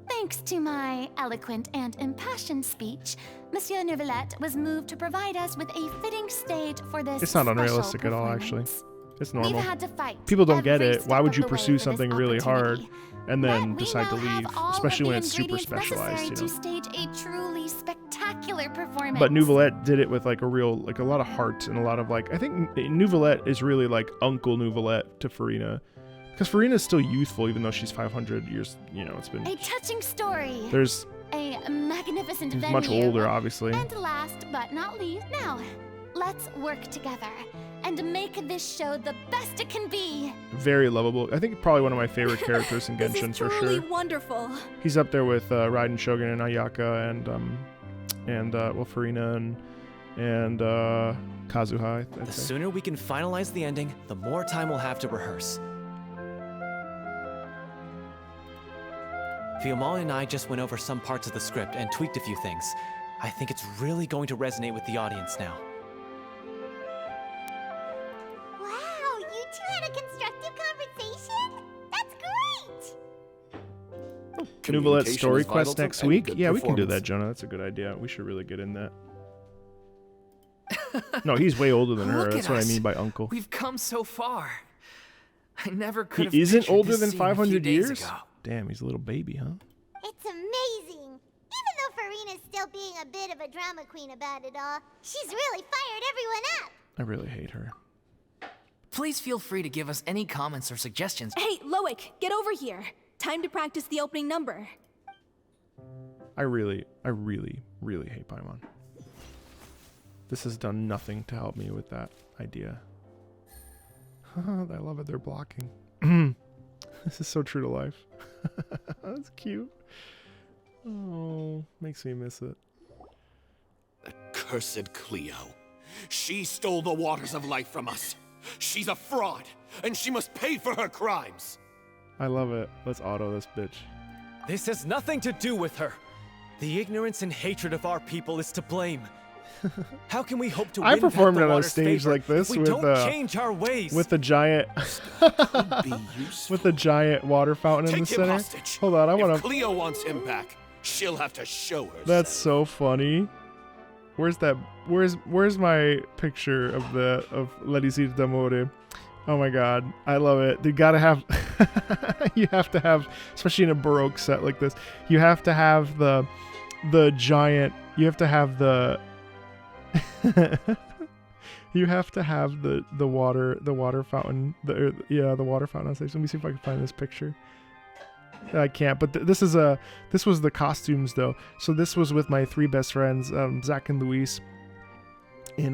Thanks to my eloquent and impassioned speech, Monsieur Nouvelette was moved to provide us with a fitting stage for this It's not special unrealistic at all, actually. performance. It's normal. We've had to fight People don't get every it. Why step would of you the way pursue for something this really hard opportunity. and then But we decide to now have leave, all especially of when the it's super ingredients specialized, necessary you know? to stage a truly spectacular performance. But Nouvelette did it with like a lot of heart and a lot of like, I think Nouvelette is really like Uncle Nouvelette to Furina. Because Furina is still youthful, even though she's 500 years, you know, it's been... A touching story. There's... A magnificent venue. Much older, obviously. And last but not least, now, let's work together and make this show the best it can be. Very lovable. I think probably one of my favorite characters in Genshin for sure. This is truly wonderful. He's up there with Raiden Shogun and Ayaka and Furina and Kazuha. I'd The say. sooner we can finalize the ending, the more time we'll have to rehearse. Fiamma and I just went over some parts of the script and tweaked a few things. I think it's really going to resonate with the audience now. Wow, you two had a constructive conversation? That's great! Nouvelette's story is vital quest to next any week? good Yeah, we can do that, performance. Jonah. That's a good idea. We should really get in that. No, he's way older than her. Look That's at what I us. mean by uncle. We've come so far. I never could have He isn't pictured older this than scene a few 500 days years? ago. Damn, he's a little baby, huh? It's amazing! Even though Furina's still being a bit of a drama queen about it all, she's really fired everyone up! I really hate her. Please feel free to give us any comments or suggestions. Hey, Loic, get over here. Time to practice the opening number. I really hate Paimon. This has done nothing to help me with that idea. I love it, they're blocking. This is so true to life. That's cute. Oh, makes me miss it. Cursed Cleo. She stole the waters of life from us. She's a fraud, and she must pay for her crimes. I love it. Let's auto this bitch. This has nothing to do with her. The ignorance and hatred of our people is to blame. How can we hope to win I back performed the on a water's stage favor like this if we with don't change our ways? with a giant with a giant water fountain in the Take him center. hostage. Hold on, I want If to. Cleo wants him back, she'll have to show herself. That's so funny. Where's that? Where's my picture of L'Elisir d'Amore? Oh my god, I love it. You gotta have. You have to have, especially in a Baroque set like this. You have to have the giant. You have to have the. You have to have the water fountain. The water fountain on stage. Let me see if I can find this picture. I can't, but this was the costumes though. So this was with my three best friends, Zach and Luis, in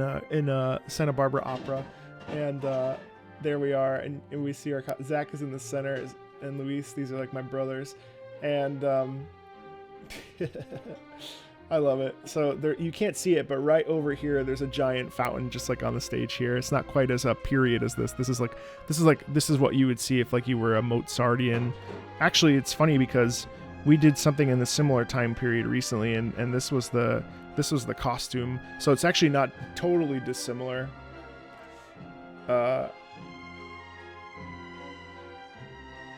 Santa Barbara Opera, and there we are, and we see our Zach is in the center, and Luis, these are like my brothers, and I love it. So there, you can't see it, but right over here, there's a giant fountain just like on the stage here. It's not quite as a period as this. This is what you would see if like you were a Mozartian. Actually, it's funny because we did something in the similar time period recently, and this was the costume. So it's actually not totally dissimilar. But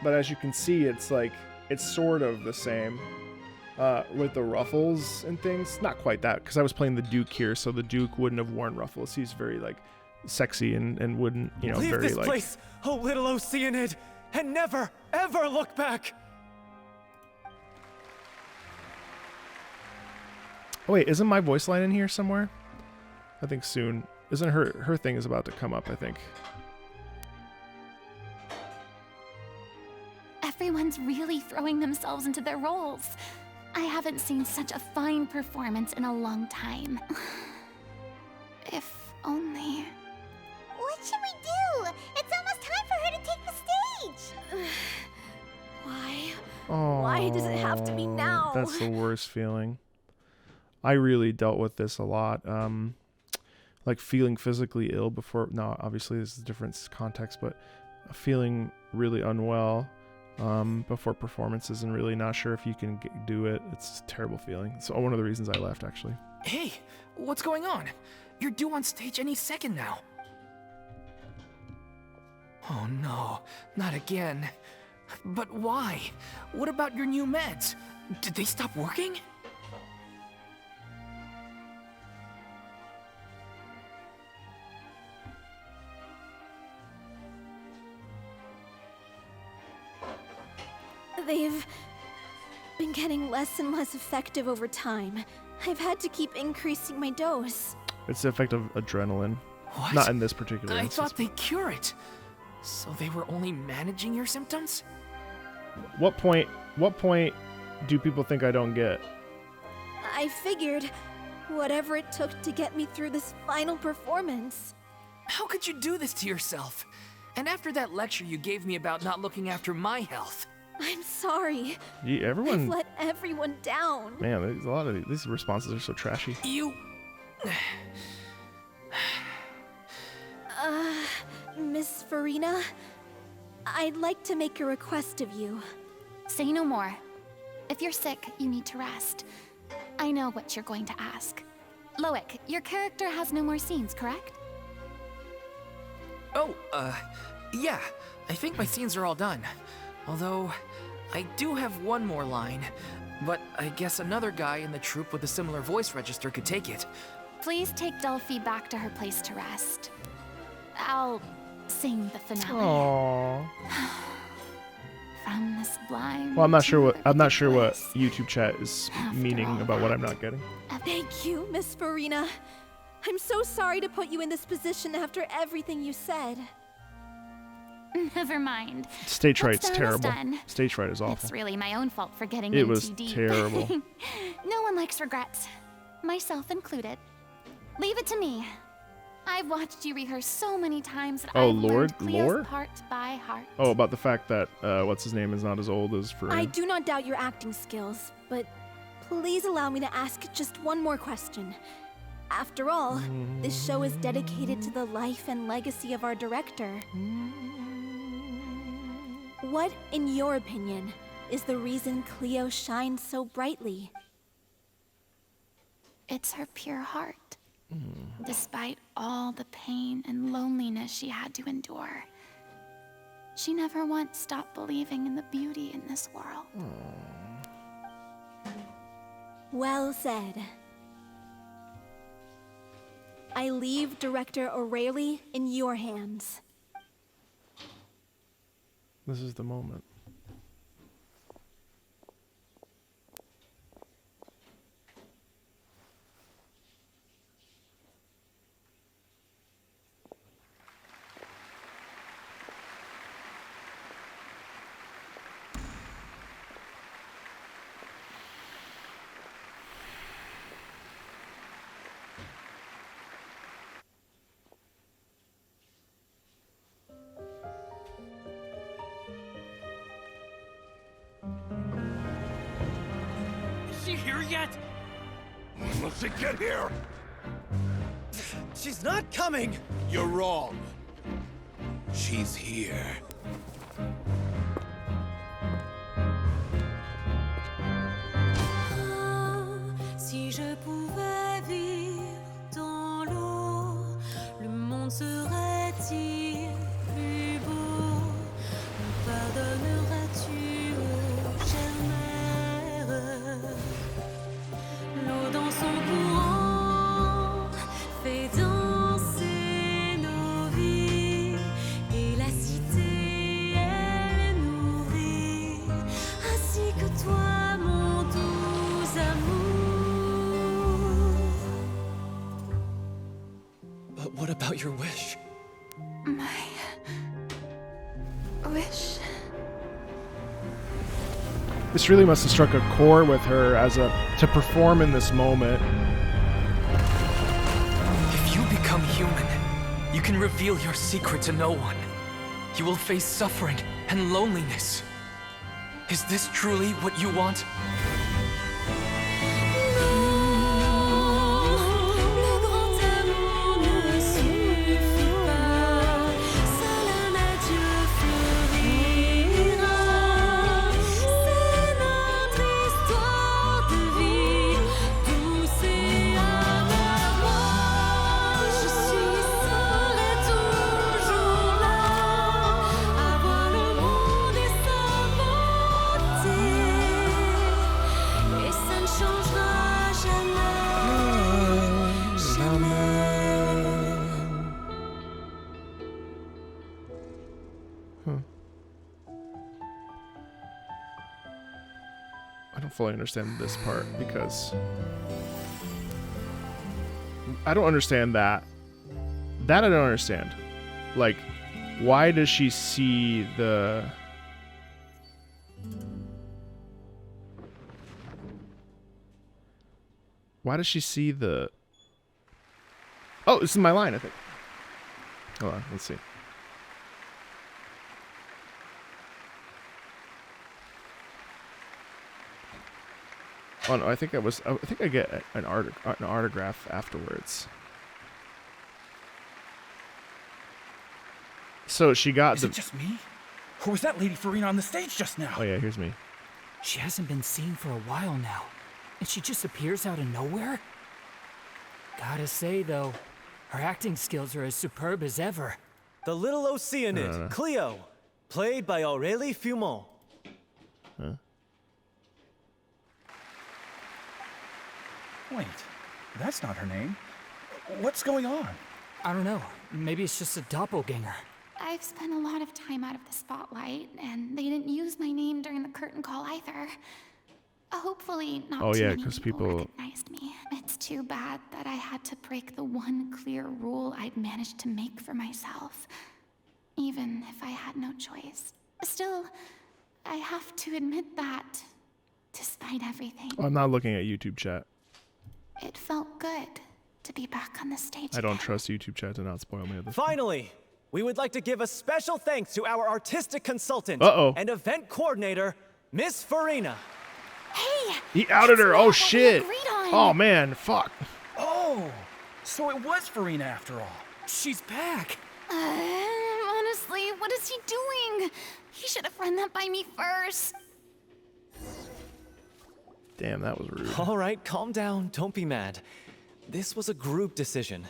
as you can see, it's sort of the same. With the ruffles and things. Not quite that, because I was playing the Duke here, so the Duke wouldn't have worn ruffles. He's very like sexy and wouldn't, Leave very this like place, oh little Oceanid, and never, ever look back. Oh wait, isn't my voice line in here somewhere? I think soon. Isn't her thing is about to come up, I think. Everyone's really throwing themselves into their roles. I haven't seen such a fine performance in a long time. If only. What should we do? It's almost time for her to take the stage! Why? Oh, Why does it have to be now? That's the worst feeling. I really dealt with this a lot. like feeling physically ill before. Now, obviously, this is a different context, but feeling really unwell before performances and really not sure if you can do it. It's a terrible feeling. It's one of the reasons I left, actually. Hey, what's going on? You're due on stage any second now. Oh no, not again. But why? What about your new meds? Did they stop working? They've been getting less and less effective over time. I've had to keep increasing my dose. It's the effect of adrenaline. What? Not in this particular instance. I thought they'd cure it. So they were only managing your symptoms? What point do people think I don't get? I figured whatever it took to get me through this final performance. How could you do this to yourself? And after that lecture you gave me about not looking after my health. I'm sorry. Yeah, everyone. I've let everyone down. Man, there's a lot of these responses are so trashy. You. Miss Furina, I'd like to make a request of you. Say no more. If you're sick, you need to rest. I know what you're going to ask. Loic, your character has no more scenes, correct? Oh, yeah. I think my scenes are all done. Although, I do have one more line. But I guess another guy in the troupe with a similar voice register could take it. Please take Delphi back to her place to rest. I'll sing the finale. Aww. From the sublime. Well, I'm not sure what YouTube chat is meaning about what I'm not getting. Thank you, Miss Furina. I'm so sorry to put you in this position after everything you said. Never mind. Stage fright's What's done is terrible. done. Stage fright is awful. It's really my own fault for getting It in was too deep. terrible. No one likes regrets, myself included. Leave it to me. I've watched you rehearse so many times that I've learned Cleo's part by heart. Oh, about the fact that what's his name is not as old as Furina. I do not doubt your acting skills, but please allow me to ask just one more question. After all, this show is dedicated to the life and legacy of our director. What, in your opinion, is the reason Cleo shines so brightly? It's her pure heart. Despite all the pain and loneliness she had to endure, she never once stopped believing in the beauty in this world. Well said. I leave Director O'Reilly in your hands. This is the moment. Is she here yet? Let's get here! She's not coming! You're wrong. She's here. Si je pouvais vivre dans l'eau, le monde serait-il plus beau? Me pardonneras-tu, ô chère mère? L'eau dans son courant fait danser nos vies, et la cité elle nourrit, ainsi que toi, mon doux amour. But what about your wish? My wish. This really must have struck a chord with her to perform in this moment. If you become human, you can reveal your secret to no one. You will face suffering and loneliness. Is this truly what you want? Le grand amour Huh. I don't fully understand this part because I don't understand that. That I don't understand. Like, why does she see the... Why does she see the... Oh, this is my line, I think. Hold on, let's see. Oh no, I think I get an autograph afterwards. So she got Is it just me? Or was that Lady Furina on the stage just now? Oh yeah, here's me. She hasn't been seen for a while now, and she just appears out of nowhere? Gotta say, though, her acting skills are as superb as ever. The little Oceanid, Cleo, played by Aurélie Fumont. Huh? Wait, that's not her name. What's going on? I don't know. Maybe it's just a doppelganger. I've spent a lot of time out of the spotlight, and they didn't use my name during the curtain call either. Hopefully, not too many people recognized me. It's too bad that I had to break the one clear rule I'd managed to make for myself, even if I had no choice. Still, I have to admit that, despite everything, Oh, I'm not looking at YouTube chat. it felt good to be back on the stage. I don't trust YouTube chat to not spoil me at this point. Finally, we would like to give a special thanks to our artistic consultant and event coordinator, Miss Furina. Hey! He outed her. Oh shit! Oh man, fuck. Oh, so it was Furina after all. She's back. Honestly, what is he doing? He should have run that by me first. Damn, that was rude. All right, calm down. Don't be mad. This was a group decision.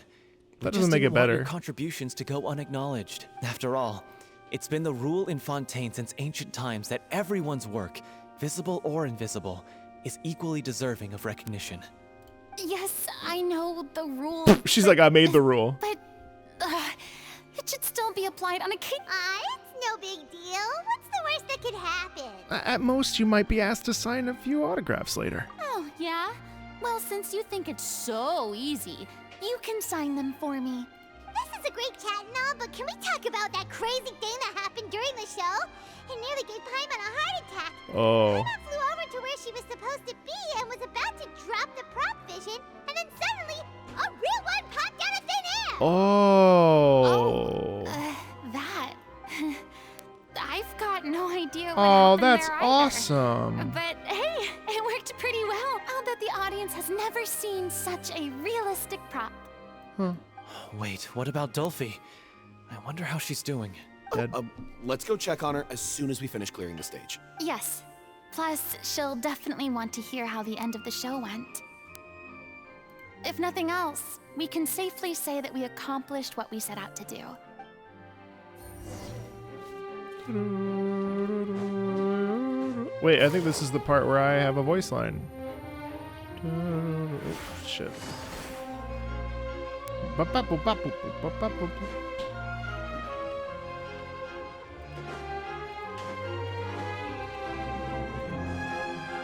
That doesn't make it Want your better. contributions to go unacknowledged. After all, it's been the rule in Fontaine since ancient times that everyone's work, visible or invisible, is equally deserving of recognition. Yes, I know the rule. She's like, I made the rule. But it should still be applied on a case. It's no big deal. What's the worst that could happen? At most, you might be asked to sign a few autographs later. Oh, yeah? Well, since you think it's so easy, you can sign them for me. This is a great chat and all, but can we talk about that crazy thing that happened during the show? It nearly gave Paimon a heart attack. Oh. Paimon flew over to where she was supposed to be and was about to drop the prop vision, and then suddenly, a real one popped out of thin air! Oh. That. I've got no idea what Oh, happened that's there either. awesome. But hey, it worked pretty well. I'll bet the audience has never seen such a realistic prop. Huh. Wait, what about Dolphy? I wonder how she's doing. Let's go check on her as soon as we finish clearing the stage. Yes. Plus, she'll definitely want to hear how the end of the show went. If nothing else, we can safely say that we accomplished what we set out to do. Wait, I think this is the part where I have a voice line. Oh, shit.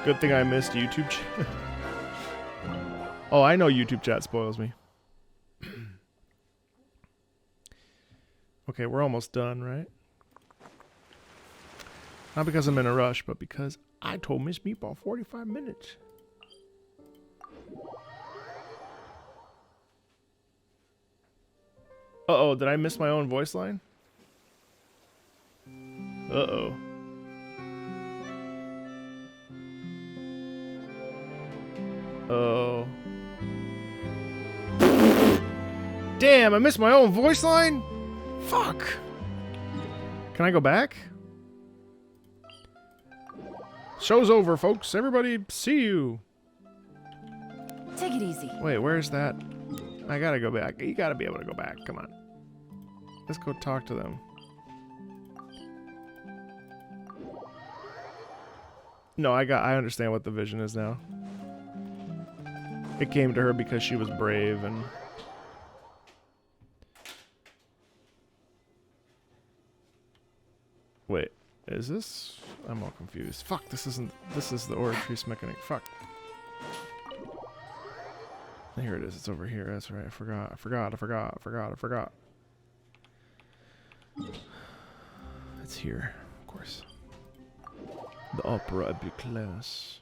Good thing I missed YouTube chat. Oh, I know YouTube chat spoils me. Okay, we're almost done, right? Not because I'm in a rush, but because I told Miss Meatball 45 minutes. Uh-oh, did I miss my own voice line? Uh-oh. Oh. Damn, I missed my own voice line? Fuck. Can I go back? Show's over, folks. Everybody, see you. Take it easy. Wait, where's that? I gotta go back. You gotta be able to go back. Come on. Let's go talk to them. No, I understand what the vision is now. It came to her because she was brave and... Wait, is this? I'm all confused. Fuck, this isn't. This is the Oratrice mechanic. Fuck. Here it is. It's over here. That's right. I forgot. It's here, of course. The opera épiclèse.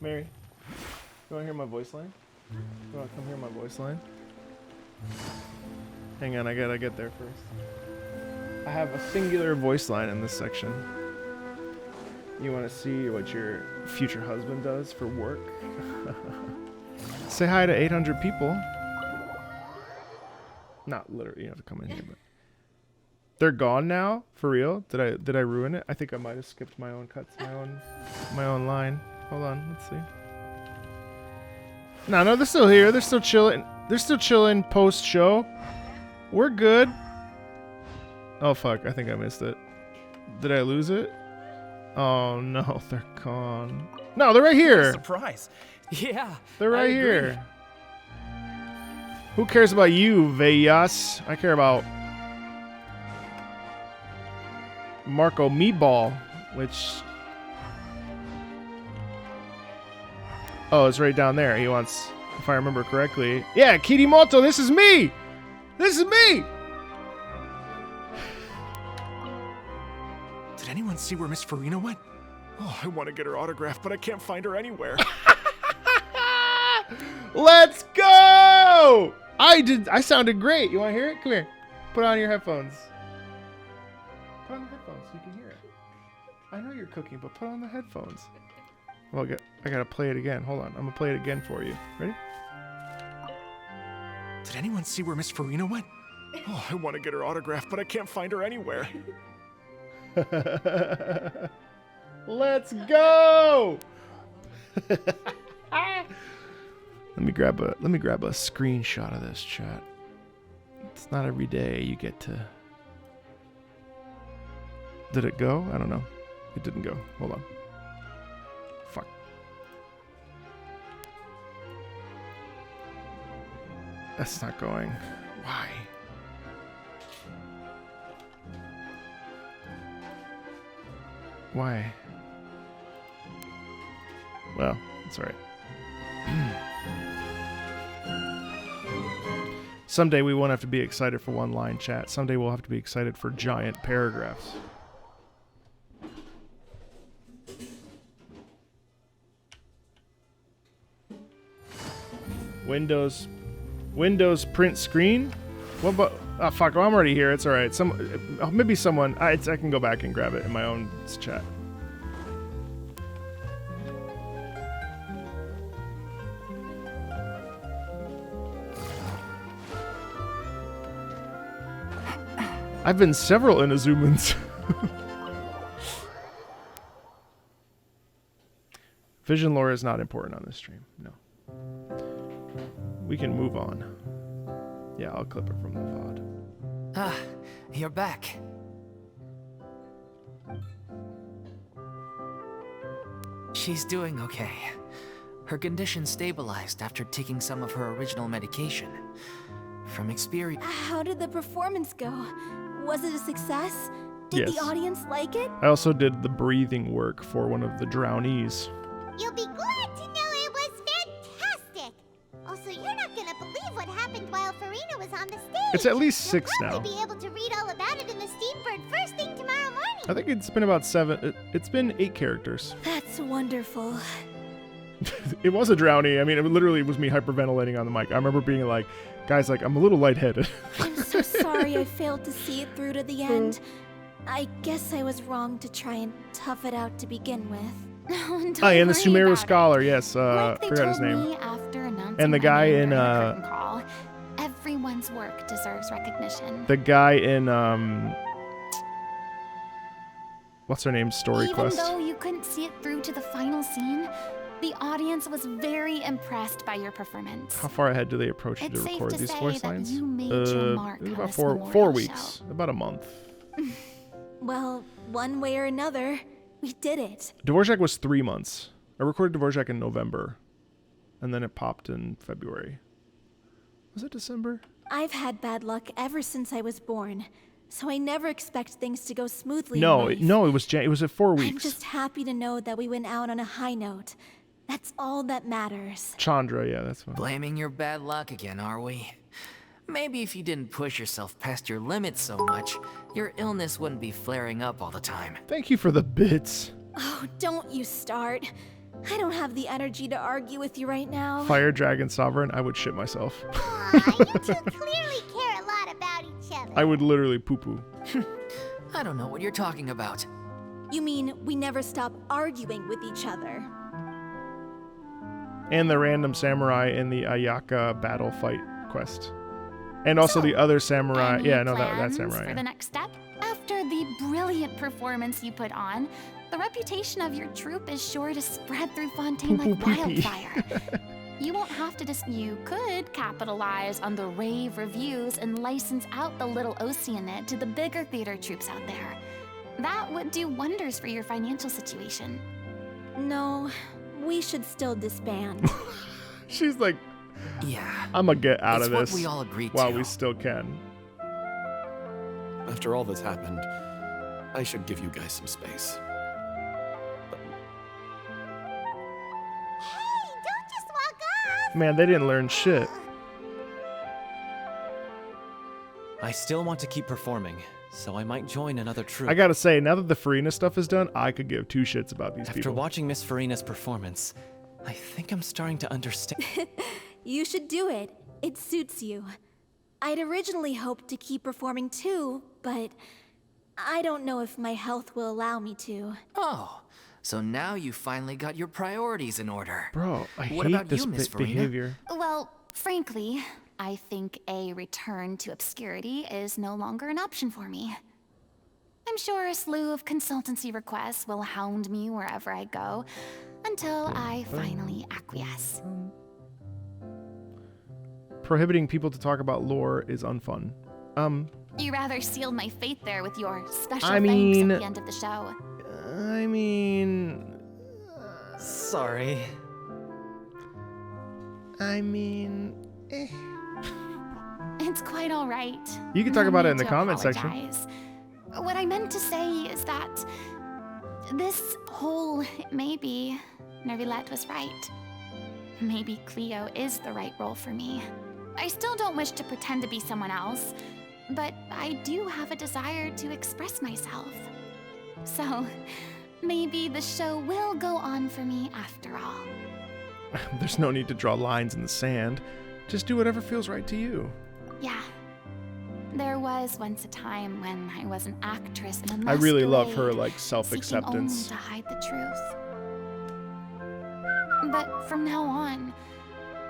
Mary, you want to hear my voice line? You want to come hear my voice line? Hang on, I gotta get there first. I have a singular voice line in this section. You want to see what your future husband does for work? Say hi to 800 people. Not literally, you have to come in here, but they're gone now. For real? Did I ruin it? I think I might have skipped my own cuts, my own line. Hold on, let's see. No, they're still here. They're still chilling. They're still chilling post show. We're good. Oh fuck! I think I missed it. Did I lose it? Oh no, they're gone. No, they're right here. Surprise. Yeah. They're right here. Who cares about you, Vegas? I care about Marco Meatball, which... Oh, it's right down there. He wants, if I remember correctly... Yeah, Kirimoto, this is me! This is me! Did anyone see where Miss Furina went? Oh, I want to get her autograph, but I can't find her anywhere. Let's go! I sounded great. You want to hear it? Come here. Put on your headphones. Put on the headphones so you can hear it. I know you're cooking, but put on the headphones. Well, I gotta play it again. Hold on. I'm gonna play it again for you. Ready? Did anyone see where Miss Furina went? Oh, I want to get her autograph, but I can't find her anywhere. Let's go! Let me grab a screenshot of this, chat. It's not every day you get to... Did it go? I don't know. It didn't go. Hold on. Fuck. That's not going. Why? Why? Well, it's alright. Someday we won't have to be excited for one line chat. Someday we'll have to be excited for giant paragraphs. Windows print screen? What about... Oh, fuck. I'm already here. It's alright. Maybe someone... I can go back and grab it in my own chat. I've been several Inazumans. Vision lore is not important on this stream. No. We can move on. Yeah, I'll clip it from the VOD. Ah, you're back. She's doing okay. Her condition stabilized after taking some of her original medication. From experience... How did the performance go? Was it a success? Did Yes. the audience like it? I also did the breathing work for one of the drownees. You'll be glad to know it was fantastic. Also, you're not gonna believe what happened while Furina was on the stage. It's at least You'll 6 now. probably be able to read all about it in the Steambird first thing tomorrow morning. I think it's been about 7. It's been 8 characters. That's wonderful. It was a drownie. I mean, it literally was me hyperventilating on the mic. I remember being like, guys, like, I'm a little lightheaded. I'm so sorry I failed to see it through to the end. I guess I was wrong to try and tough it out to begin with. Oh, yeah, and the Sumeru Scholar, yes. Like they Forgot his told name. me after announcing And the my guy name in, during the curtain call, everyone's work deserves recognition. The guy in, what's her name? Story Even Quest. though you couldn't see it through to the final scene, the audience was very impressed by your performance. How far ahead do they approach you It's to safe record to these say voice that lines? you made your mark It was on about this 4 memorial weeks. About a month. Well, one way or another, we did it. Dvorak was 3 months. I recorded Dvorak in November, and then it popped in February. Was it December? I've had bad luck ever since I was born, so I never expect things to go smoothly. No, in life. no, it was at 4 weeks. I'm just happy to know that we went out on a high note. That's all that matters. Chandra, yeah, that's fine. Blaming your bad luck again, are we? Maybe if you didn't push yourself past your limits so much, your illness wouldn't be flaring up all the time. Thank you for the bits. Oh, don't you start. I don't have the energy to argue with you right now. Fire Dragon Sovereign, I would shit myself. Aw, you two clearly care a lot about each other. I would literally poo-poo. I don't know what you're talking about. You mean we never stop arguing with each other? And the random samurai in the Ayaka battle fight quest. And also the other samurai. Any Yeah, no, that plans samurai. for Yeah. the next step? After the brilliant performance you put on, the reputation of your troupe is sure to spread through Fontaine like Poo-poo-pee-pee. wildfire. You won't have to you could capitalize on the rave reviews and license out the little Oceanid to the bigger theater troupes out there. That would do wonders for your financial situation. No, we should still disband. She's like, yeah, I'm gonna get out it's of what this we all agreed while to. we still can. After all that's happened, I should give you guys some space. Hey, don't just walk off. Man, they didn't learn shit. I still want to keep performing, so I might join another troupe. I gotta say, now that the Furina stuff is done, I could give two shits about these After people. watching Miss Furina's performance, I think I'm starting to understand. You should do it. It suits you. I'd originally hoped to keep performing too, but I don't know if my health will allow me to. Oh, so now you finally got your priorities in order. Bro, I What hate about this you, Miss Furina? behavior. Well, frankly, I think a return to obscurity is no longer an option for me. I'm sure a slew of consultancy requests will hound me wherever I go until I finally acquiesce. Prohibiting people to talk about lore is unfun. You rather sealed my fate there with your special I thanks mean- at the end of the show. I mean... Sorry. I mean... It's quite all right. You can talk No about it need in the to comment section. apologize. What I meant to say is that this whole maybe Nervilette was right. Maybe Cleo is the right role for me. I still don't wish to pretend to be someone else, but I do have a desire to express myself. So maybe the show will go on for me after all. There's no need to draw lines in the sand. Just do whatever feels right to you. Yeah. There was once a time when I was an actress in a I really love her, masquerade, like, seeking self-acceptance. only to hide the truth. But from now on,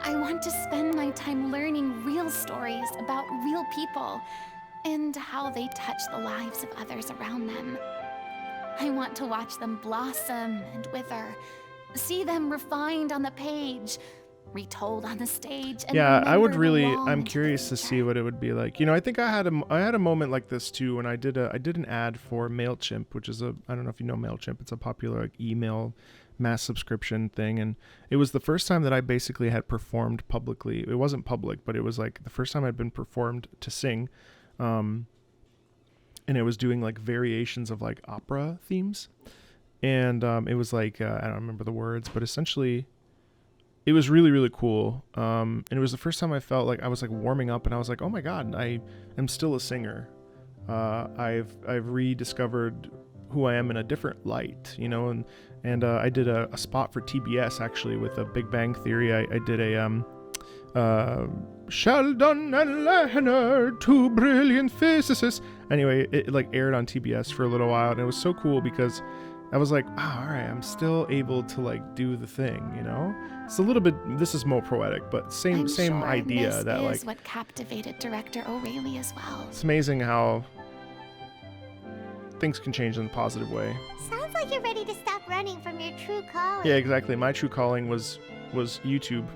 I want to spend my time learning real stories about real people and how they touch the lives of others around them. I want to watch them blossom and wither, see them refined on the page, retold on the stage, and Yeah, I would remembered really. along I'm to the curious to see what it would be like. You know, I think I had a moment like this too when I did an ad for Mailchimp, which is I don't know if you know Mailchimp. It's a popular like, email mass subscription thing, and it was the first time that I basically had performed publicly. It wasn't public, but it was like the first time I'd been performed to sing, and it was doing like variations of like opera themes, and it was like I don't remember the words, but essentially. It was really, really cool. And it was the first time I felt like I was like warming up and I was like, oh my God, I am still a singer. I've rediscovered who I am in a different light, you know, and I did a spot for TBS actually with a Big Bang Theory. I did a Sheldon and Leonard, two brilliant physicists. Anyway, it like aired on TBS for a little while and it was so cool because I was like, all right, I'm still able to like do the thing, you know? It's a little bit, this is more poetic, but same sure idea this that is like, what captivated director O'Reilly as well. it's amazing how things can change in a positive way. Sounds like you're ready to stop running from your true calling. Yeah, exactly. My true calling was YouTube.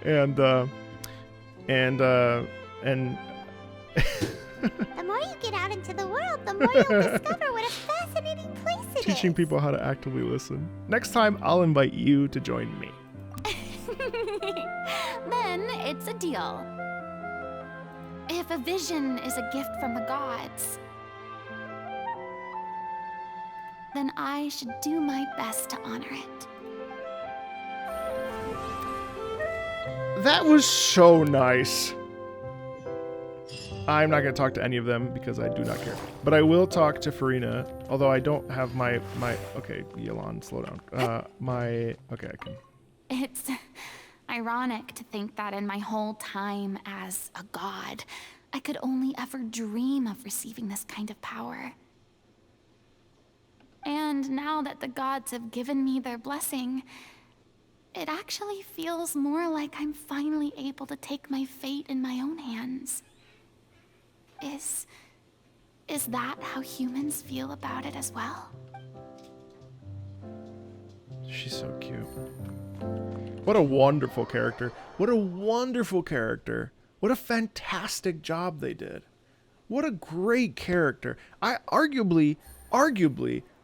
and The more you get out into the world, the more you'll discover what a fascinating place it is. teaching people how to actively listen. Next time, I'll invite you to join me. Then, it's a deal. If a vision is a gift from the gods, then I should do my best to honor it. That was so nice. I'm not going to talk to any of them because I do not care. But I will talk to Furina, although I don't have my okay, Yelan, slow down. Okay, I can. It's ironic to think that in my whole time as a god, I could only ever dream of receiving this kind of power. And now that the gods have given me their blessing, it actually feels more like I'm finally able to take my fate in my own hands. Is that how humans feel about it as well? She's so cute. What a wonderful character. What a wonderful character. What a fantastic job they did. What a great character. Arguably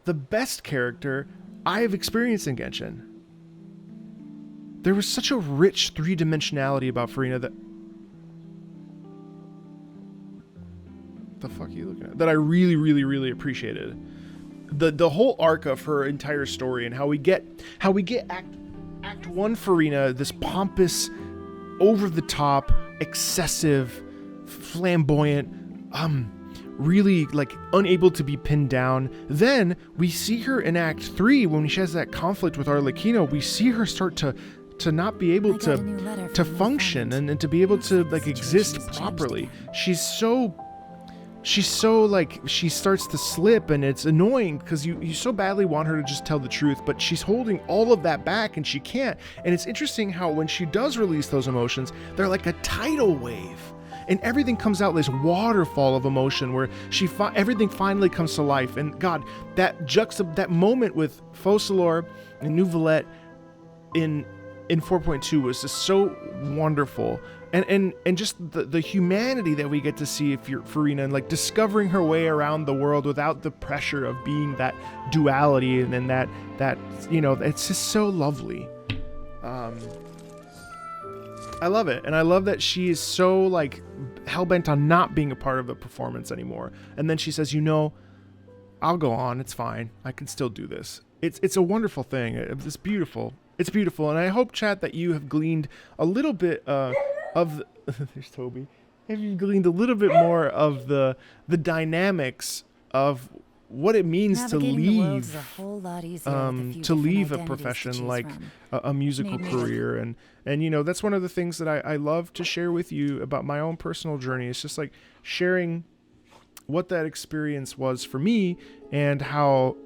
the best character I have experienced in Genshin. There was such a rich three-dimensionality about Furina that... the fuck are you looking at? That I really appreciated. The whole arc of her entire story and how we get Act 1 Furina, this pompous, over-the-top, excessive, flamboyant, really like unable to be pinned down. Then we see her in Act 3 when she has that conflict with Arlecchino. We see her start to not be able to function and to be able to like exist properly. She's so like, she starts to slip, and it's annoying because you so badly want her to just tell the truth, but she's holding all of that back and she can't. And it's interesting how when she does release those emotions, they're like a tidal wave. And everything comes out this waterfall of emotion where everything finally comes to life. And God, that moment with Focalors and Neuvillette in 4.2 was just so wonderful. And just the humanity that we get to see if you're Furina, and like discovering her way around the world without the pressure of being that duality, and then that it's just so lovely. I love it, and I love that she is so like hell-bent on not being a part of the performance anymore. And then she says, I'll go on. It's fine. I can still do this. It's a wonderful thing. It's beautiful. It's beautiful, and I hope, chat, that you have gleaned a little bit of there's Toby. Have you gleaned a little bit more of the dynamics of what it means to leave a profession like a musical career, and that's one of the things that I love to share with you about my own personal journey. It's just like sharing what that experience was for me, and how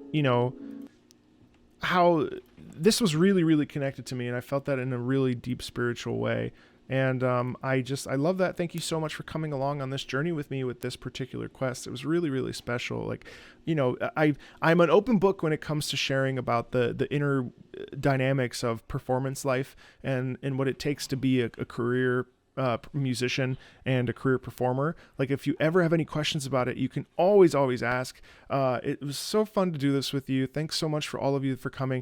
this was really connected to me, and I felt that in a really deep spiritual way. And I love that. Thank you so much for coming along on this journey with me with this particular quest. It was really special. Like, I'm an open book when it comes to sharing about the inner dynamics of performance life and what it takes to be a career musician and a career performer. Like, if you ever have any questions about it, you can always ask. It was so fun to do this with you. Thanks so much for all of you for coming.